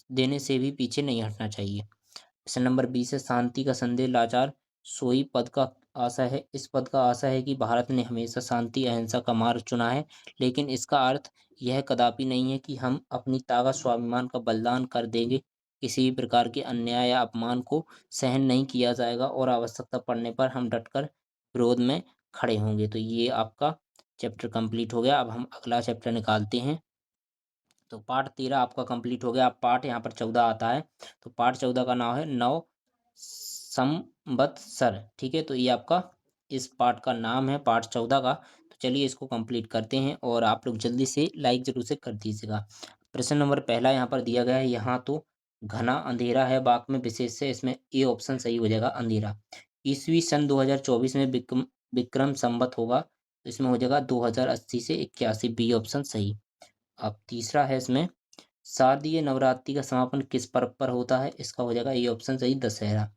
देने से भी पीछे नहीं हटना चाहिए। प्रश्न नंबर 20 है, शांति का संदेश लाचार सोई पद का आशा है। इस पद का आशा है कि भारत ने हमेशा शांति अहिंसा का मार्ग चुना है, लेकिन इसका अर्थ यह कदापि नहीं है कि हम अपनी ताकत, स्वाभिमान का बलिदान कर देंगे। किसी भी प्रकार के अन्याय या अपमान को सहन नहीं किया जाएगा और आवश्यकता पड़ने पर हम डटकर विरोध में खड़े होंगे। तो ये आपका चैप्टर कंप्लीट हो गया। अब हम अगला चैप्टर निकालते हैं। तो पार्ट 13 आपका कंप्लीट हो गया। अब पार्ट यहाँ पर 14 आता है। तो पार्ट 14 का नाम है नव संवत्सर। ठीक है, तो ये आपका इस पार्ट का नाम है, पार्ट 14 का। तो चलिए इसको कंप्लीट करते हैं, और आप लोग जल्दी से लाइक जरूर से कर दीजिएगा। प्रश्न नंबर पहला यहाँ पर दिया गया है, यहाँ तो घना अंधेरा है, वाक्य में विशेष से इसमें ए ऑप्शन सही हो जाएगा, अंधेरा। ईस्वी सन 2024 में विक्रम संवत होगा, तो इसमें हो जाएगा 2080 से 81, बी ऑप्शन सही। अब तीसरा है इसमें, शारदीय नवरात्रि का समापन किस पर्व पर होता है? इसका हो जाएगा ये ऑप्शन सही, दशहरा।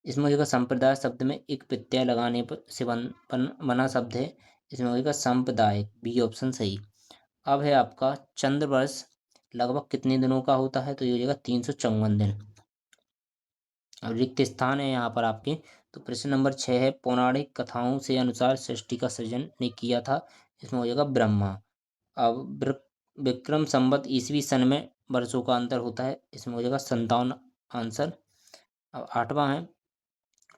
इसमें हो जाएगा संप्रदाय शब्द में एक प्रत्यय लगाने पर से बना शब्द है, इसमें हो जाएगा सांप्रदायिक, बी ऑप्शन सही। अब है आपका चंद्र वर्ष लगभग कितने दिनों का होता है? तो ये हो जाएगा 354 दिन। अब रिक्त स्थान है यहाँ पर आपके। तो प्रश्न नंबर 6 है, पौराणिक कथाओं से अनुसार सृष्टि का सृजन ने किया था, इसमें हो जाएगा ब्रह्मा। अब विक्रम संवत ईसवी सन में वर्षों का अंतर होता है, इसमें हो जाएगा 57 आंसर। अब 8वां है,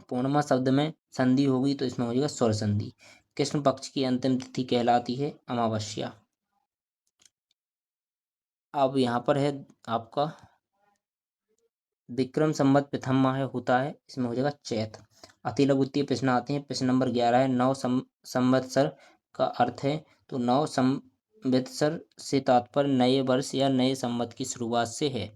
पूर्णिमा शब्द में संधि होगी, तो इसमें हो जाएगा स्वर संधि। कृष्ण पक्ष की अंतिम तिथि कहलाती है अमावस्या। अब यहाँ पर है आपका विक्रम संवत प्रथम माह होता है, इसमें हो जाएगा चैत। अति लघुत्तीय प्रश्न आते हैं। प्रश्न नंबर 11 है, नव संवत्सर का अर्थ है। तो नव संवत्सर से तात्पर्य नए वर्ष या नए संवत की शुरुआत से है।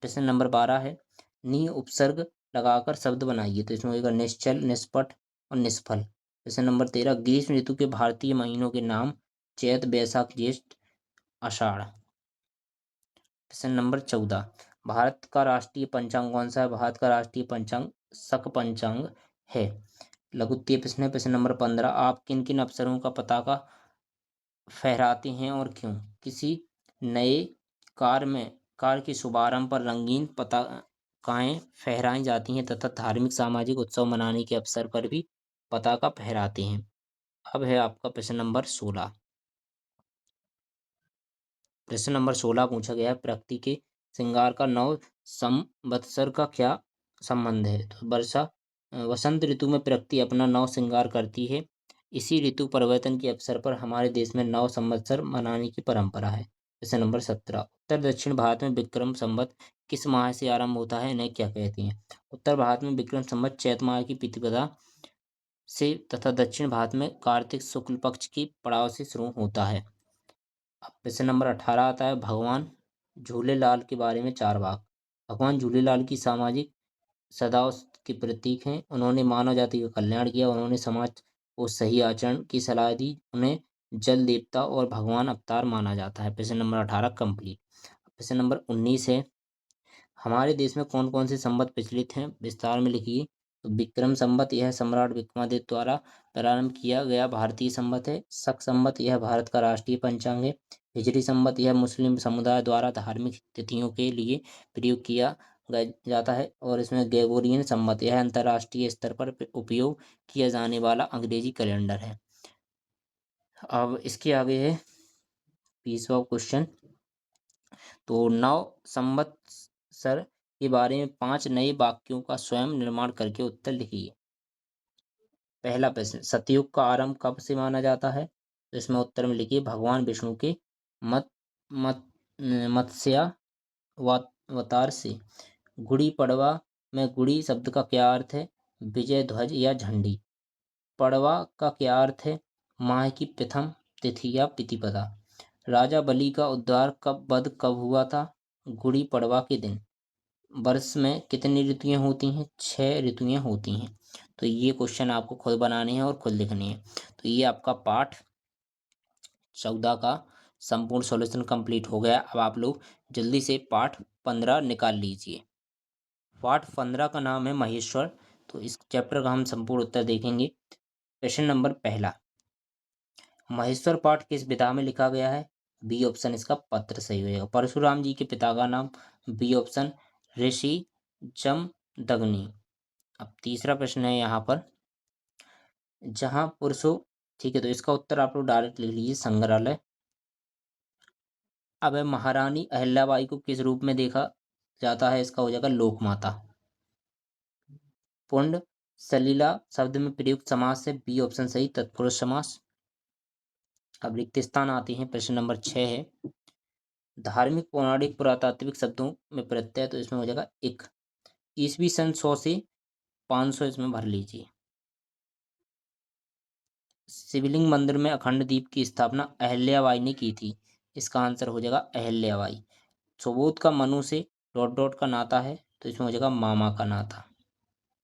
प्रश्न नंबर 12 है, नी उपसर्ग लगाकर शब्द बनाइए, तो इसमें होगा निश्चल, निष्पट और निष्फल। प्रश्न नंबर 13, ग्रीष्म ऋतु के भारतीय महीनों के नाम, चैत, बैसाख, ज्येष्ठ, आषाढ़। प्रश्न नंबर 14, भारत का राष्ट्रीय पंचांग कौन सा है? भारत का राष्ट्रीय पंचांग शक पंचांग है। लघुत्तीय प्रश्न है। प्रश्न नंबर 15, आप किन किन अवसरों का पताका फहराते हैं और क्यों? किसी नए कार के शुभारंभ पर रंगीन पताकाएं फहराई जाती हैं तथा धार्मिक सामाजिक उत्सव मनाने के अवसर पर भी पताका फहराते हैं। अब है आपका प्रश्न नंबर 16। प्रश्न नंबर 16 पूछा गया है, प्रकृति के श्रृंगार का नव संवत्सर का क्या संबंध है? तो वसंत ऋतु में प्रकृति अपना नव श्रृंगार करती है। इसी ऋतु परिवर्तन के अवसर पर हमारे देश में नव संवत्सर मनाने की परंपरा है। प्रश्न नंबर 17, उत्तर दक्षिण भारत में विक्रम संवत किस माह से आरंभ होता है, इन्हें क्या कहते हैं? उत्तर भारत में विक्रम संवत चैत माह की प्रतिपदा से तथा दक्षिण भारत में कार्तिक शुक्ल पक्ष की पड़ाव से शुरू होता है। अब प्रश्न नंबर 18 आता है, भगवान झूलेलाल के बारे में 4 वाक्य। भगवान झूलेलाल की सामाजिक सदाओं के प्रतीक हैं। उन्होंने मानव जाति का कल्याण किया। उन्होंने समाज को सही आचरण की सलाह दी। उन्हें जल देवता और भगवान अवतार माना जाता है। प्रश्न नंबर 18 कंप्लीट। प्रश्न नंबर 19 है, हमारे देश में कौन कौन से संवत प्रचलित हैं, विस्तार में लिखिए। तो विक्रम संवत यह सम्राट विक्रमादित्य द्वारा प्रारंभ किया गया भारतीय संवत है। शक संवत यह भारत का राष्ट्रीय पंचांग है। हिजरी संवत यह मुस्लिम समुदाय द्वारा धार्मिक तिथियों के लिए प्रयोग किया जाता है। और इसमें ग्रेगोरियन संवत यह अंतर्राष्ट्रीय स्तर पर उपयोग किया जाने वाला अंग्रेजी कैलेंडर है। अब इसके आगे है 20वां क्वेश्चन। तो नव संवत्सर के बारे में 5 नए वाक्यों का स्वयं निर्माण करके उत्तर लिखिए। पहला प्रश्न, सतयुग का आरंभ कब से माना जाता है? तो इसमें उत्तर में लिखिए, भगवान विष्णु के मत मत मत्स्यावतार से। गुड़ी पड़वा में गुड़ी शब्द का क्या अर्थ है? विजय ध्वज या झंडी। पड़वा का क्या अर्थ है? माह की प्रथम तिथि या प्रतिपदा। राजा बलि का उद्धार कब वध कब हुआ था? गुड़ी पड़वा के दिन। वर्ष में कितनी ऋतुएं होती हैं? 6 ऋतुएं होती हैं। तो ये क्वेश्चन आपको खुद बनाने हैं और खुद लिखने हैं। तो ये आपका पाठ 14 का संपूर्ण सॉल्यूशन कंप्लीट हो गया। अब आप लोग जल्दी से पाठ 15 निकाल लीजिए। पाठ 15 का नाम है महेश्वर। तो इस चैप्टर का हम संपूर्ण उत्तर देखेंगे। प्रश्न नंबर पहला, महेश्वर पाठ किस विधा में लिखा गया है? बी ऑप्शन इसका पत्र सही हो जाएगा। परशुराम जी के पिता का नाम, बी ऑप्शन ऋषि जमदग्नि। अब तीसरा प्रश्न है यहाँ पर, जहाँ पुरुषों, ठीक है, तो इसका उत्तर आप लोग डायरेक्ट लिख लीजिए, संग्रहालय। अब महारानी अहिल्याबाई को किस रूप में देखा जाता है? इसका हो जाएगा लोकमाता। पुंड सलीला शब्द में प्रयुक्त समास से, बी ऑप्शन सही, तत्पुरुष समास। अब रिक्त स्थान आते हैं। प्रश्न नंबर 6 है, धार्मिक पौराणिक पुरातात्विक शब्दों में प्रत्यय, तो इसमें हो जाएगा एक। ईसवी सन 100 से 500 इसमें भर लीजिए। शिवलिंग मंदिर में अखंड दीप की स्थापना अहिल्याबाई ने की थी। इसका आंसर हो जाएगा अहिल्याबाई। सुबोध का मनु से डॉट डॉट का नाता है, तो इसमें हो जाएगा मामा का नाता।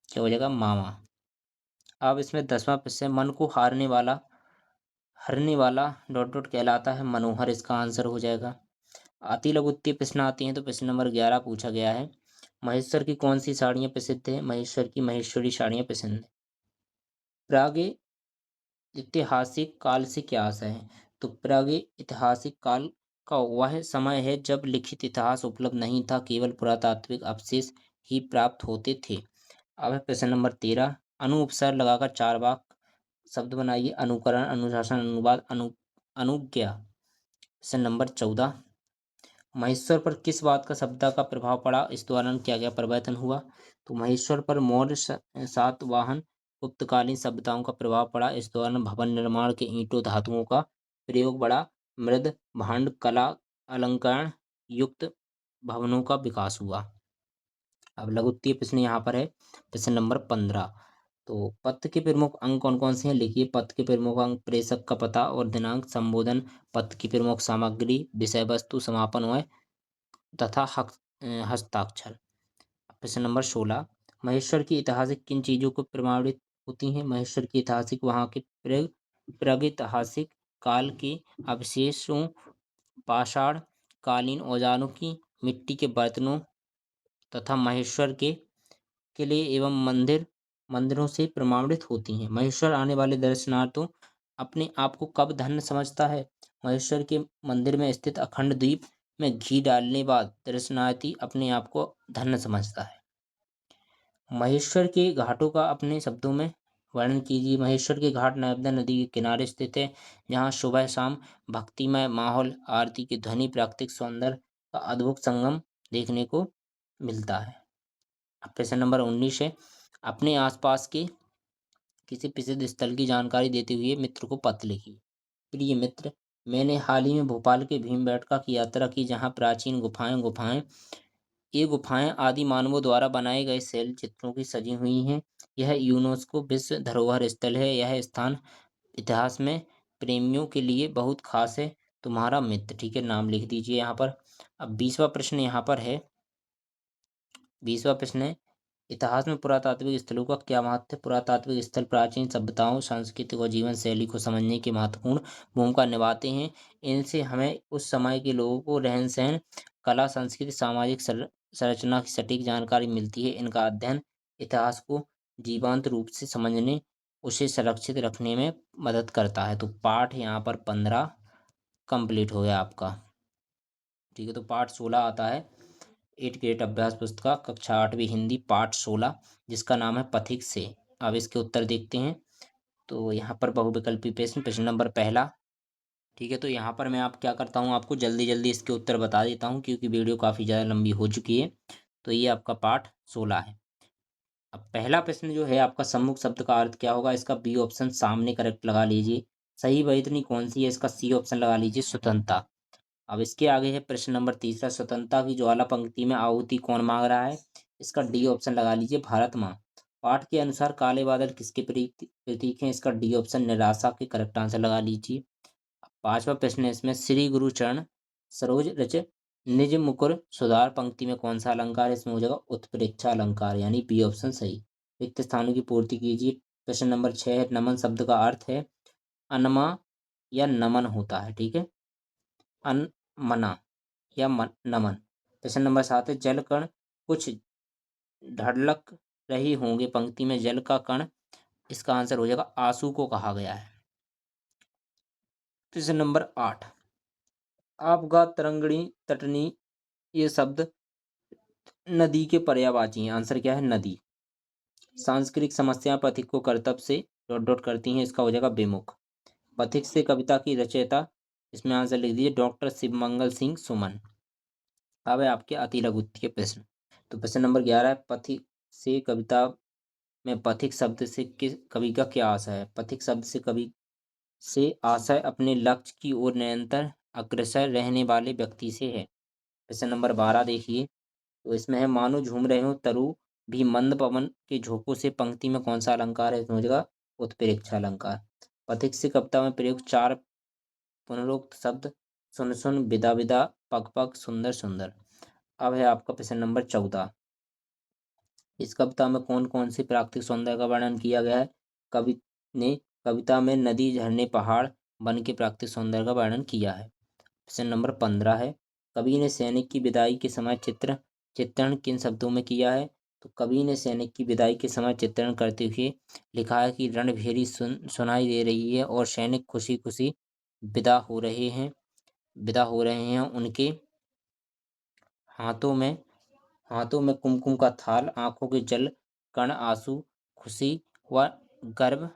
क्या हो जाएगा? मामा। अब इसमें 10वां प्रश्न, मन को हरने वाला डॉट डॉट कहलाता है मनोहर। इसका आंसर हो जाएगा। अति लघु उत्तीय प्रश्न आते हैं। तो प्रश्न नंबर 11 पूछा गया है, महेश्वर की कौन सी साड़ियाँ प्रसिद्ध है? महेश्वर की महेश्वरी साड़ियाँ प्रसिद्ध है। प्राग ऐतिहासिक काल से क्या आशय है? तो प्रागैतिहासिक काल का वह समय है जब लिखित इतिहास उपलब्ध नहीं था, केवल पुरातात्विक अवशेष ही प्राप्त होते थे। अब है प्रश्न नंबर 13, अनु उपसर्ग लगाकर 4 वाक्य शब्द बनाइए। अनुकरण, अनुशासन, अनुवाद, अनुज्ञा। प्रश्न नंबर 14, महेश्वर पर किस बात का सभ्यता का प्रभाव पड़ा? इस दौरान क्या क्या परिवर्तन हुआ? तो महेश्वर पर मौर्य सातवाहन गुप्तकालीन सभ्यताओं का प्रभाव पड़ा। इस दौरान भवन निर्माण के ईंटों धातुओं का प्रयोग बढ़ा। मृद भांड कला अलंकरण युक्त भवनों का विकास हुआ। अब लघुत्तीय प्रश्न यहाँ पर है। प्रश्न नंबर 15, तो पत्र के प्रमुख अंग कौन कौन से हैं? लिखिए। पत्र के प्रमुख अंग प्रेषक का पता और दिनांक, संबोधन, पत्र की प्रमुख सामग्री, विषय वस्तु, समापन और तथा हस्ताक्षर। प्रश्न नंबर 16, महेश्वर की ऐतिहासिक किन चीजों को प्रमाणित होती हैं? महेश्वर की ऐतिहासिक वहां के प्रागैतिहासिक काल के अवशेषों, पाषाण कालीन औजारों की, मिट्टी के बर्तनों तथा महेश्वर के किले एवं मंदिरों से प्रमाणित होती हैं। महेश्वर आने वाले दर्शनार्थियों अपने आप को कब धन्य समझता है? महेश्वर के मंदिर में स्थित अखंड द्वीप में घी डालने बाद दर्शनार्थी अपने आप को धन्य समझता है। महेश्वर के घाटों का अपने शब्दों में वर्णन कीजिए। महेश्वर के घाट नर्मदा नदी के किनारे स्थित है, जहाँ सुबह शाम भक्तिमय माहौल, आरती की ध्वनि, प्राकृतिक सौंदर्य का अद्भुत संगम देखने को मिलता है। अब प्रश्न नंबर 19 है, अपने आसपास के किसी प्रसिद्ध स्थल की जानकारी देते हुए मित्र को पत्र लिखिए। प्रिय मित्र, मैंने हाल ही में भोपाल के भीमबेटका की यात्रा की, जहाँ प्राचीन गुफाएं गुफाएं ये गुफाएं आदि मानवों द्वारा बनाए गए शैल चित्रों की सजी हुई हैं। यह यूनेस्को विश्व धरोहर स्थल है। यह स्थान इतिहास में प्रेमियों के लिए बहुत खास है। तुम्हारा मित्र। ठीक है, नाम लिख दीजिए यहाँ पर। अब 20वां प्रश्न यहाँ पर है। 20वां प्रश्न है, इतिहास में पुरातात्विक स्थलों का क्या महत्व है? पुरातात्विक स्थल प्राचीन सभ्यताओं, सांस्कृतिक और जीवन शैली को समझने की महत्वपूर्ण भूमिका निभाते हैं। इनसे हमें उस समय के लोगों को रहन सहन, कला, संस्कृति, सामाजिक संरचना की सटीक जानकारी मिलती है। इनका अध्ययन इतिहास को जीवंत रूप से समझने, उसे संरक्षित रखने में मदद करता है। तो पाठ यहाँ पर 15 कंप्लीट हो गया आपका। ठीक है, तो पाठ 16 आता है 8 ग्रेड अभ्यास पुस्तक कक्षा 8वीं हिंदी पाठ 16, जिसका नाम है पथिक से। अब इसके उत्तर देखते हैं। तो यहाँ पर बहुविकल्पी प्रश्न, प्रश्न नंबर पहला। ठीक है, तो यहाँ पर मैं आप क्या करता हूँ, आपको जल्दी जल्दी इसके उत्तर बता देता हूँ, क्योंकि वीडियो काफ़ी ज़्यादा लंबी हो चुकी है। तो ये आपका पाठ 16 है। अब पहला प्रश्न जो है आपका, सम्मुख शब्द का अर्थ क्या होगा? इसका बी ऑप्शन सामने करेक्ट लगा लीजिए। सही बैतनी कौन सी है? इसका सी ऑप्शन लगा लीजिए, स्वतंत्रता। अब इसके आगे है प्रश्न नंबर तीसरा, स्वतंत्रता की ज्वाला पंक्ति में आहुति कौन मांग रहा है? इसका डी ऑप्शन लगा लीजिए, भारत माँ। पाठ के अनुसार काले बादल किसके प्रतीक हैं? इसका डी ऑप्शन निराशा के करेक्ट आंसर लगा लीजिए। पांचवा प्रश्न है इसमें, श्री गुरु चरण सरोज रच निज मुकुर सुधार पंक्ति में कौन सा अलंकार है? इसमें हो जाएगा उत्प्रेक्षा अलंकार, यानी बी ऑप्शन सही। रिक्त स्थानों की पूर्ति कीजिए। प्रश्न नंबर 6 है, नमन शब्द का अर्थ है अनमा या नमन होता है। ठीक है, अनमना या नमन। प्रश्न नंबर 7 है, जल कण कुछ ढड़लक रही होंगे पंक्ति में जल का कण, इसका आंसर हो जाएगा आंसू को कहा गया है। प्रश्न नंबर 8, आपगा, तरंगणी, तटनी, ये शब्द नदी के पर्यायवाची हैं। आंसर क्या है? नदी। सांस्कृतिक समस्या पथिक को कर्तव्य से डॉट डॉट करती हैं, इसका हो जाएगा बेमुख। पथिक से कविता की रचयिता, इसमें आंसर लिख दीजिए डॉक्टर शिवमंगल सिंह सुमन। अब है आपके अति लघु के प्रश्न। तो प्रश्न नंबर 11 है, पथिक से कविता में पथिक शब्द से किस कवि का क्या आशय है? पथिक शब्द से कवि से आशय अपने लक्ष्य की ओर निरंतर अग्रसर रहने वाले व्यक्ति से है। प्रश्न नंबर 12 देखिए, तो इसमें है, मानो झूम रहे हो तरु भी मंद पवन के झोंकों से पंक्ति में कौन सा अलंकार है? इसमें हो जाएगा उत्प्रेक्षा अलंकार। पथिक से कविता में प्रयुक्त 4 पुनरुक्त शब्द, सुन सुन, विदा विदा, पग पग, सुंदर सुंदर। अब है आपका प्रश्न नंबर 14, इस कविता में कौन कौन से प्राकृतिक सौंदर्य का वर्णन किया गया है? कवि ने कविता में नदी, झरने, पहाड़, वन के प्राकृतिक सौंदर्य का वर्णन किया है। प्रश्न नंबर 15 है, कवि ने सैनिक की विदाई के समय चित्रण किन शब्दों में किया है? तो कवि ने सैनिक की विदाई के समय चित्रण करते हुए लिखा है कि रणभेरी सुनाई दे रही है और सैनिक खुशी खुशी विदा हो रहे हैं। उनके हाथों में कुमकुम का थाल, आंखों के जल कण आंसू खुशी व गर्व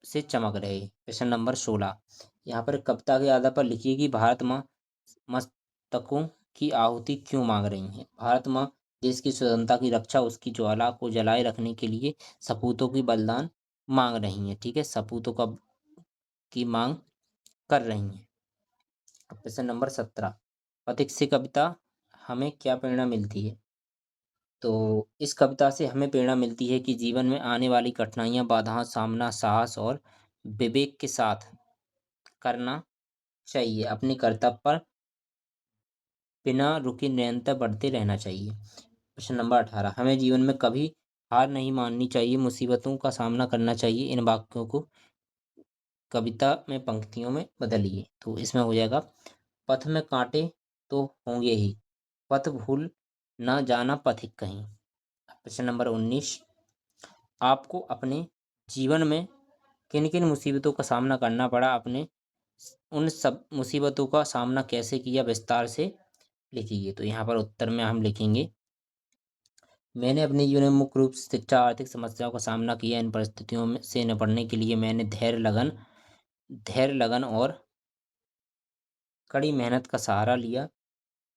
से चमक रहे। प्रश्न नंबर 16, यहाँ पर कविता के आधार पर लिखिए कि भारत माँ मस्तकों की आहुति क्यों मांग रही हैं? भारत माँ देश की स्वतंत्रता की रक्षा, उसकी ज्वाला को जलाए रखने के लिए सपूतों की बलिदान मांग रही हैं। ठीक है, सपूतों का की मांग कर रही हैं। प्रश्न नंबर 17, पथिक से कविता हमें क्या प्रेरणा मिलती है? तो इस कविता से हमें प्रेरणा मिलती है कि जीवन में आने वाली कठिनाइयां, बाधाओं सामना साहस और विवेक के साथ करना चाहिए। अपने कर्तव्य पर बिना रुके निरंतर बढ़ते रहना चाहिए। प्रश्न नंबर 18, हमें जीवन में कभी हार नहीं माननी चाहिए, मुसीबतों का सामना करना चाहिए। इन वाक्यों को कविता में पंक्तियों में बदलिए। तो इसमें हो जाएगा, पथ में कांटे तो होंगे ही, पथ भूल ना जाना पथिक कहीं। प्रश्न नंबर 19, आपको अपने जीवन में किन किन मुसीबतों का सामना करना पड़ा? आपने उन सब मुसीबतों का सामना कैसे किया, विस्तार से लिखिए। तो यहाँ पर उत्तर में हम लिखेंगे, मैंने अपने जीवन में मुख्य रूप से शिक्षा आर्थिक समस्याओं का सामना किया। इन परिस्थितियों में से निपटने के लिए मैंने धैर्य लगन और कड़ी मेहनत का सहारा लिया।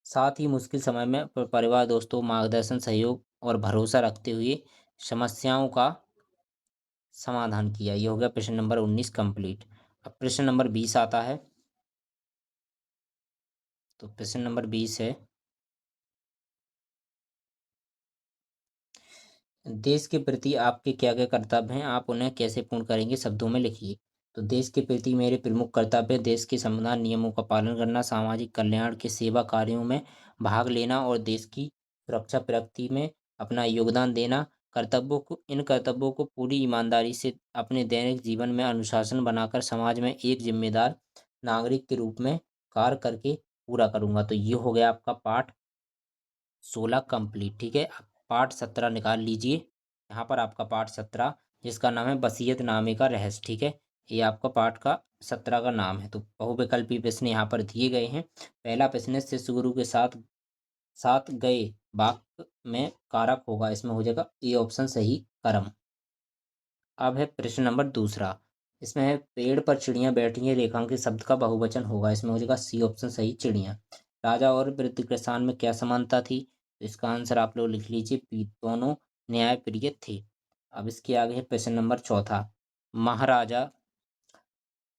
साथ ही मुश्किल समय में परिवार, दोस्तों, मार्गदर्शन, सहयोग और भरोसा रखते हुए समस्याओं का समाधान किया। ये हो गया प्रश्न नंबर 19 कंप्लीट। अब प्रश्न नंबर 20 आता है। तो प्रश्न नंबर 20 है, देश के प्रति आपके क्या क्या कर्तव्य हैं, आप उन्हें कैसे पूर्ण करेंगे, शब्दों में लिखिए। तो देश के प्रति मेरे प्रमुख कर्तव्य देश के संविधान नियमों का पालन करना, सामाजिक कल्याण के सेवा कार्यों में भाग लेना और देश की सुरक्षा प्रगति में अपना योगदान देना। इन कर्तव्यों को पूरी ईमानदारी से अपने दैनिक जीवन में अनुशासन बनाकर समाज में एक जिम्मेदार नागरिक के रूप में कार्य करके पूरा करूंगा। तो ये हो गया आपका पाठ 16 कंप्लीट। ठीक है, अब पाठ 17 निकाल लीजिए। यहाँ पर आपका पाठ 17 जिसका नाम है वसीयत नामे का रहस्य। ठीक है, ये आपका पाठ का 17 का नाम है। तो बहुविकल्पी प्रश्न यहाँ पर दिए गए हैं। पहला प्रश्न है, शिष्य गुरु के साथ साथ गए वाक्य में कारक होगा, इसमें हो जाएगा ए ऑप्शन सही कर्म। अब है प्रश्न नंबर दूसरा, इसमें है पेड़ पर चिड़ियां बैठी हैं, रेखांकित शब्द का बहुवचन होगा, इसमें हो जाएगा सी ऑप्शन सही चिड़ियां। राजा और वृद्ध किसान में क्या समानता थी, तो इसका आंसर आप लोग लिख लीजिए, दोनों न्याय प्रिय थे। अब इसके आगे है प्रश्न नंबर चौथा, महाराजा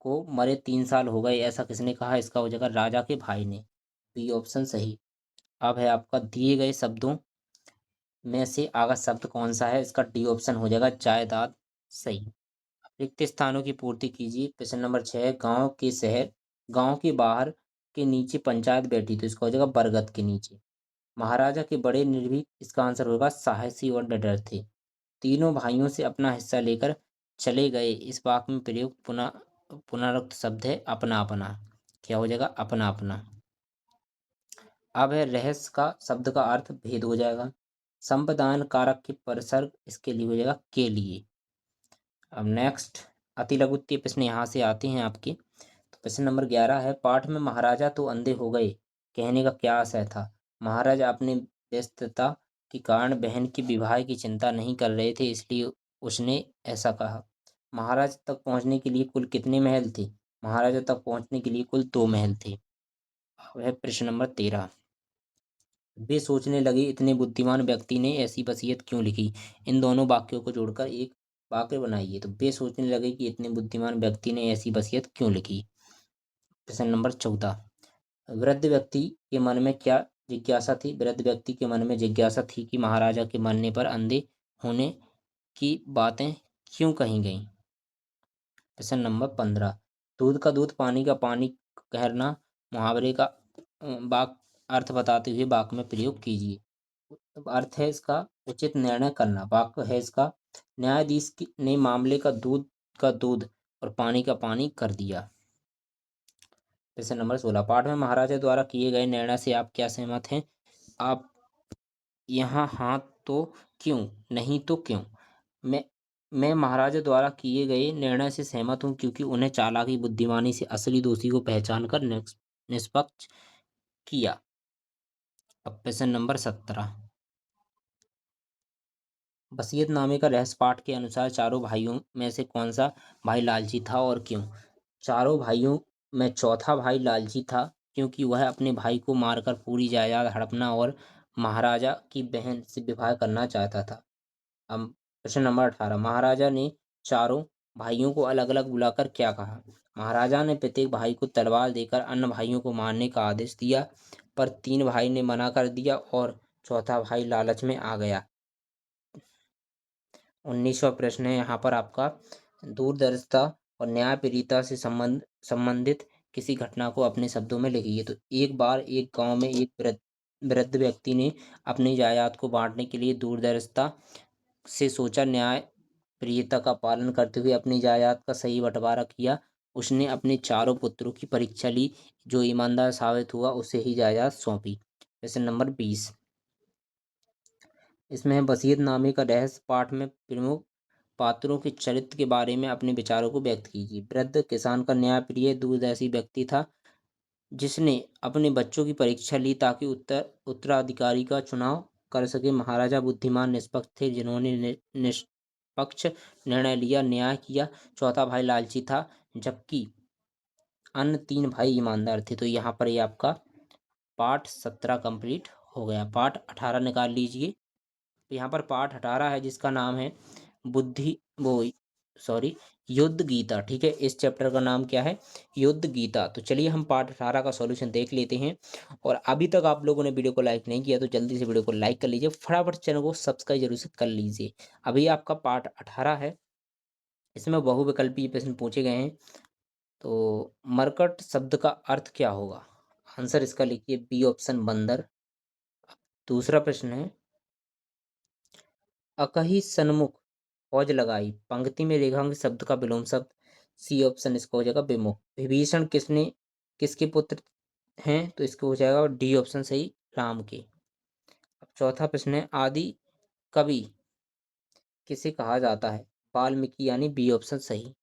को मरे 3 साल हो गए ऐसा किसने कहा, इसका हो जाएगा राजा के भाई ने, बी ऑप्शन सही। अब है आपका दिए गए शब्दों में से आगा शब्द कौन सा है, इसका डी ऑप्शन हो जाएगा जायदाद सही। रिक्त स्थानों की पूर्ति कीजिए। प्रश्न नंबर 6, गांव के बाहर के नीचे पंचायत बैठी, तो इसका हो जाएगा बरगद के नीचे। महाराजा के बड़े निर्भीक, इसका आंसर होगा साहसी और निडर थे। तीनों भाइयों से अपना हिस्सा लेकर चले गए, इस वाक्य में प्रयुक्त पुनरुक्त शब्द है अपना अपना, क्या हो जाएगा अपना अपना। अब है रहस्य का शब्द का अर्थ भेद हो जाएगा। संप्रदान कारक के परसर्ग, इसके लिए हो जाएगा के लिए। अब नेक्स्ट अति लघुत्तीय प्रश्न यहाँ से आते हैं आपके। तो प्रश्न नंबर 11 है, पाठ में महाराजा तो अंधे हो गए कहने का क्या आशय था। महाराज अपने व्यस्तता के कारण बहन के विवाह की चिंता नहीं कर रहे थे, इसलिए उसने ऐसा कहा। महाराज तक पहुंचने के लिए कुल कितने महल थे, महाराजा तक पहुंचने के लिए कुल 2 महल थे। अब है प्रश्न नंबर 13, वे सोचने लगे इतने बुद्धिमान व्यक्ति ने ऐसी वसीयत क्यों लिखी, इन दोनों वाक्यों को जोड़कर एक वाक्य बनाइए। तो वे सोचने लगे कि इतने बुद्धिमान व्यक्ति ने ऐसी वसीयत क्यों लिखी। प्रश्न नंबर 14, वृद्ध व्यक्ति के मन में क्या जिज्ञासा थी, वृद्ध व्यक्ति के मन में जिज्ञासा थी कि महाराजा के मरने पर अंधे होने की बातें क्यों कही गईं। प्रश्न नंबर 15, दूध का दूध पानी का पानी कहना मुहावरे का वाक अर्थ बताते हुए वाक्य में प्रयोग कीजिए। अब अर्थ है इसका उचित निर्णय करना, वाक्य है इसका न्यायाधीश ने मामले का दूध और पानी का पानी कर दिया। प्रश्न नंबर 16, पाठ में महाराजा द्वारा किए गए निर्णय से आप क्या सहमत हैं, आप यहाँ हाँ तो क्यों, नहीं तो क्यों। मैं मैं महाराजा द्वारा किए गए निर्णय से सहमत हूँ क्योंकि उन्हें चालाकी बुद्धिमानी से असली दोषी को पहचान कर निष्पक्ष किया। अब प्रश्न नंबर 17, वसीयतनामे का रहस्य पाठ के अनुसार चारों भाइयों में से कौन सा भाई लालची था और क्यों। चारों भाइयों में चौथा भाई लालची था क्योंकि वह अपने भाई को मारकर पूरी जायदाद हड़पना और महाराजा की बहन से विवाह करना चाहता था। अब प्रश्न नंबर 18, महाराजा ने चारों भाइयों को अलग अलग बुलाकर क्या कहा। महाराजा ने प्रत्येक भाई को तलवार देकर अन्य भाइयों को मारने का आदेश दिया, पर 3 भाई ने मना कर दिया और चौथा भाई लालच में आ गया। 19वां प्रश्न है यहाँ पर आपका, दूरदर्शिता और न्यायप्रियता से संबंधित किसी घटना को अपने शब्दों में लिखिए। तो एक बार एक गांव में एक वृद्ध व्यक्ति ने अपनी जायदाद को बांटने के लिए दूरदर्शिता से सोचा, न्याय प्रियता का पालन करते हुए अपनी जायदाद का सही बंटवारा किया। उसने अपने चारों पुत्रों की परीक्षा ली, जो ईमानदार साबित हुआ उसे ही जायदाद सौंपी। प्रश्न नंबर 20, इसमें है वसीयतनामे का रहस्य पाठ में प्रमुख पात्रों के चरित्र के बारे में अपने विचारों को व्यक्त कीजिए। वृद्ध किसान का न्यायप्रिय दूरदर्शी व्यक्ति था जिसने अपने बच्चों की परीक्षा ली ताकि उत्तराधिकारी का चुनाव कर सके। महाराजा बुद्धिमान निष्पक्ष थे, जिन्होंने निष्पक्ष निर्णय लिया, न्याय किया। चौथा भाई लालची था, जबकि अन्य तीन भाई ईमानदार थे। तो यहाँ पर ये आपका पाठ 17 कंप्लीट हो गया। पाठ 18 निकाल लीजिए। तो यहाँ पर पाठ 18 है, जिसका नाम है बुद्धि वो सॉरी युद्ध गीता। ठीक है, इस चैप्टर का नाम क्या है? युद्ध गीता। तो चलिए हम पाठ 18 का सॉल्यूशन देख लेते हैं। और अभी तक आप लोगों ने वीडियो को लाइक नहीं किया तो जल्दी से वीडियो को लाइक कर लीजिए, फटाफट चैनल को सब्सक्राइब जरूर से कर लीजिए। अभी आपका पाठ 18 है, इसमें बहुविकल्पीय प्रश्न पूछे गए हैं। तो मरकट शब्द का अर्थ क्या होगा? आंसर इसका लिखिए बी ऑप्शन बंदर। दूसरा प्रश्न है, अकही सन्मुख फौज लगाई, पंक्ति में रेखांकित शब्द का विलोम शब्द। सी ऑप्शन इसका हो जाएगा विमुख। विभीषण किसके पुत्र हैं? तो इसको हो जाएगा डी ऑप्शन सही, राम के। अब चौथा प्रश्न है, आदि कवि किसे कहा जाता है? वाल्मीकि, यानी बी ऑप्शन सही।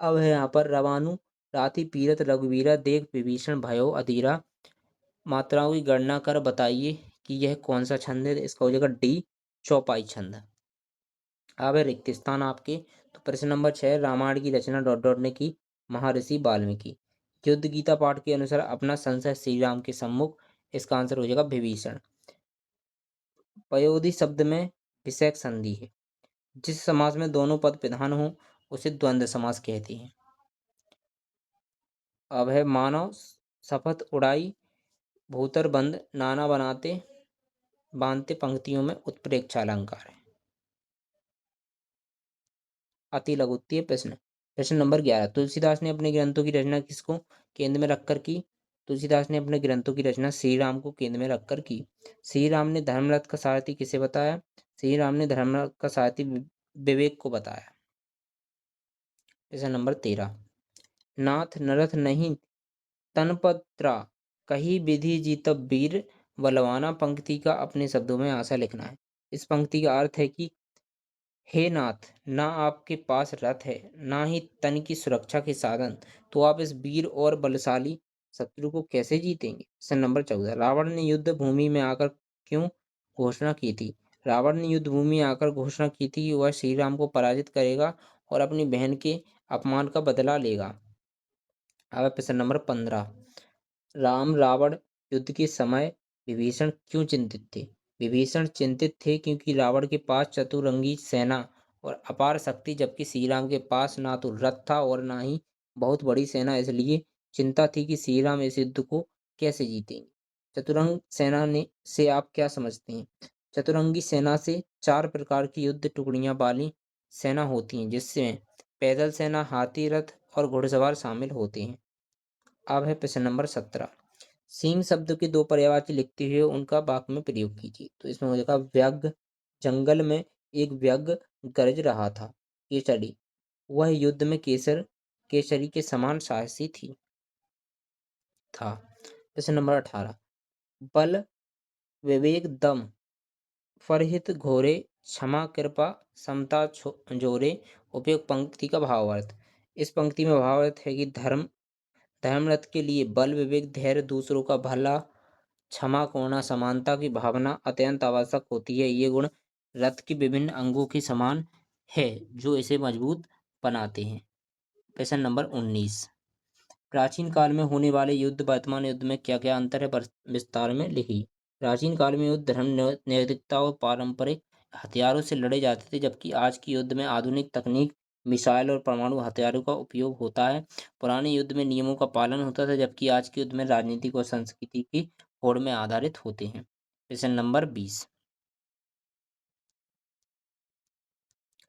अब है यहाँ पर रवानु राति पीरत रघुवीरा देख विभीषण भयो अधीरा, मात्राओं की गणना कर बताइए कि यह कौन सा छंद है? इसका हो जाएगा डी चौपाई छंद। अब है रिक्त स्थान आपके। तो प्रश्न नंबर 6, रामायण की रचना डॉट डॉट ने की, महर्षि वाल्मीकि। युद्ध गीता पाठ के अनुसार अपना संशय श्री राम के सम्मुख। इसका आंसर हो जाएगा विभीषण। पयोधि शब्द में विषयक संधि है। जिस समास में दोनों पद प्रधान हो उसे द्वंद्व समास कहते हैं। अब है मानव शपथ उड़ाई, भूतर बंद नाना बनाते बांधते, पंक्तियों में उत्प्रेक्षा अलंकार है। अति लघुत्तीय प्रश्न। प्रश्न नंबर 11, तुलसीदास ने अपने ग्रंथों की रचना किसको केंद्र में रखकर की? तुलसीदास ने अपने ग्रंथों की रचना श्री राम को केंद्र में रखकर की। श्री राम ने धर्मरथ का सारथी किसे बताया? श्री राम ने धर्मरथ का सारथी विवेक को बताया। प्रश्न नंबर 13, नाथ नरथ नहीं तनपत्रा कही विधि जीतब वीर बलवाना, पंक्ति का अपने शब्दों में आशा लिखना है। इस पंक्ति का अर्थ है कि हे नाथ, ना आपके पास रथ है, ना ही तन की सुरक्षा के साधन, तो आप इस वीर और बलशाली शत्रु को कैसे जीतेंगे? प्रश्न नंबर 14, रावण ने युद्ध भूमि में आकर क्यों घोषणा की थी? रावण ने युद्ध भूमि में आकर घोषणा की थी कि वह श्री राम को पराजित करेगा और अपनी बहन के अपमान का बदला लेगा। अब प्रश्न नंबर 15, राम रावण युद्ध के समय विभीषण क्यों चिंतित थे? विभीषण चिंतित थे क्योंकि रावण के पास चतुरंगी सेना और अपार शक्ति, जबकि श्री राम के पास ना तो रथ था और ना ही बहुत बड़ी सेना। इसलिए चिंता थी कि श्री राम इस युद्ध को कैसे जीतेंगे। चतुरंग सेना ने से आप क्या समझते हैं? चतुरंगी सेना से चार प्रकार की युद्ध टुकड़ियां वाली सेना होती हैं, जिसमें पैदल सेना, हाथी, रथ और घुड़सवार शामिल होते हैं। अब है प्रश्न नंबर 17, सिंह शब्द के दो पर्यायवाची लिखते हुए उनका वाक्य में प्रयोग कीजिए। तो इसमें हो जाएगा व्यग्र, जंगल में एक व्यग्र गरज रहा था। केसरी, वह युद्ध में केसरी के समान साहसी था। प्रश्न नंबर 18, बल विवेक दम फरहित घोरे, क्षमा कृपा समता जोरे, उपयुक्त पंक्ति का भावार्थ। इस पंक्ति में भावार्थ है कि धर्मरथ के लिए बल विवेक धैर्य, दूसरों का भला, क्षमा कोणा, समानता की भावना अत्यंत आवश्यक होती है। ये गुण रथ के विभिन्न अंगों के समान है जो इसे मजबूत बनाते हैं। प्रश्न नंबर 19, प्राचीन काल में होने वाले युद्ध वर्तमान युद्ध में क्या क्या अंतर है, विस्तार में लिखिए। प्राचीन काल में युद्ध धर्म, नैतिकता और पारंपरिक हथियारों से लड़े जाते थे, जबकि आज की युद्ध में आधुनिक तकनीक, मिसाइल और परमाणु हथियारों का उपयोग होता है। पुराने युद्ध में नियमों का पालन होता था, जबकि आज के युद्ध में राजनीतिक और संस्कृति की होड़ में आधारित होते हैं। प्रश्न नंबर 20,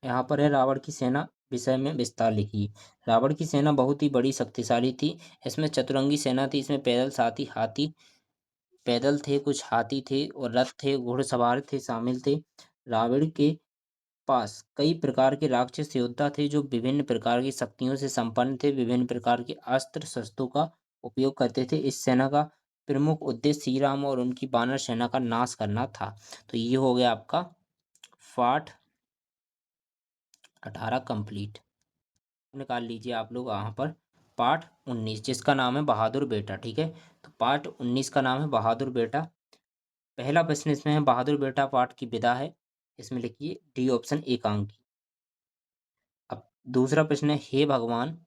यहाँ पर है रावण की सेना विषय में विस्तार लिखिए। रावण की सेना बहुत ही बड़ी शक्तिशाली थी। इसमें चतुरंगी सेना थी, इसमें पैदल साथी हाथी पैदल थे, कुछ हाथी थे और रथ थे, घुड़सवार थे शामिल थे। रावण के पास कई प्रकार के राक्षस योद्धा थे जो विभिन्न प्रकार की शक्तियों से संपन्न थे, विभिन्न प्रकार के अस्त्र शस्त्रों का उपयोग करते थे। इस सेना का प्रमुख उद्देश्य श्री राम और उनकी वानर सेना का नाश करना था। तो ये हो गया आपका पाठ 18 कंप्लीट। निकाल लीजिए आप लोग यहाँ पर पाठ 19, जिसका नाम है बहादुर बेटा। ठीक है, तो पाठ 19 का नाम है बहादुर बेटा। पहला प्रश्न इसमें है बहादुर बेटा पाठ की विधा है, इसमें लिखिए डी ऑप्शन एकांकी। अब दूसरा प्रश्न है हे भगवान,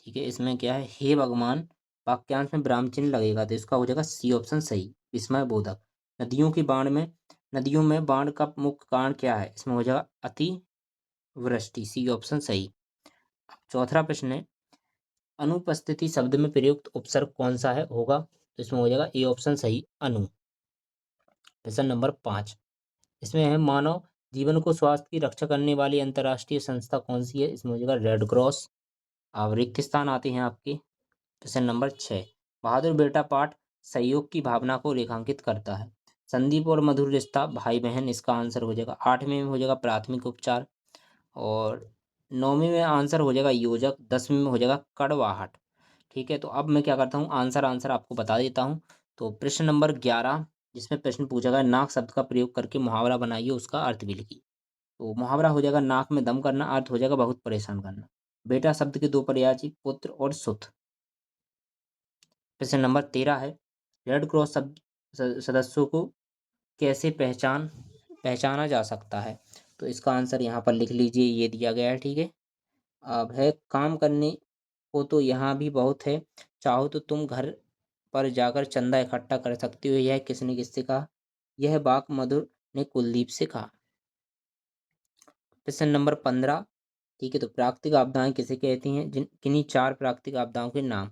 ठीक है, इसमें क्या है हे भगवान, वाक्यांश में विराम चिन्ह लगेगा तो इसका हो जाएगा सी ऑप्शन सही, विस्मय बोधक। नदियों में बाढ़ का मुख्य कारण क्या है, इसमें हो जाएगा अति वृष्टि, सी ऑप्शन सही। चौथा प्रश्न है अनुपस्थिति शब्द में प्रयुक्त उपसर्ग कौन सा है होगा, तो इसमें हो जाएगा ए ऑप्शन सही अनु। प्रश्न नंबर 5, इसमें है मानव जीवन को स्वास्थ्य की रक्षा करने वाली अंतर्राष्ट्रीय संस्था कौन सी है, इसमें हो जाएगा रेड क्रॉस। अब रिक्त स्थान आते हैं आपके। प्रश्न नंबर 6, बहादुर बेटा पाठ सहयोग की भावना को रेखांकित करता है। संदीप और मधुर रिश्ता भाई बहन, इसका आंसर हो जाएगा। 8वें में हो जाएगा प्राथमिक उपचार, और 9वें में आंसर हो जाएगा योजक, 10वें में हो जाएगा कड़वाहट। ठीक है, तो अब मैं क्या करता हूँ आंसर आपको बता देता हूँ। तो प्रश्न नंबर 11, जिसमें प्रश्न पूछा गया नाक शब्द का प्रयोग करके मुहावरा बनाइए, उसका अर्थ भी लिखिए। तो मुहावरा हो जाएगा नाक में दम करना, अर्थ हो जाएगा बहुत परेशान करना। बेटा शब्द के दो पर्यायवाची पुत्र और सुत। प्रश्न नंबर 13 है रेड क्रॉस सदस्यों को कैसे पहचाना जा सकता है, तो इसका आंसर यहाँ पर लिख लीजिए, ये दिया गया है। ठीक है, अब है काम करने को तो यहाँ भी बहुत है, चाहो तो तुम घर पर जाकर चंदा इकट्ठा कर सकते हो, यह किससे कहा, यह बाक मधुर ने कुलदीप से कहा। प्रश्न नंबर 15, ठीक है, तो प्राकृतिक आपदाएं किसे कहती हैं, किन्हीं 4 प्राकृतिक आपदाओं के नाम।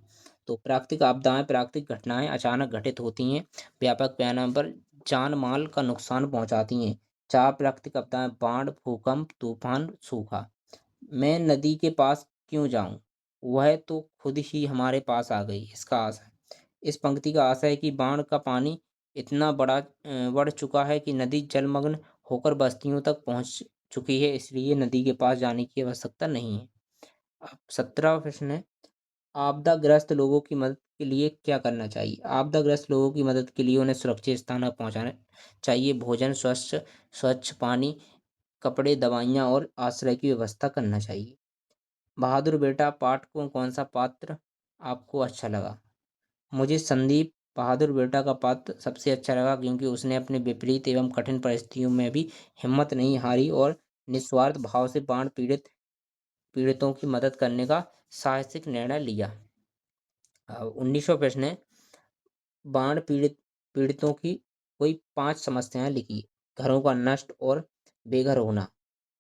तो प्राकृतिक आपदाएं प्राकृतिक घटनाएं अचानक घटित होती हैं, व्यापक पैमाने पर जान माल का नुकसान पहुंचाती हैं। 4 प्राकृतिक आपदाएं बाढ़, भूकंप, तूफान, सूखा। मैं नदी के पास क्यों जाऊं, वह तो खुद ही हमारे पास आ गई, इसका आशय। इस पंक्ति का आशय है कि बाढ़ का पानी इतना बढ़ चुका है कि नदी जलमग्न होकर बस्तियों तक पहुंच चुकी है, इसलिए नदी के पास जाने की आवश्यकता नहीं है। अब 17वां प्रश्न है आपदाग्रस्त लोगों की मदद के लिए क्या करना चाहिए। आपदाग्रस्त लोगों की मदद के लिए उन्हें सुरक्षित स्थान पर पहुंचाना चाहिए, भोजन, स्वच्छ पानी, कपड़े, दवाइयाँ और आश्रय की व्यवस्था करना चाहिए। बहादुर बेटा पाठ को कौन सा पात्र आपको अच्छा लगा। मुझे संदीप बहादुर बेटा का पात्र सबसे अच्छा लगा, क्योंकि उसने अपने विपरीत एवं कठिन परिस्थितियों में भी हिम्मत नहीं हारी और निस्वार्थ भाव से बाढ़ पीड़ितों की मदद करने का साहसिक निर्णय लिया। 19वां प्रश्न है बाढ़ पीड़ितों की कोई 5 समस्याएं लिखी। घरों का नष्ट और बेघर होना,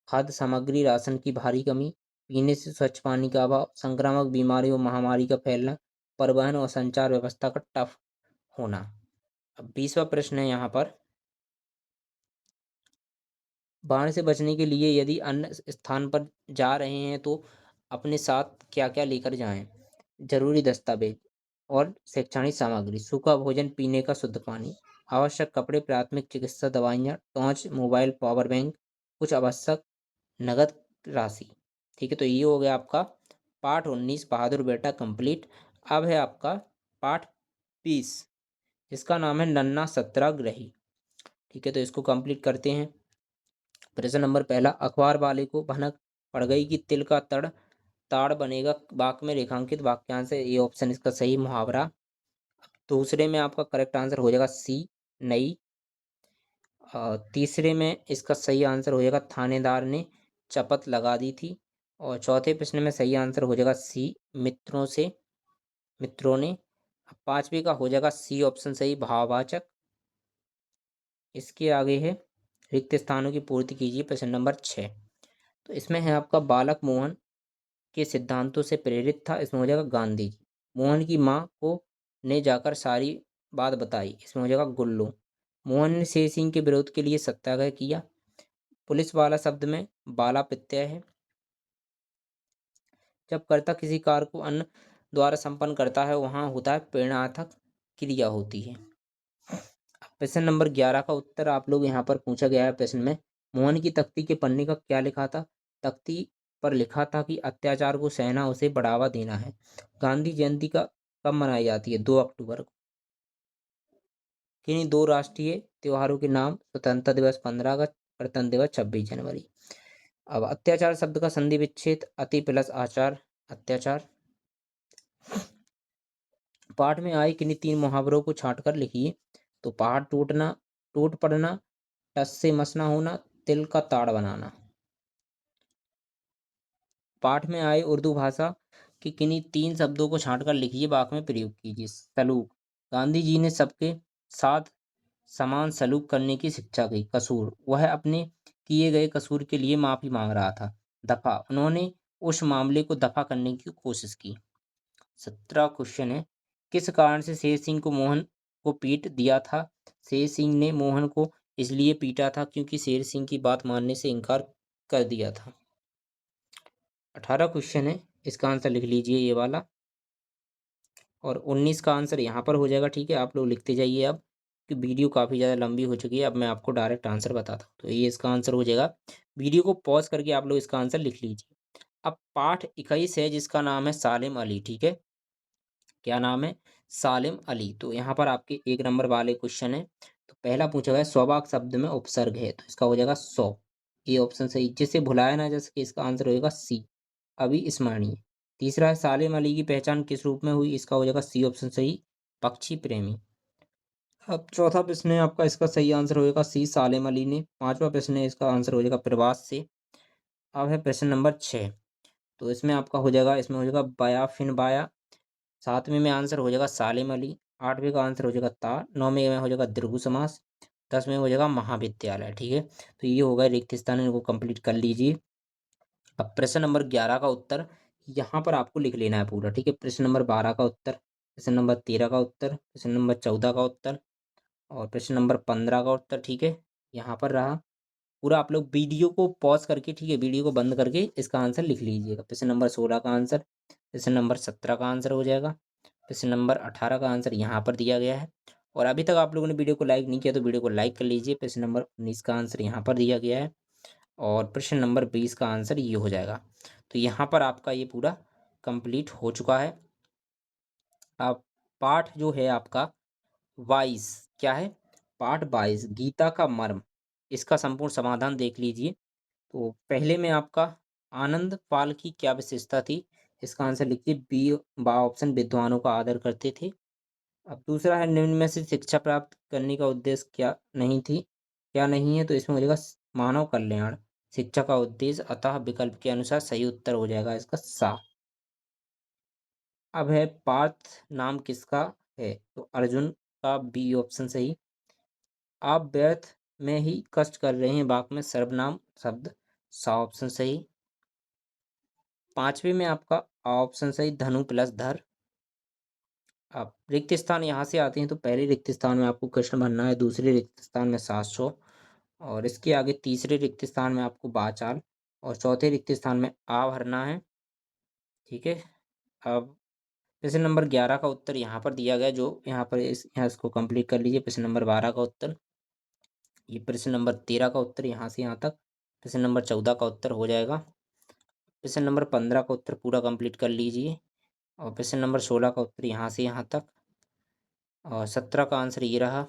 खाद्य सामग्री राशन की भारी कमी, पीने से स्वच्छ पानी का अभाव, संक्रामक बीमारी और महामारी का फैलना, परिवहन और संचार व्यवस्था का टफ होना। अब 20वां प्रश्न है यहाँ पर बाढ़ से बचने के लिए यदि अन्य स्थान पर जा रहे हैं तो अपने साथ क्या क्या लेकर जाएं। जरूरी दस्तावेज और शैक्षणिक सामग्री, सूखा भोजन, पीने का शुद्ध पानी, आवश्यक कपड़े, प्राथमिक चिकित्सा दवाइयाँ, टॉर्च, मोबाइल, पावर बैंक, कुछ आवश्यक नगद राशि। ठीक है, तो ये हो गया आपका पाठ 19 बहादुर बेटा कंप्लीट। अब है आपका पाठ 20, जिसका नाम है नन्ना सत्याग्रही। ठीक है, तो इसको कंप्लीट करते हैं। प्रश्न नंबर पहला अखबार वाले को भनक पड़ गई कि तिल का ताड़ बनेगा, वाक्य में रेखांकित वाक्यांश है, ये ऑप्शन इसका सही मुहावरा। दूसरे में आपका करेक्ट आंसर हो जाएगा सी नई। तीसरे में इसका सही आंसर हो जाएगा थानेदार ने शपथ लगा दी थी। और चौथे प्रश्न में सही आंसर हो जाएगा सी मित्रों ने। 5वें का हो जाएगा सी ऑप्शन सही भाववाचक। इसके आगे है रिक्त स्थानों की पूर्ति कीजिए, प्रश्न नंबर 6। तो इसमें है आपका बालक मोहन के सिद्धांतों से प्रेरित था, इसमें हो जाएगा गांधी जी। मोहन की माँ को ने जाकर सारी बात बताई, इसमें हो जाएगा गुल्लू। मोहन ने शेर सिंह के विरोध के लिए सत्याग्रह किया। पुलिस वाला शब्द में बाला प्रत्यय है। जब कर्ता किसी कार्य को अन्य द्वारा संपन्न करता है वहां होता है प्रेरणार्थक क्रिया होती है। प्रश्न नंबर 11 का उत्तर आप लोग यहाँ पर पूछा गया है। प्रश्न में मोहन की तख्ती के पन्ने का क्या लिखा था। तख्ती पर लिखा था कि अत्याचार को सहना उसे बढ़ावा देना है। गांधी जयंती का कब मनाई जाती है, 2 अक्टूबर को। किन्हीं 2 राष्ट्रीय त्योहारों के नाम, स्वतंत्रता दिवस 15 अगस्त, गणतंत्र दिवस 26 जनवरी। अब अत्याचार शब्द का संधि विच्छेद अति प्लस आचार, अत्याचार। पाठ में आए किन्हीं 3 मुहावरों को छांट कर लिखिए। तो पहाड़ टूटना टूट पड़ना, टस से मस ना होना, तिल का ताड़ बनाना। पाठ में आए उर्दू भाषा के किन्हीं 3 शब्दों को छाँटकर लिखिए, वाक्य में प्रयोग कीजिए। सलूक, गांधी जी ने सबके साथ समान सलूक करने की शिक्षा की। कसूर, वह अपने किए गए कसूर के लिए माफ़ी माँग रहा था। दफ़ा, उन्होंने उस मामले को दफ़ा करने की कोशिश की। 17 क्वेश्चन है, किस कारण से शेर सिंह को मोहन को पीट दिया था? शेर सिंह ने मोहन को इसलिए पीटा था क्योंकि शेर सिंह की बात मानने से इनकार कर दिया था। 18 क्वेश्चन है, इसका आंसर लिख लीजिए ये वाला, और 19 का आंसर यहाँ पर हो जाएगा। ठीक है, आप लोग लिखते जाइए अब, कि वीडियो काफ़ी ज़्यादा लंबी हो चुकी है। अब मैं आपको डायरेक्ट आंसर बताता हूँ, तो ये इसका आंसर हो जाएगा। वीडियो को पॉज करके आप लोग इसका आंसर लिख लीजिए। अब पाठ 21 है, जिसका नाम है सालिम अली। ठीक है, क्या नाम है? सालिम अली। तो यहाँ पर आपके 1 नंबर वाले क्वेश्चन है। तो पहला पूछा गया, सौभाग शब्द में उपसर्ग है, तो इसका हो जाएगा सौ। ये ऑप्शन सही। जिसे भुलाया ना जा सके, इसका आंसर होगा सी, अविस्मरणीय। तीसरा है, सालिम अली की पहचान किस रूप में हुई? इसका हो जाएगा सी ऑप्शन सही, पक्षी प्रेमी। अब चौथा प्रश्न है आपका, इसका सही आंसर होगा सी, सालिम अली ने। पांचवा प्रश्न है, इसका आंसर हो जाएगा प्रवास से। अब है प्रश्न नंबर 6, तो इसमें आपका हो जाएगा, इसमें हो जाएगा बाया फिन बाया। सातवें में आंसर हो जाएगा सालिम अली। आठवें का आंसर हो जाएगा ता। नौवें में हो जाएगा दीर्घ समास। 10वें हो जाएगा महाविद्यालय। ठीक है, तो ये होगा रिक्त स्थान, इनको कंप्लीट कर लीजिए। अब प्रश्न नंबर 11 का उत्तर यहाँ पर आपको लिख लेना है पूरा। ठीक है, प्रश्न नंबर 12 का उत्तर, प्रश्न नंबर 13 का उत्तर, प्रश्न नंबर 14 का उत्तर, और प्रश्न नंबर 15 का उत्तर। ठीक है, यहाँ पर रहा पूरा। आप लोग वीडियो को पॉज करके, ठीक है, वीडियो को बंद करके इसका आंसर लिख लीजिएगा। प्रश्न नंबर 16 का आंसर, प्रश्न नंबर 17 का आंसर हो जाएगा, प्रश्न नंबर 18 का आंसर यहाँ पर दिया गया है। और अभी तक आप लोगों ने वीडियो को लाइक नहीं किया तो वीडियो को लाइक कर लीजिए। प्रश्न नंबर 19 का आंसर यहाँ पर दिया गया है, और प्रश्न नंबर 20 का आंसर ये हो जाएगा। तो यहाँ पर आपका ये पूरा कंप्लीट हो चुका है। अब पाठ जो है आपका 22, क्या है? पाठ 22, गीता का मर्म, इसका संपूर्ण समाधान देख लीजिए। तो पहले में आपका आनंद पाल की क्या विशेषता थी? इसका आंसर लिखिए बी, बा ऑप्शन, विद्वानों का आदर करते थे। अब दूसरा है, निम्न में से शिक्षा प्राप्त करने का उद्देश्य क्या नहीं थी, क्या नहीं है? तो इसमें हो जाएगा मानव कल्याण शिक्षा का उद्देश्य, अतः विकल्प के अनुसार सही उत्तर हो जाएगा इसका सा। अब है, पार्थ नाम किसका है? तो अर्जुन का बी ऑप्शन सही। आप व्यर्थ में ही कष्ट कर रहे हैं, वाक्य में सर्वनाम शब्द, सा ऑप्शन सही। पांचवे में आपका ऑप्शन सही, धनु प्लस धर। अब रिक्त स्थान यहाँ से आते हैं, तो पहले रिक्त स्थान में आपको कृष्ण भरना है, दूसरे रिक्त स्थान में 700, और इसके आगे तीसरे रिक्त स्थान में आपको बाचाल, और चौथे रिक्त स्थान में आ भरना है। ठीक है, अब प्रश्न नंबर 11 का उत्तर यहाँ पर दिया गया, जो यहाँ पर यहाँ इसको कंप्लीट कर लीजिए। प्रश्न नंबर 12 का उत्तर, ये प्रश्न नंबर 13 का उत्तर यहाँ से यहाँ तक, प्रश्न नंबर 14 का उत्तर हो जाएगा। प्रश्न नंबर 15 का उत्तर पूरा कंप्लीट कर लीजिए, और प्रश्न नंबर 16 का उत्तर यहाँ से यहाँ तक, और 17 का आंसर ये रहा।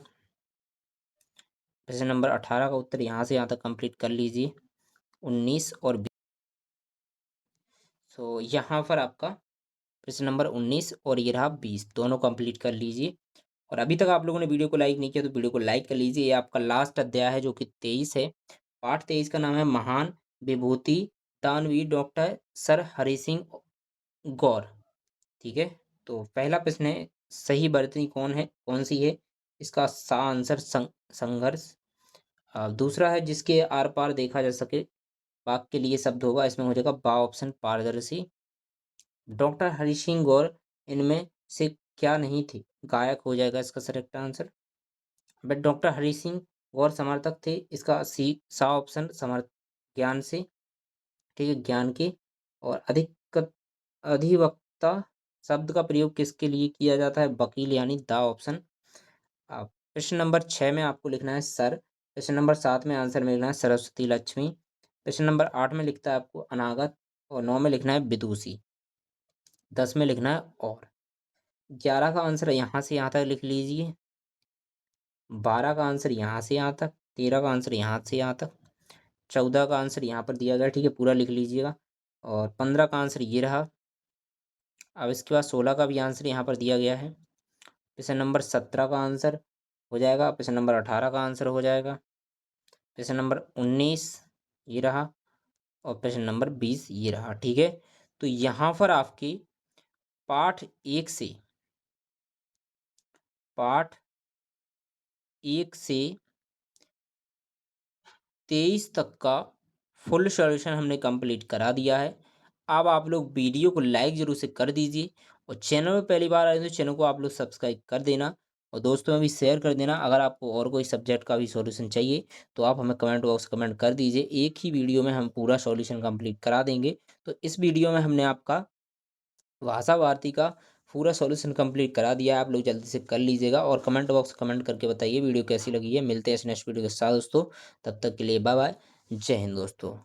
प्रश्न नंबर 18 का उत्तर यहाँ से यहाँ तक कंप्लीट कर लीजिए। 19 और 20, सो यहाँ पर आपका प्रश्न नंबर 19 और ये रहा 20, दोनों कंप्लीट कर लीजिए। और अभी तक आप लोगों ने वीडियो को लाइक नहीं किया तो वीडियो को लाइक कर लीजिए। ये आपका लास्ट अध्याय है, जो कि 23 है। पाठ 23 का नाम है महान विभूति दानवीर डॉक्टर सर हरि सिंह गौर। ठीक है, तो पहला प्रश्न है, सही वर्तनी कौन सी है? इसका सा आंसर संघर्ष। दूसरा है, जिसके आर पार देखा जा सके, वाक्य के लिए शब्द होगा, इसमें हो जाएगा बा ऑप्शन, पारदर्शी। डॉक्टर हरि सिंह गौर इनमें से क्या नहीं थे? गायक हो जाएगा इसका correct answer. But doctor Hari Singh Gour समर्थक थे, इसका सी, सा ऑप्शन, समर्थ, ज्ञान से। ठीक है, ज्ञान के। और अधिवक्ता शब्द का प्रयोग किसके लिए किया जाता है? वकील, यानी दा ऑप्शन। प्रश्न नंबर 6 में आपको लिखना है सर। प्रश्न नंबर 7 में आंसर में लिखना है सरस्वती लक्ष्मी। प्रश्न नंबर 8 में लिखता है आपको अनागत, और 9 में लिखना है विदुषी, 10 में लिखना है और। 11 का आंसर यहाँ से यहाँ तक लिख लीजिए, 12 का आंसर यहाँ से यहाँ तक, 13 का आंसर यहाँ से यहाँ तक, 14 का आंसर यहाँ पर दिया गया। ठीक है, पूरा लिख लीजिएगा, और 15 का आंसर ये रहा। अब इसके बाद 16 का भी आंसर यहाँ पर दिया गया है। प्रश्न नंबर 17 का आंसर हो जाएगा। प्रश्न नंबर 18 का आंसर हो जाएगा। प्रश्न नंबर 19 ये रहा और प्रश्न नंबर 20 ये रहा। ठीक है, तो यहाँ पर आपके पाठ 1 से पाठ 1 से 23 तक का फुल सॉल्यूशन हमने कंप्लीट करा दिया है। अब आप लोग वीडियो को लाइक ज़रूर से कर दीजिए और चैनल में पहली बार आए तो चैनल को आप लोग सब्सक्राइब कर देना और दोस्तों में भी शेयर कर देना। अगर आपको और कोई सब्जेक्ट का भी सॉल्यूशन चाहिए तो आप हमें कमेंट बॉक्स कमेंट कर दीजिए। एक ही वीडियो में हम पूरा सॉल्यूशन कंप्लीट करा देंगे। तो इस वीडियो में हमने आपका भाषा भारती का पूरा सॉल्यूशन कंप्लीट करा दिया है। आप लोग जल्दी से कर लीजिएगा और कमेंट बॉक्स कमेंट करके बताइए वीडियो कैसी लगी है। मिलते हैं इस नेक्स्ट वीडियो के साथ दोस्तों, तब तक के लिए बाय बाय। जय हिंद दोस्तों।